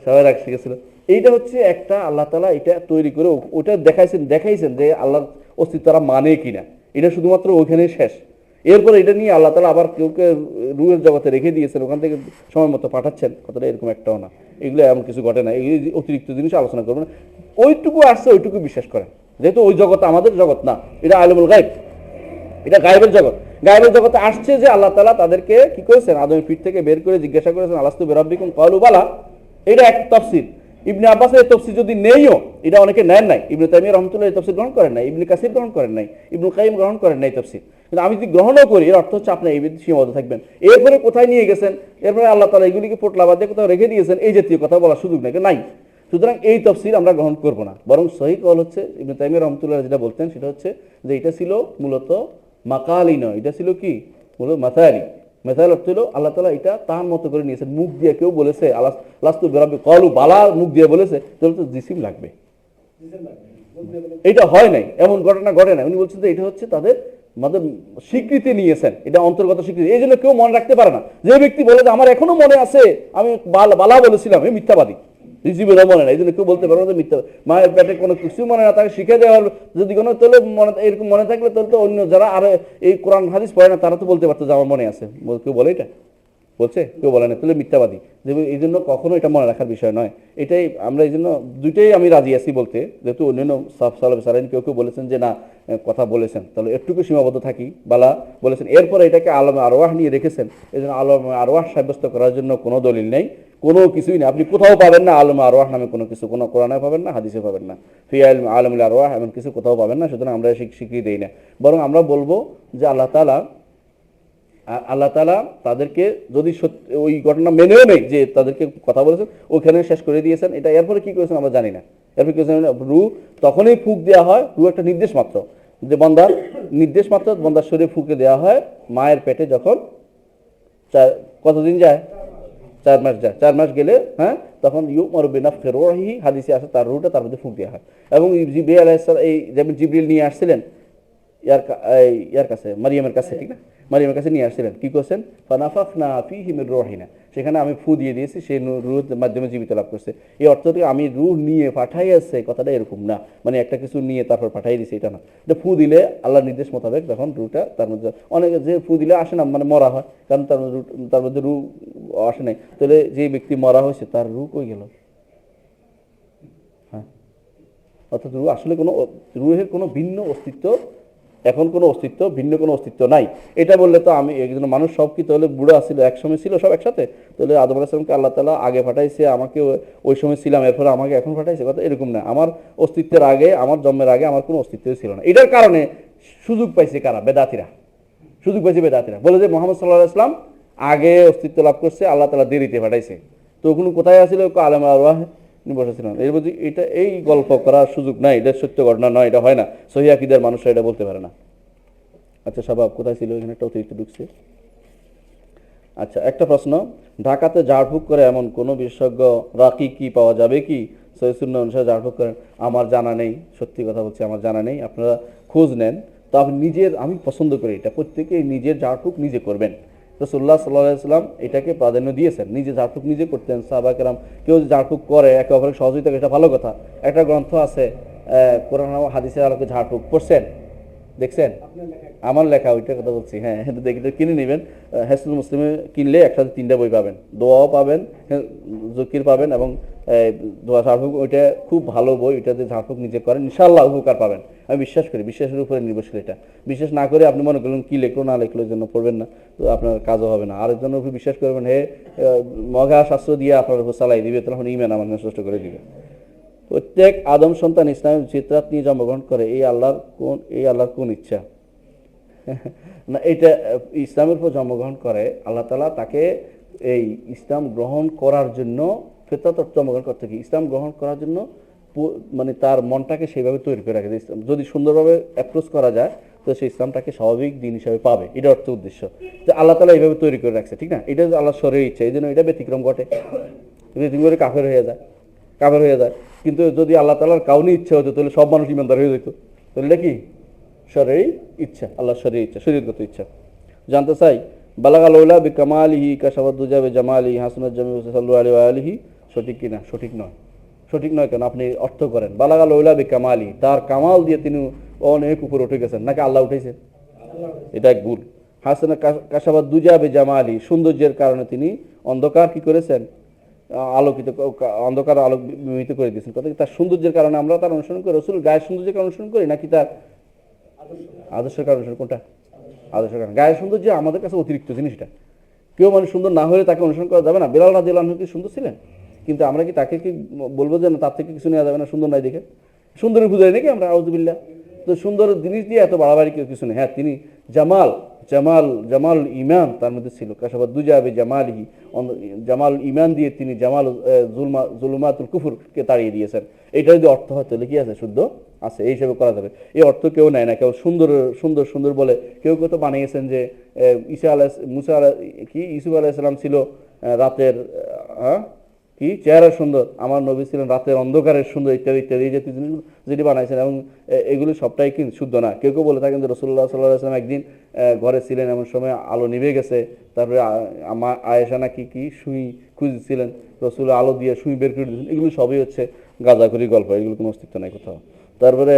সবাই শিখেছিল। এইটা হচ্ছে একটা আল্লাহ তাআলা এটা তৈরি করে ওটা দেখাইছেন যে আল্লাহর অস্তিত্ব তারা মানে কিনা। এটা শুধুমাত্র ওইখানেই শেষ। এরপরে এটা নিয়ে আল্লাহ তাআলা আবার কেউকে রুহের জগতে রেখে দিয়েছেন, ওখান থেকে সময় মতো পাঠাচ্ছেন, কথাটা এরকম একটাও না। এগুলো এমন কিছু ঘটে না, এই অতিরিক্ত জিনিস আলোচনা করবেন না। ওইটুকু আসছে, ওইটুকু বিশ্বাস করেন, যেহেতু ওই জগৎ আমাদের জগৎ না, এটা আলিমুল গায়ব, এটা গায়েবের জগৎ। গায়েবের জগতে আসছে যে আল্লাহ তাআলা তাদেরকে কি করেছেন, আদমের পিঠ থেকে বের করে জিজ্ঞাসা করেছেন আলাস্তু বিরাব্বিকুম ক্বালু বালা। এটা এক তাফসীর। ইবনে আব্বাসের এই তাফসীর যদি নেইও, এটা অনেকে নেন নাই। ইবনে তাইমিয়া রাহমাতুল্লাহ এই তাফসীর গ্রহণ করেন নাই, ইবনে কাসির গ্রহণ করেন নাই, ইবনে কাইয়িম গ্রহণ করেন নাই তাফসীর। কিন্তু আমি যদি গ্রহণও করি এর অর্থ হচ্ছে আপনি এই সীমাবদ্ধ থাকবেন। এরপরে কোথায় নিয়ে গেছেন, এরপরে আল্লাহ তাআলা এগুলিকে পোটলা বাদ দিয়ে কোথাও রেখে দিয়েছেন, এই জাতীয় কথা বলার সুযোগ নাই। সুতরাং এই তাফসীর আমরা গ্রহণ করব না, বরং সহিহ কওল হচ্ছে ইবনে তাইমিয়া রাহমাতুল্লাহ যেটা বলতেন সেটা হচ্ছে যে এটা ছিল মূলত মাকালি নয়, এটা ছিল কি মূলত মাসালি। মেসাল অর্থ হলো আল্লাহ তাআলা এটা তার মতো করে নিয়েছেন। মুখ দিয়ে কেউ বলেছে আল্লাহ লাস্তু বিরাব্বি ক্বালু বালা, মুখ দিয়ে বলেছে, তাহলে তো জিসিম লাগবে। এটা হয় নাই, এমন ঘটনা ঘটে না। উনি বলছেন যে এটা হচ্ছে তাদের আমাদের স্বীকৃতি নিয়েছেন, এটা অন্তর্গত স্বীকৃতি। এই জন্য কেউ মনে রাখতে পারে না। যে ব্যক্তি বলে যে আমার এখনো মনে আছে আমি বালা বলেছিলাম, এই মিথ্যাবাদী, জীবনে মনে না। এই জন্য কেউ বলতে পারবো যে মিথ্যা। মায়ের পেটে কোনো কিছু মনে না, তাকে শিখে দেওয়া হলো। যদি কোনো তাহলে মনে এরকম মনে থাকলে তাহলে তো অন্য যারা আর এই কোরআন হাদিস পড়ে না তারা তো বলতে পারতো যে আমার মনে আছে। কেউ বলে এটা? বলছে? কেউ বলে না, তাহলে মিথ্যাবাদী। যে এই জন্য কখনো এটা মনে রাখার বিষয় নয়। এটাই আমরা এই জন্য দুইটাই আমি রাজি আছি বলতে, যেহেতু অন্যান্য সালাফ কেউ কেউ বলেছেন যে না কথা বলেছেন, তাহলে একটুকু সীমাবদ্ধ থাকি, বালা বলেছেন। এরপরে এটাকে আলমে আরওয়াহ নিয়ে রেখেছেন। এই জন্য আলমে আরওয়াহ সাব্যস্ত করার জন্য কোনো দলিল নেই, কোনো কিছুই নেই। আপনি কোথাও পাবেন না আলমে আরওয়াহ নামে কোনো কিছু, কোনো কোরআনে পাবেন না, হাদিসে পাবেন না। ফি আলমুল আরওয়াহ এমন কিছু কোথাও পাবেন না। সুতরাং আমরা স্বীকৃতি দেই না, বরং আমরা বলবো যে আল্লাহ তাআলা তাদেরকে যদি ওই ঘটনা মেনেও নেই যে তাদেরকে কথা বলেছেন, ওখানে শেষ করে দিয়েছেন। এটা এরপরে কি করেছেন আমরা জানি না। এরপরে কি করেছেন, রু তখনই ফুঁক দেওয়া হয়, রু একটা নির্দেশ মাত্র, যে বন্দার নির্দেশ মাত্র, বন্দার শরীরে ফুঁকে দেওয়া হয় মায়ের পেটে যখন কতদিন যায়, 4 মাস যায়। 4 মাস গেলে হ্যাঁ তখন ইউমারু বিনাফখি রূহি, হাদিসে আসে তার রুটা তার মধ্যে ফুঁক দেওয়া হয়। এবং জিবরিল আলাইহিস সালাম, এই যেমন জিবরিল নিয়ে আসছিলেন ইয়ার কাছে, মারিয়ামের কাছে, ঠিক না, মারিয়ামের কাছে নিয়ে আসছিলেন, কি করছেন, ফানাফাখনা ফীহি মির রূহিনা, সেখানে আমি ফু দিয়ে দিয়েছি, সেই রুহের মাধ্যমে জীবিত লাভ করছে। এই অর্থটি আমি রূহ নিয়ে পাঠাই আছে, কথাটা এরকম না, মানে একটা কিছু নিয়ে তারপর পাঠাই দিয়েছি এটা না। এটা ফু দিলে আল্লাহর নির্দেশ মোতাবেক তখন রুটা তার মধ্যে, অনেকে যে ফু দিলে আসে না, মানে মরা হয়, কারণ তার মধ্যে রু আসে নাই। তাহলে যে ব্যক্তি মরা হয়েছে তার রু কই গেল? হ্যাঁ, অর্থাৎ রু আসলে কোনো রুহের কোনো ভিন্ন অস্তিত্ব, এখন কোনো অস্তিত্ব, ভিন্ন কোনো অস্তিত্ব নাই। এটা বললে তো আমি একজন মানুষ সব কি তাহলে বুড়া ছিল, একসময় ছিল সব একসাথে, তাহলে আদম আলাইহিস সালামকে আল্লাহ তাআলা আগে পাঠাইছে, আমাকে ওই সময় ছিলাম, এরপরে আমাকে এখন পাঠাইছে, কথা এরকম না। আমার অস্তিত্বের আগে, আমার জন্মের আগে আমার কোনো অস্তিত্ব ছিল না। এটার কারণে সুযোগ পাইছে কারা? বেদাতিরা। সুযোগ পাইছে বেদাতিরা, বলে যে মুহাম্মদ সাল্লাল্লাহু আলাইহি ওয়াসাল্লাম আগে অস্তিত্ব লাভ করছে, আল্লাহ তাআলা দেরিতে পাঠাইছে। তো ওখানে কোথায় আসছিল? আলেম আরওয়াহ বসেছিলাম। এর মধ্যে এটা এই গল্প করার সুযোগ নাই, এটা সত্য ঘটনা নয়, এটা হয় না। সহিহ আকীদার মানুষরা এটা বলতে পারে না। আচ্ছা শাবাব কোথায় ছিল? এখানে একটা অতিরিক্ত ঢুকছে। আচ্ছা, একটা প্রশ্ন, ঢাকাতে ঝাড়ফুঁক করে এমন কোনো বিশেষজ্ঞ রাকি কি পাওয়া যাবে কি? সহিহ সুন্নাহ অনুসারে ঝাড়ফুঁক করেন? আমার জানা নেই, সত্যি কথা বলছি, আমার জানা নেই। আপনারা খোঁজ নেন। তো আপনি নিজের, আমি পছন্দ করি এটা, প্রত্যেকেই নিজের ঝাড়ফুঁক নিজে করবেন। রাসূলুল্লাহ সাল্লাল্লাহু আলাইহি ওয়াসাল্লাম এটাকে প্রাধান্য দিয়েছেন, নিজে ঝাড়ফুঁক নিজে করতেন। সাহাবায়ে কেরাম কেউ ঝাড়ফুঁক করে, একে অপরের সহযোগিতা, এটা ভালো কথা। একটা গ্রন্থ আছে কোরআন ও হাদিসের আলোকে ঝাড়ফুঁক, পড়ছেন? দেখছেন? আমার লেখা, ওইটার কথা বলছি। হ্যাঁ, দেখি, কিনে নেবেন। হিসনুল মুসলিমে কিনলে একসাথে 3টা বই পাবেন, দোয়াও পাবেন, জিকির পাবেন, এবং দোয়া ঝাড়ফুঁক, ওইটা খুব ভালো বই। ওইটাতে ঝাড়ফুঁক নিজে করেন, ইনশাআল্লাহ উপকার পাবেন, আমি বিশ্বাস করি। বিশ্বাসের উপরে নির্ভরশীল এটা। বিশ্বাস না করে আপনি মনে করলেন কি লেখলো না লেখলো, জন্য পড়বেন না, তো আপনার কাজও হবে না। আরেকজনের উপর বিশ্বাস করবেন, হে মগা শাস্ত্র দিয়ে আপনার উপর চালাই দিবে, তখন ইমান আমার নষ্ট করে দিবে। প্রত্যেক আদম সন্তান ইসলামের চিত্রাত নিয়ে জন্মগ্রহণ করে, এই আল্লাহর কোন ইচ্ছা? না, এটা ইসলামের উপর জন্মগ্রহণ করে, আল্লাহ তাআলা তাকে এই ইসলাম গ্রহণ করার জন্য ফিতরাত জন্মগ্রহণ করতে, কি ইসলাম গ্রহণ করার জন্য মানে তার মনটাকে সেইভাবে তৈরি করে রাখে। যদি সুন্দরভাবে অ্যাপ্রোচ করা যায় তো সেই ইসলামটাকে স্বাভাবিক দিন হিসাবে পাবে, এটা অর্থ উদ্দেশ্য, যে আল্লাহ তাআলা এইভাবে তৈরি করে রাখছে, ঠিক না? এটা আল্লাহর শরীরের ইচ্ছা, এই জন্য এটা ব্যতিক্রম ঘটে, ব্যতিক্রম করে কাফের হয়ে যায়। কিন্তু যদি আল্লাহ তাআলার কাউনি ইচ্ছা হতো তাহলে সব মানুষ ইমানদার হয়ে যেত। তাহলে এটা কি? শরীরের ইচ্ছা, আল্লাহর শরীরের ইচ্ছা, শরীরগত ইচ্ছা। জানতে চাই, বালাগাল উলা বিকামালিহি কাশাফাত দুজা বিজামালিহি হাসানাত জামিউ সাল্লাল্লাহু আলাইহি ওয়া আলিহি, সঠিক কিনা? সঠিক নয়। সঠিক নয় কেন? আপনি অর্থ করেন, বালাগাল উলা বিকামালি, তার কামাল দিয়ে তিনি অনেক উপরে উঠে গেছেন, নাকি আল্লাহ উঠেছেন? এটা এক ভুল। হাসানাত কাশাফাত দুজা বিজামালি, সৌন্দর্যের কারণে তিনি অন্ধকার কি করেছেন? আলোকিত, অন্ধকার আলোকিত করে দিয়েছেন। কথা কি তার সৌন্দর্যের কারণে আমরা তার অনুসরণ করি? রাসূল গায়ের সৌন্দর্যের কারণে অনুসরণ করি, নাকি তার আদর্শের কারণে অনুসরণ? কোনটা? আদর্শের কারণে। গায়ের সৌন্দর্য আমাদের কাছে অতিরিক্ত জিনিসটা। কেউ মানে সুন্দর না হলে তাকে অনুসরণ করা যাবে না। বেলাল রাদিয়াল্লাহু আনহু কি সুন্দর ছিলেন? কিন্তু আমরা কি তাকে কি বলবো যে না, তার থেকে কিছু নেওয়া যাবে না, সুন্দর নাই দেখে? সুন্দরের পূজারি নাকি আমরা? আউযুবিল্লাহ। তো সুন্দর জিনিস দিয়ে এত বাড়াবাড়ি কেউ কিছু নেই। হ্যাঁ, তিনি জামাল জামাল জামাল ইমান তার মধ্যে ছিল, কাশাফাত দুজা জামালিহি, জামাল ইমান দিয়ে তিনি জামাল জুলুমাতুল কুফরকে তাড়িয়ে দিয়েছেন। এটা যদি অর্থ হয় তাহলে কি আছে, শুদ্ধ আছে, এই হিসেবে করা যাবে। এই অর্থ কেউ নেয় না, কেউ সুন্দর সুন্দর সুন্দর বলে, কেউ কেউ তো বানিয়েছেন যে ইউসুফ আলাইহিস সালাম ছিল রাতের কি চেহারা সুন্দর, আমার নবী ছিলেন রাতের অন্ধকারের সুন্দর, ইত্যাদি ইত্যাদি, এই জাতীয় জিনিসগুলো যেটি বানাইছেন, এবং এগুলি সবটাই কিন্তু শুদ্ধ না। কেউ কেউ বলে থাকেন যে রাসূলুল্লাহ সাল্লাল্লাহু আলাইহি ওয়াসাল্লাম একদিন ঘরে ছিলেন, এমন সময় আলো নিভে গেছে, তারপরে আমার আয়েশা নাকি কি সুই খুঁজছিলেন, রাসূল আলো দিয়ে সুই বের করে দিয়েছেন। এগুলো সবই হচ্ছে গাঁজাখুরি গল্প, এগুলো কোনো অস্তিত্ব নাই কোথাও। তারপরে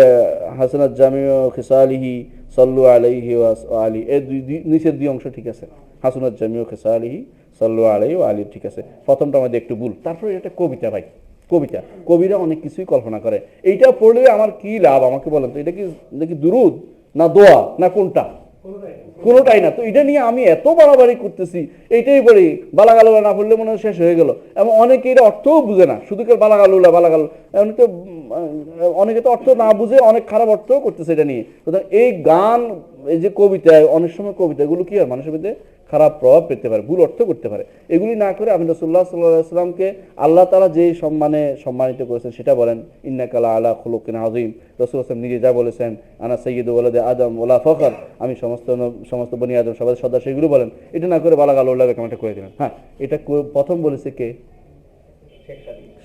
হাসানাত জামিউ খিসালিহি সাল্লু আলাইহি ওয়া আলি, এই নিচের দুই অংশ ঠিক আছে, হাসানাত জামিউ খিসালিহি সাল্লু আলাইহি ওয়া আলি ঠিক আছে, প্রথমটা আমাদের একটু ভুল। তারপরে এটা কবিতা ভাই, কবিতা, কবিরা অনেক কিছুই কল্পনা করে। এইটা পড়লে আমার কি লাভ আমাকে বলেন তো? এটা কি দুরুদ না দোয়া না কোনটা? কোনোটাই না। তো এটা নিয়ে আমি এত বাড়াবাড়ি করতেছি, এইটাই পড়ি, বালাগালুলা না পড়লে মনে হয় শেষ হয়ে গেল। এবং অনেকে এটা অর্থও বুঝে না, শুধু কেউ বালাগালুলা অনেকে তো অর্থ না বুঝে অনেক খারাপ অর্থও করতেছে এটা নিয়ে। এই গান, এই যে কবিতা, অনেক সময় কবিতাগুলো কি হয় মানুষের মধ্যে খারাপ প্রভাব পেতে পারে, ভুল অর্থ করতে পারে। এগুলি না করে আপনি রাসূলুল্লাহ সাল্লাল্লাহু আলাইহি ওয়াসাল্লামকে আল্লাহ তাআলা যে সম্মানিত করেছেন সেটা বলেন, ইন্নাকা লা আলা খুলুকিন আযীম। রাসূল সাল্লাল্লাহু নিজে যা বলেছেন, আনা সাইয়্যিদু ওয়ালাদি আদম ওয়ালা ফখর, আমি সমস্ত বনি আদম সবাই সর্দার, সেগুলো বলেন। এটা না করে বালাগালুল্লাহ কেমনটা করে দিলেন। হ্যাঁ, এটা প্রথম বলেছে কে?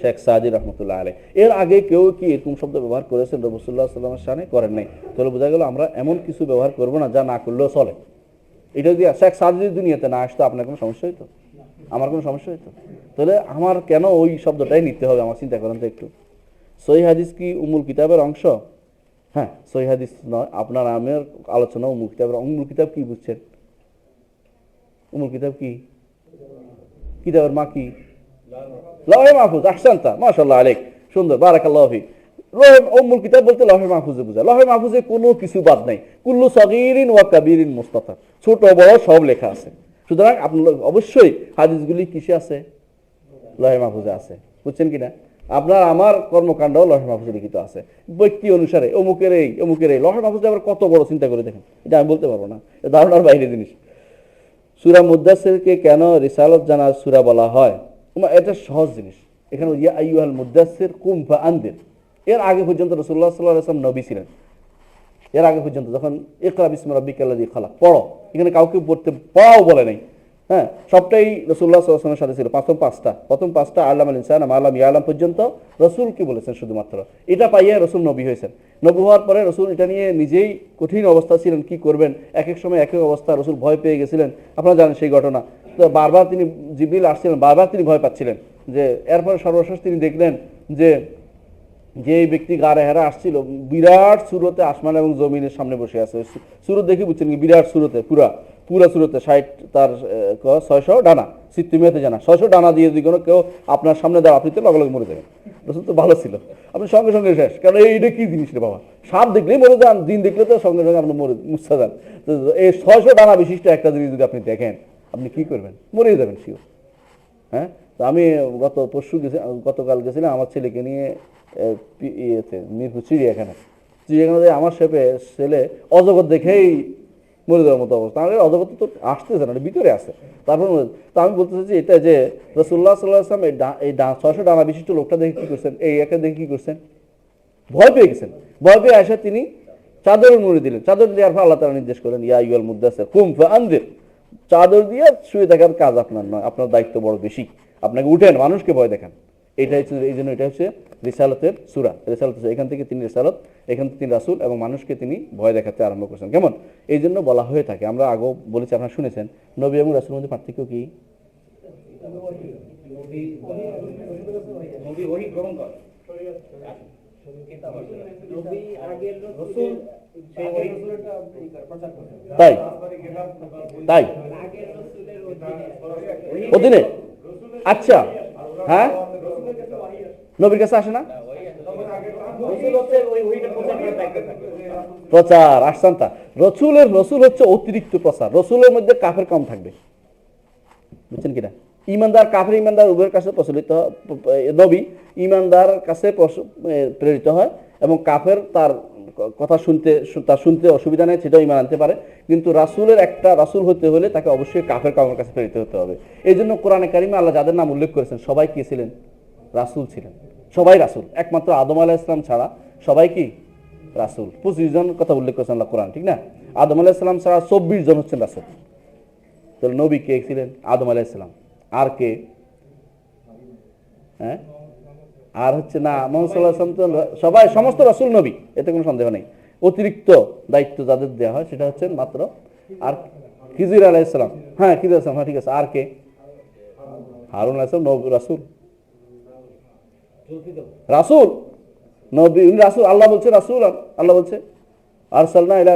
শেখ সাদি রহমতুল্লাহ আলাইহি। এর আগে কেউ কি এরকম শব্দ ব্যবহার করেছেন রাসূলুল্লাহ সাল্লাল্লাহু আলাইহি ওয়াসাল্লামের শানে? করেন নাই। তাহলে বোঝা গেল আমরা এমন কিছু ব্যবহার করবো না যা না করলেও চলে। এটা যদি শেখ সাদি যদি দুনিয়াতে না আসতো, আপনার কোনো সমস্যা হইতো? আমার কোনো সমস্যা হইতো? তাহলে আমার কেন ওই শব্দটাই নিতে হবে? আমার চিন্তা করেন তো একটু। সহিহ হাদিস কি উম্মুল কিতাবের অংশ? হ্যাঁ, সহিহ হাদিস নয়, আপনার আমার আলোচনা উম্মুল কিতাবের। উম্মুল কিতাব কি বুঝছেন? উম্মুল কিতাব কি? কিতাবের মা কি? লাওহে মাহফুজ। আহসানতা, মাশাআল্লাহ আলাইক, সুন্দর, বারাকাল্লাহু ফিক। উম্মুল কিতাব বলতে লাওহে মাহফুজে বোঝায়। লাওহে মাহফুজে কোনো কিছু বাদ নাই, কুল্লু সগীরিন ওয়া কাবীরিন মুস্তাতার, ছোট বড় সব লেখা আছে। সুতরাং আপনার অবশ্যই হাদিসগুলি কিসে আছে? লাওহে মাহফুজে আছে। বুঝছেন কিনা? আপনার আমার কর্মকাণ্ড লাওহে মাহফুজে লিখিত আছে, ব্যক্তি অনুসারে অমুকের এই। লাওহে মাহফুজে আবার কত বড়, চিন্তা করে দেখেন। এটা আমি বলতে পারবো না, ধারণার বাইরে জিনিস। সূরা মুদ্দাসসিরকে কেন রিসালাত জানার সূরা বলা হয়? এটা সহজ জিনিস। এখানে ইয়া আইয়ুহাল মুদ্দাসসির কুম ফাআনদির, এর আগে পর্যন্ত রাসূলুল্লাহ সাল্লাল্লাহু আলাইহি ওয়াসাল্লাম নবী ছিলেন। এর আগে পর্যন্ত যখন ইকরা বিসমি রাব্বিকাল্লাযী খালাক পড়ো, এখানে কাউকে পড়াও বলে নাই। হ্যাঁ, সবটাই রাসূলুল্লাহ সাল্লাল্লাহু আলাইহি ওয়াসাল্লামের সাথে ছিল। প্রথম পাঁচটা আল্লামাল ইনসান মা লাম ইয়ালাম পর্যন্ত রাসূলকে বলেছেন শুধুমাত্র। এটা পাইয়ে রাসূল নবী হয়েছেন। নবী হওয়ার পরে রাসূল এটা নিয়ে নিজেই কঠিন অবস্থা ছিলেন, কি করবেন। এক এক সময় এক এক অবস্থা, রাসূল ভয় পেয়ে গেছিলেন, আপনারা জানেন সেই ঘটনা। তো বারবার তিনি জিবরিল আসছিলেন, বারবার তিনি ভয় পাচ্ছিলেন। যে এরপরে সর্বশেষ তিনি দেখলেন যে ব্যক্তি গাড়ে হেরা আসছিল, বিরাট সুরতে আসমান এবং জমিনের সামনে বসে আছে। সুরত দেখে বুঝছেন কি? বিরাট সুরতে, পুরা সুরতে 60 তার 600 ডানা, সিত্তিমিয়াতে জানা 600 ডানা দিয়ে যদি কোনো কেউ আপনার সামনে দেওয়া, আপনি তো লগে লগে মরে যাবেন। রসুল তো ভালো ছিল, আপনি সঙ্গে সঙ্গে শেষ। কারণ এইটা কি জিনিস রে বাবা, সাপ দেখলেই মরে যান, দিন দেখলে তো সঙ্গে সঙ্গে আপনি মুছা যান। তো এই 600 ডানা বিশিষ্ট একটা জিনিস যদি আপনি দেখেন, আপনি কি করবেন? মরেই যাবেন শিওর। হ্যাঁ, তো আমি গতকাল গেছিলাম আমার ছেলেকে নিয়ে মিরপুর চিড়িয়াখানাতে আমার ছেলে অজগর দেখেই মরে যাওয়ার মতো অবস্থা। আমাদের অজগর তো আসতেছে না, ভিতরে আছে। তারপর তো আমি বলতে চাইছি এটা যে রাসূলুল্লাহ সাল্লাল্লাহু আলাইহি ওয়াসাল্লাম এই 600 ডানা বিশিষ্ট লোকটা দেখে কি করছেন? এই একটা দেখে কি করছেন? ভয় পেয়ে গেছেন। ভয় পেয়ে আসে তিনি চাদর মুড়ি দিলেন। চাদর দেওয়ার পর আল্লাহ তাআলা নির্দেশ করেন, ইয়া আইয়ুহাল মুদ্দাসসির কুম ফাআনদির। চাদর দিয়ে শুয়ে থাকার কাজ আপনার নয়, আপনার দায়িত্ব বড় বেশি। আপনাকে উঠেন, মানুষকে ভয় দেখান। এটা হচ্ছে রিসালাতের সূরা। এখান থেকে তিনি রিসালাত, এখান থেকে তিনি রাসূল এবং মানুষকে তিনি ভয় দেখাতে আরম্ভ করেছেন। কেমন? এই জন্য বলা হয়ে থাকে, আমরা আগেও বলেছি, আপনারা শুনেছেন, নবী এবং রাসূলের মধ্যে পার্থক্য কি? তাই তাই অধীনে, আচ্ছা, হ্যাঁ, নবীর কাছে আসে না প্রচার। আসছেন তা রসুল হচ্ছে অতিরিক্ত প্রচার। রসুলের মধ্যে কাফের কম থাকবে, বুঝছেন কিনা? ইমানদার কাফের ইমানদার উভয়ের কাছে প্রচলিত নবী ইমানদার কাছে প্রেরিত হয় এবং কাফের তার কথা শুনতে অসুবিধা নেই, সেটাও ইমান আনতে পারে। কিন্তু রাসূলের একটা রাসূল হতে হলে তাকে অবশ্যই কাফের কওমের কাছে প্রেরিত হতে হবে। এই জন্য কোরআনে কারিমে আল্লাহ যাদের নাম উল্লেখ করেছেন সবাই কি ছিলেন? রাসূল ছিলেন। সবাই রাসূল, একমাত্র আদম আলাইহিস সালাম ছাড়া সবাই কি রাসূল। 25 জন কথা উল্লেখ করেছেন আল্লাহ কোরআন, ঠিক না? আদম আলাইহিস সালাম ছাড়া 24 জন হচ্ছেন রাসূল। তাহলে নবী কে ছিলেন? আদম আলাইহিস সালাম। আর কে? হ্যাঁ, আর হচ্ছে না মুহাম্মদ সাল্লাল্লাহু আলাইহি ওয়াসাল্লাম। তো সবাই সমস্ত রাসূল নবী, এতে কোনো সন্দেহ নেই। অতিরিক্ত দায়িত্ব যাদের দেওয়া হয় সেটা হচ্ছে মাত্র আর খিজির আলাইহিস সালাম। হ্যাঁ, খিজির আলাইহিস সালাম, হ্যাঁ ঠিক আছে। আর কে? হারুন আলাইহিস সালাম রাসূল, রাসূল নবী, রাসূল। আল্লাহ বলছে রাসূল, আল্লাহ বলছে আরসালনা ইলা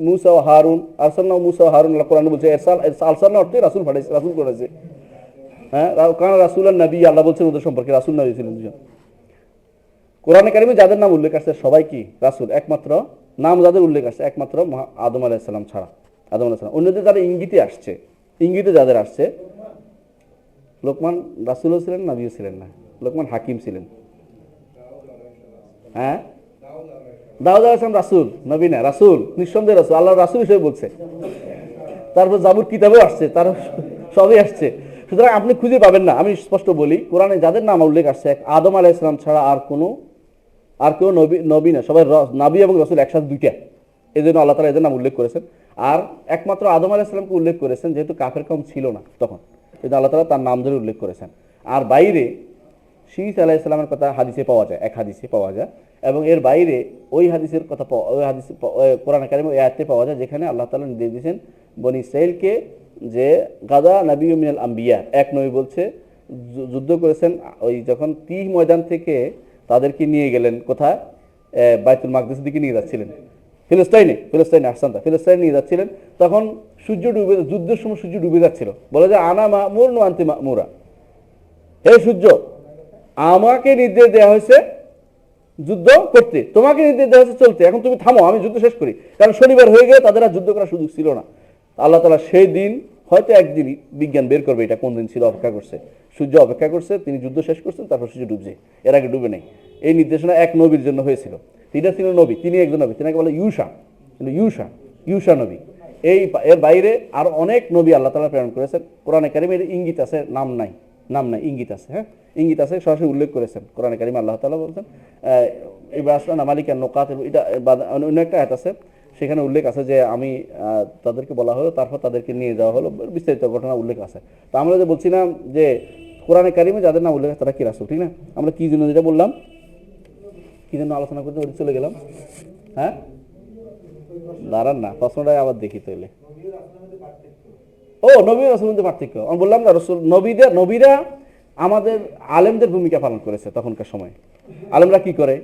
মূসা ওয়া হারুন, আরসালনা মূসা ওয়া হারুন। আল্লাহ কোরআনে বলছে আরসালনা অর্থে রাসূল পাঠাইছে, রাসূল করেছে। হ্যাঁ, কারণ রাসূল আর নবী, আল্লাহ বলছেন ওদের সম্পর্কে রাসূল নবী ছিলেন দুজন। কোরআনে কারিমে যাদের নাম উল্লেখ আছে সবাই কি রাসূল, একমাত্র নাম যাদের উল্লেখ আছে একমাত্র আদম আলাইহিস সালাম ছাড়া। আদম আলাইহিস সালাম, অন্যদের যারা ইঙ্গিতে আসছে, ইঙ্গিতে যাদের আসছে, লোকমান রাসূলও ছিলেন, নবীও ছিলেন না। লোকমান হাকিম ছিলেন। হ্যাঁ, দাউদ আলাইহিস সালাম রাসূল, নবী না, রাসূল, নিঃসন্দেহে রাসূল, আল্লাহর রাসূল হিসেবে বলছে। তারপর জাবুর কিতাবেও আসছে, তার সবই আসছে। সুতরাং আপনি খুঁজে পাবেন না। আমি স্পষ্ট বলি, কোরআনে যাদের নাম উল্লেখ আসছে আদম আলাইহিস সালাম ছাড়া আর কেউ নবী না, সবাই নবী এবং রাসূল একসাথে দুইটা। এই জন্য আল্লাহ তাআলা এদের নাম উল্লেখ করেছেন। আর একমাত্র আদম আলাইহিস সালামকে উল্লেখ করেছেন যেহেতু কাফের কওম ছিল না তখন, এই জন্য আল্লাহ তাআলা তার নাম ধরে উল্লেখ করেছেন। আর বাইরে শীস আলাইহিস সালামের কথা হাদিসে পাওয়া যায়, এক হাদিসে পাওয়া যায়। এবং এর বাইরে ওই হাদিসের কথা, ওই হাদিস কোরআন কারিমে ওই আয়াতে পাওয়া যায় যেখানে আল্লাহ তাআলা নির্দেশ দিয়েছেন বনি ইসরাঈলকে যে গাদা নবিয়্যুম মিনাল আম্বিয়া, এক নবী বলছে যুদ্ধ করেছেন ওই যখন তিহ ময়দান থেকে তাদেরকে নিয়ে গেলেন কোথায়? বাইতুল মাকদিসের দিকে নিয়ে যাচ্ছিলেন, ফিলিস্তিনে আহসানতা, ফিলিস্তিনে নিয়ে যাচ্ছিলেন। তখন সূর্য ডুবে, যুদ্ধের সময় সূর্য ডুবে যাচ্ছিল। বলে যে আনা মা'মুর ওয়া আনতি মা'মুরা, হে সূর্য আমাকে নির্দেশ দেওয়া হয়েছে যুদ্ধ করতে, তোমাকে নির্দেশ দেওয়া হয়েছে চলতে, এখন তুমি থামো, আমি যুদ্ধ শেষ করি। কারণ শনিবার হয়ে গেলে তাদের আর যুদ্ধ করার সুযোগ ছিল না। আল্লাহ তাআলা সেই দিন, হয়তো একদিন বিজ্ঞান বের করবে এটা কোন দিন ছিল, অপেক্ষা করছে। সূর্য অপেক্ষা করছে, তিনি যুদ্ধ শেষ করছেন, তারপর সূর্য ডুবছে, এর আগে ডুবে নেই। এই নির্দেশনা এক নবীর জন্য হয়েছিল। তিনি ছিলেন নবী, তিনি একজন নবী, তিনাকে বলে ইউশা নবী। এর বাইরে আর অনেক নবী আল্লাহ তাআলা প্রেরণ করেছেন। কোরআনে কারিমে ইঙ্গিত আছে, নাম নাই, ইঙ্গিত আছে। হ্যাঁ, ইঙ্গিত আছে, সরাসরি উল্লেখ করেছেন কোরআনে কারিমে। আল্লাহ তাআলা বলছেন ইব্রাহিম মালিকান নোকাত, এটা অন্য একটা আয়াত আছে, সেখানে উল্লেখ আছে যে আমি তাদেরকে বলা হলো, তারপর তাদেরকে নিয়ে যাওয়া হলো, বিস্তারিত ঘটনা উল্লেখ আছে। তো আমরা যে বলছিলাম যে কোরআনে কারিমে যাদের নাম উল্লেখ আছে তারা কি রাসূল, ঠিক না? আমরা কি জন্য যেটা বললাম, কি জন্য আলোচনা করতে ওই চলে গেলাম। হ্যাঁ, দাঁড়ান না, প্রশ্নটাই আবার দেখি তাহলে। ও, নবী রাসূলের মধ্যে পার্থক্য আমি বললাম না। রাসূল নবীরা আমাদের আলেমদের ভূমিকা পালন করেছে তখনকার সময়। আলেমরা কি করে?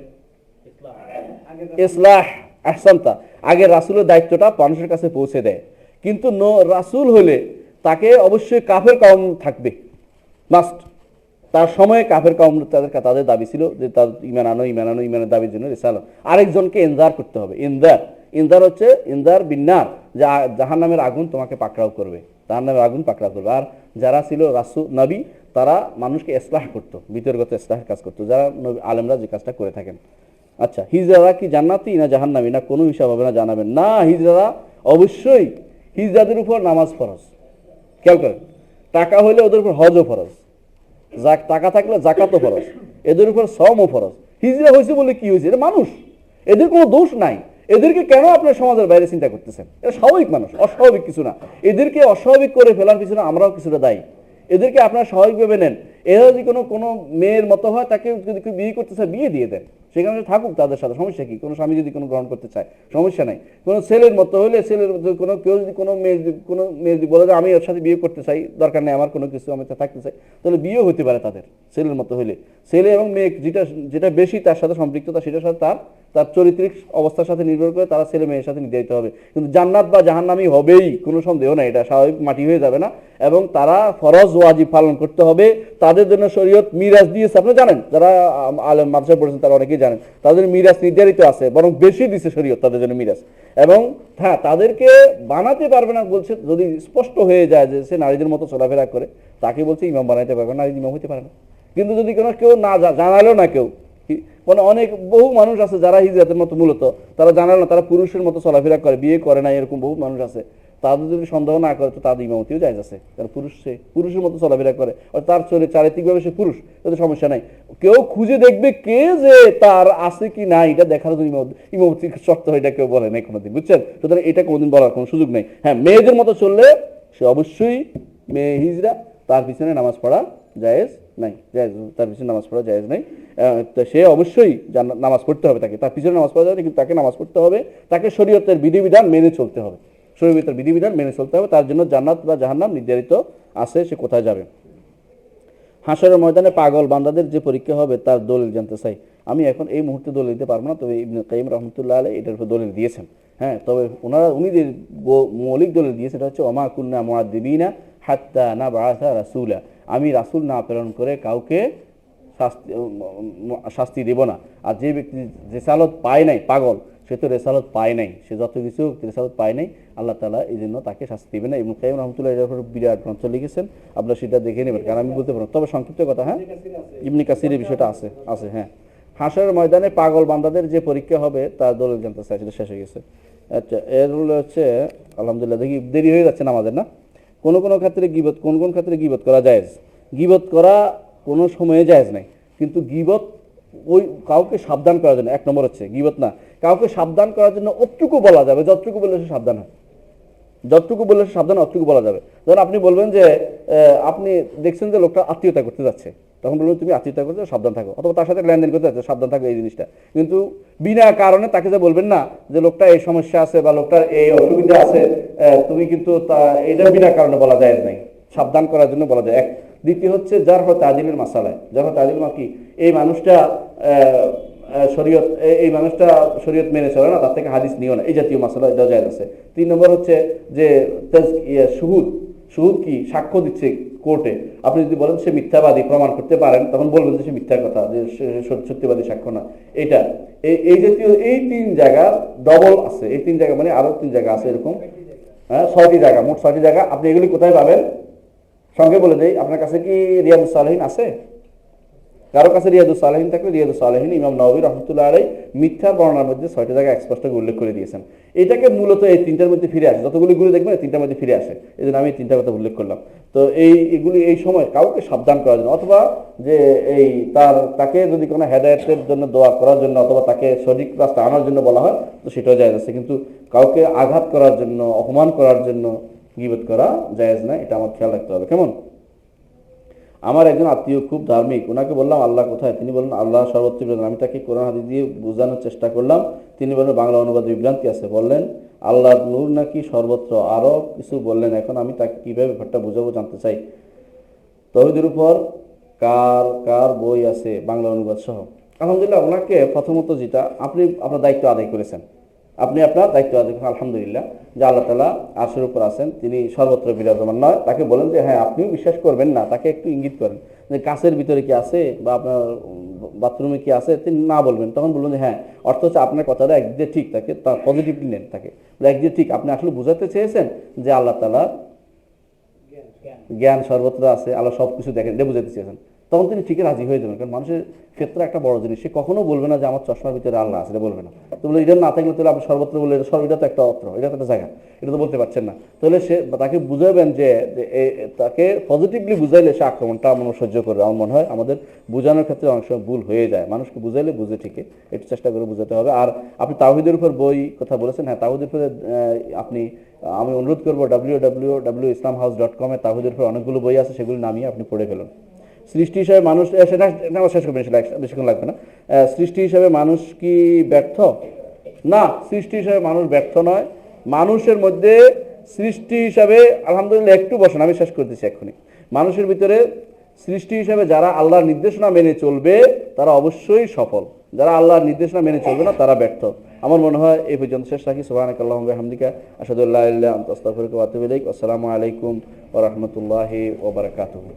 ইসলাহ, আহসানতা, আগে রাসূলের দায়িত্বটা মানুষের কাছে পৌঁছে দেয়। কিন্তু রাসূল হলে তাকে অবশ্যই কাফের কওম থাকবে, মাস্ট। তার সময়ে কাফের কওম তাদের দাবি ছিল যে তার ইমানের দাবির জন্য রিসালাত। আরেকজনকে ইনজার করতে হবে। ইনজার হচ্ছে ইনজার বিন্নার, যে জাহান্নামের আগুন তোমাকে পাকড়াও করবে, জাহান্নামের আগুন পাকড়াও করবে। আর যারা ছিল রাসূল নবী, তারা মানুষকে ইসলাহ করতো, বিতর্কত ইসলাহের কাজ করতো, যারা আলেমরা যে কাজটা করে থাকেন। আচ্ছা, হিজড়ারা কি জান্নাতি না জাহান্নামী, না কোনো হিসাব হবে না, জানাবেন না। হিজড়ারা অবশ্যই, হিজড়াদের উপর নামাজ ফরজ। খেয়াল করেন, টাকা হইলে ওদের উপর হজও ফরজ, টাকা থাকলে জাকাতও ফরজ, এদের উপর সওমও ফরজ। হিজড়া হয়েছে বলে কি হয়েছে? এটা মানুষ, এদের কোনো দোষ নাই। এদেরকে কেন আপনার সমাজের বাইরে চিন্তা করতেছেন? এটা স্বাভাবিক মানুষ, অস্বাভাবিক কিছু না। এদেরকে অস্বাভাবিক করে ফেলার পিছনে আমরাও কিছুটা দায়ী। এদেরকে আপনারা স্বাভাবিকভাবে নেন। এরা যদি কোনো মেয়ের মতো হয়, তাকে যদি কেউ বিয়ে করতে চায় বিয়ে দিয়ে দেন, সেখানে থাকুক তাদের সাথে, সমস্যা কি? কোনো স্বামী যদি কোনো গ্রহণ করতে চায় সমস্যা নাই। কোনো ছেলের মতো হলে, ছেলের মতো কেউ যদি কোনো মেয়ে যদি বলে যে আমি ওর সাথে বিয়ে করতে চাই, দরকার নেই আমার কোনো কিছু, আমি থাকতে চাই, তাহলে বিয়েও হতে পারে তাদের ছেলের মতো হলে। ছেলে এবং মেয়ে যেটা বেশি তার সাথে সম্পৃক্ততা, সেটার সাথে তার চরিত্রিক অবস্থার সাথে নির্ভর করে তারা ছেলে মেয়ের সাথে নির্ধারিত হবে। কিন্তু জান্নাত বা জাহান্নামী হবেই, কোনো সন্দেহ নাই, এটা স্বাভাবিক, মাটি হয়ে যাবে না। এবং তারা ফরজ ওয়াজিব পালন করতে হবে। তাদের জন্য শরীয়ত মিরাজ দিয়েছে, আপনি জানেন, যারা আলেম মাদ্রাসায় পড়েছেন তারা অনেকেই জানেন, তাদের মিরাজ নির্ধারিত আছে, বরং বেশি দিচ্ছে শরীয়ত তাদের জন্য মিরাজ। এবং হ্যাঁ, তাদেরকে বানাতে পারবে না বলছে, যদি স্পষ্ট হয়ে যায় যে সে নারীদের মতো চলাফেরা করে, তাকে বলছে ইমাম বানাইতে পারবে না, নারী ইমাম হইতে পারে না। কিন্তু যদি কেউ না জানালেও না, কেউ মানে অনেক বহু মানুষ আছে যারা হিজরাতের মতো মূলত তারা জানে না, তারা পুরুষের মতো চলাফেরা করে, বিয়ে করে না, এরকম বহু মানুষ আছে। তাদের যদি সন্দেহ না করে তো তাদের ইমামতিও জায়েজ আছে, কারণ পুরুষের মতো চলাফেরা করে, আর তার শরীরে চারিত্রিকভাবে সে পুরুষ, তাতে সমস্যা নাই। কেউ খুঁজে দেখবে কে যে তার আছে কি না এটা দেখার জন্য ইমামতির শর্ত হয়, এটা কেউ বলে নাই কোনোদিন, বুঝছেন? সুতরাং এটা কোনোদিন বলার কোনো সুযোগ নেই। হ্যাঁ, মেয়েদের মতো চললে সে অবশ্যই মেয়ে হিজড়া, তার পিছনে নামাজ পড়া জায়েজ নাই, জায়েজ, তার পিছনে নামাজ পড়া জায়েজ নাই। তো সে অবশ্যই নামাজ পড়তে হবে, তাকে তার পিছনে নামাজ পড়া যাবে, কিন্তু তাকে নামাজ পড়তে হবে, তাকে শরীয়তের বিধিবিধান মেনে চলতে হবে, শরীয়তের বিধিবিধান মেনে চলতে হবে। তার জন্য জান্নাত বা জাহান্নাম নির্ধারিত আছে, সে কোথায় যাবে। হাসরের ময়দানে পাগল বান্দাদের যে পরীক্ষা হবে তার দলিল জানতে চাই। আমি এখন এই মুহূর্তে দলিল দিতে পারবো না, তবে ইবনে কাইয়িম রাহমাতুল্লাহ আলাইহি এটার উপর দলিল দিয়েছেন। হ্যাঁ, তবে উনি যে মৌলিক দলিল দিয়েছেন সেটা হচ্ছে ওমা কুন্না মুআদ্দিবিনা হাত্তা নাবআসা রাসূলা, আমি রাসূল না প্রেরণ করে কাউকে শাস্তি দেব না। আর যে ব্যক্তি রেসালত পায় নাই, পাগল, সে তো রেসালত পায় নাই, সে যত কিছু রেসালত পায় নাই, আল্লাহ তাআলা এই জন্য তাকে শাস্তি দেবে না। ইবনে কাইয়িম রাহমাতুল্লাহ এর উপর বিরাট গ্রন্থ লিখেছেন, আপনারা সেটা দেখে নেবেন, কারণ আমি বলতে পারবো। তবে সংক্ষিপ্ত কথা, হ্যাঁ, ইবনে কাসিরের বিষয়টা আছে। হ্যাঁ, হাসরের ময়দানে পাগল বান্দাদের যে পরীক্ষা হবে তার দলিল জানতে চাই, সেটা শেষ হয়ে গেছে। আচ্ছা, এর হচ্ছে আলহামদুলিল্লাহ, দেখি দেরি হয়ে যাচ্ছে নামাজের, না? কোন ক্ষেত্রে গীবত, কোন ক্ষেত্রে গীবত করা জায়েজ? গীবত করা কোনো সময়ে জায়েজ নাই, কিন্তু গীবত ওই কাউকে সাবধান করার জন্য, এক নম্বর হচ্ছে গীবত না, কাউকে সাবধান করার জন্য অতটুকু বলা যাবে, যতটুকু বললে সে সাবধান হয়, যতটুকু বললে সে সাবধান, অতটুকু বলা যাবে। ধরুন আপনি বলবেন যে আপনি দেখছেন যে লোকটা আত্মীয়তা করতে যাচ্ছে, তখন বলবেন তুমি আত্মীয়তা করতে সাবধান থাকো, অথবা তার সাথে লেনদেন করতে যাচ্ছে, সাবধান থাকো এই জিনিসটা। কিন্তু বিনা কারণে তাকে যে বলবেন না যে লোকটা এই সমস্যা আছে বা লোকটার এই অসুবিধা আছে, তুমি কিন্তু এটা বিনা কারণে বলা যায় নাই, সাবধান করার জন্য বলা যায়। এক, দ্বিতীয় হচ্ছে যার হয় তাজিলের মাসালায়, যার হয় তাজিল কি, এই মানুষটা শরীয়ত, এই মানুষটা শরীয়ত মেনে চলে না, তার থেকে হাদিস নিও না, এই জাতীয় মাসালা এটা জায়েজ আছে। 3 নম্বর হচ্ছে যে শুহুদ কি, সাক্ষ্য দিচ্ছে কোর্টে, আপনি যদি বলেন সে মিথ্যাবাদী, প্রমাণ করতে পারেন, তখন বলবেন যে সে মিথ্যার কথা, যে সত্যবাদী সাক্ষ্য না। এটা এই জাতীয় এই 3 জায়গা ডবল আছে, এই 3 জায়গা মানে আরো 3 জায়গা আছে এরকম, হ্যাঁ, 6টি জায়গা, মোট 6টি জায়গা। আপনি এগুলি কোথায় পাবেন? সঙ্গে বলে দেই, আপনার কাছে কি রিয়াদুস সালেহিন আছে? কারো কাছে রিয়াদুস সালেহিন থাকলে রিয়াদুস সালেহিন ইমাম নববী রাহমাতুল্লাহ আলাইহি মিথ্যা বর্ণনার মধ্যে 6টি জায়গা স্পষ্ট করে উল্লেখ করে দিয়েছেন। এটাকে মূলত এই 3টার মধ্যে ফিরে আসে, যতগুলি গুলো দেখবেন এই 3টার মধ্যে ফিরে আসে, এই জন্য আমি 3টা কথা উল্লেখ করলাম। তো এগুলি এই সময় কাউকে সাবধান করার জন্য, অথবা যে তাকে যদি কোনো হেদায়েতের জন্য দোয়া করার জন্য, অথবা তাকে সঠিক রাস্তা আনার জন্য বলা হয়, তো সেটাও জায়েজ আছে। কিন্তু কাউকে আঘাত করার জন্য, অপমান করার জন্য গীবত করা জায়েজ না, এটা আমার খেয়াল রাখতে হবে। কেমন? আমার একজন আত্মীয় খুব ধার্মিক, ওনাকে বললাম আল্লাহ কোথায়, তিনি বললেন আল্লাহ সর্বত্র বিরাজমান। আমি তাকে কোরআন হাদিস দিয়ে বোঝানোর চেষ্টা করলাম, তিনি বললেন বাংলা অনুবাদে বিভ্রান্তি আছে, বললেন আল্লাহর নূর নাকি সর্বত্র, আরো কিছু বললেন। এখন আমি তাকে কিভাবে ব্যাপারটা বুঝাবো জানতে চাই। তৌহিদের উপর কার কার বই আছে বাংলা অনুবাদ সহ? আলহামদুলিল্লাহ, ওনাকে প্রথমত যেটা, আপনি আপনার দায়িত্ব আদায় করেছেন, আপনি আপনার দায়িত্ব আদায় করেন, আলহামদুলিল্লাহ, যে আল্লাহ তাআলা আরশের উপর আছেন, তিনি সর্বত্র বিরাজমান নয়। তাকে বলেন যে হ্যাঁ, আপনিও বিশ্বাস করবেন না, তাকে একটু ইঙ্গিত করেন যে কাছের ভিতরে কি আছে বা আপনার বাথরুমে কি আছে, তিনি না বলবেন, তখন বলবেন যে হ্যাঁ, অর্থ হচ্ছে আপনার কথাটা একদিকে ঠিক, তাকে তার পজিটিভলি নেন, তাকে একদিকে ঠিক, আপনি আসলে বোঝাতে চেয়েছেন যে আল্লাহ তাআলা জ্ঞান সর্বত্র আছে, আল্লাহ সব কিছু দেখেন, এটা বুঝাতে চেয়েছেন, তখন তিনি ঠিকই রাজি হয়ে যাবেন। কারণ মানুষের ক্ষেত্রে একটা বড় জিনিস, সে কখনো বলবে না যে আমার চশমার ভিতরে আল্লাহ আছে, এটা বলবে না। তো বলে এটা না থাকলে তাহলে আপনি সর্বত্র বলে, এটা তো একটা অর্থ, এটা তো একটা জায়গা, এটা তো বলতে পারছেন না। তাহলে সে তাকে বুঝাবেন যে তাকে পজিটিভলি বুঝাইলে সে আক্রমণটা মানুষ সহ্য করবে। আমার মনে হয় আমাদের বোঝানোর ক্ষেত্রে অনেক সময় ভুল হয়ে যায়, মানুষকে বুঝাইলে বুঝে ঠিকই, একটু চেষ্টা করে বুঝাতে হবে। আর আপনি তাওহীদের উপর বই কথা বলেছেন, হ্যাঁ, তাওহীদের উপরে আমি অনুরোধ করবো www.islamhouse.com এ তাওহীদের উপর অনেকগুলো বই আছে, সেগুলো নামিয়ে আপনি পড়ে ফেলুন। সৃষ্টি হিসাবে মানুষ, সেটা শেষ করবেন, সেটা বেশিক্ষণ লাগবে না। সৃষ্টি হিসাবে মানুষ কি ব্যর্থ? না, সৃষ্টি হিসাবে মানুষ ব্যর্থ নয়। মানুষের মধ্যে সৃষ্টি হিসাবে আলহামদুলিল্লাহ, একটু বসেন, আমি শেষ করতেছি এক্ষুনি। মানুষের ভিতরে সৃষ্টি হিসাবে যারা আল্লাহর নির্দেশনা মেনে চলবে তারা অবশ্যই সফল, যারা আল্লাহর নির্দেশনা মেনে চলবে না তারা ব্যর্থ। আমার মনে হয় এই পর্যন্ত শেষ রাখি। সুবহানাকাল্লাহুম্মা ওয়া বিহামদিকা আশহাদু আল্লা ইলাহা ইল্লা আনতা আস্তাগফিরুকা ওয়া আতুবু ইলাইক। আসসালামু আলাইকুম ওয়া রাহমাতুল্লাহি ওয়া বারাকাতুহু।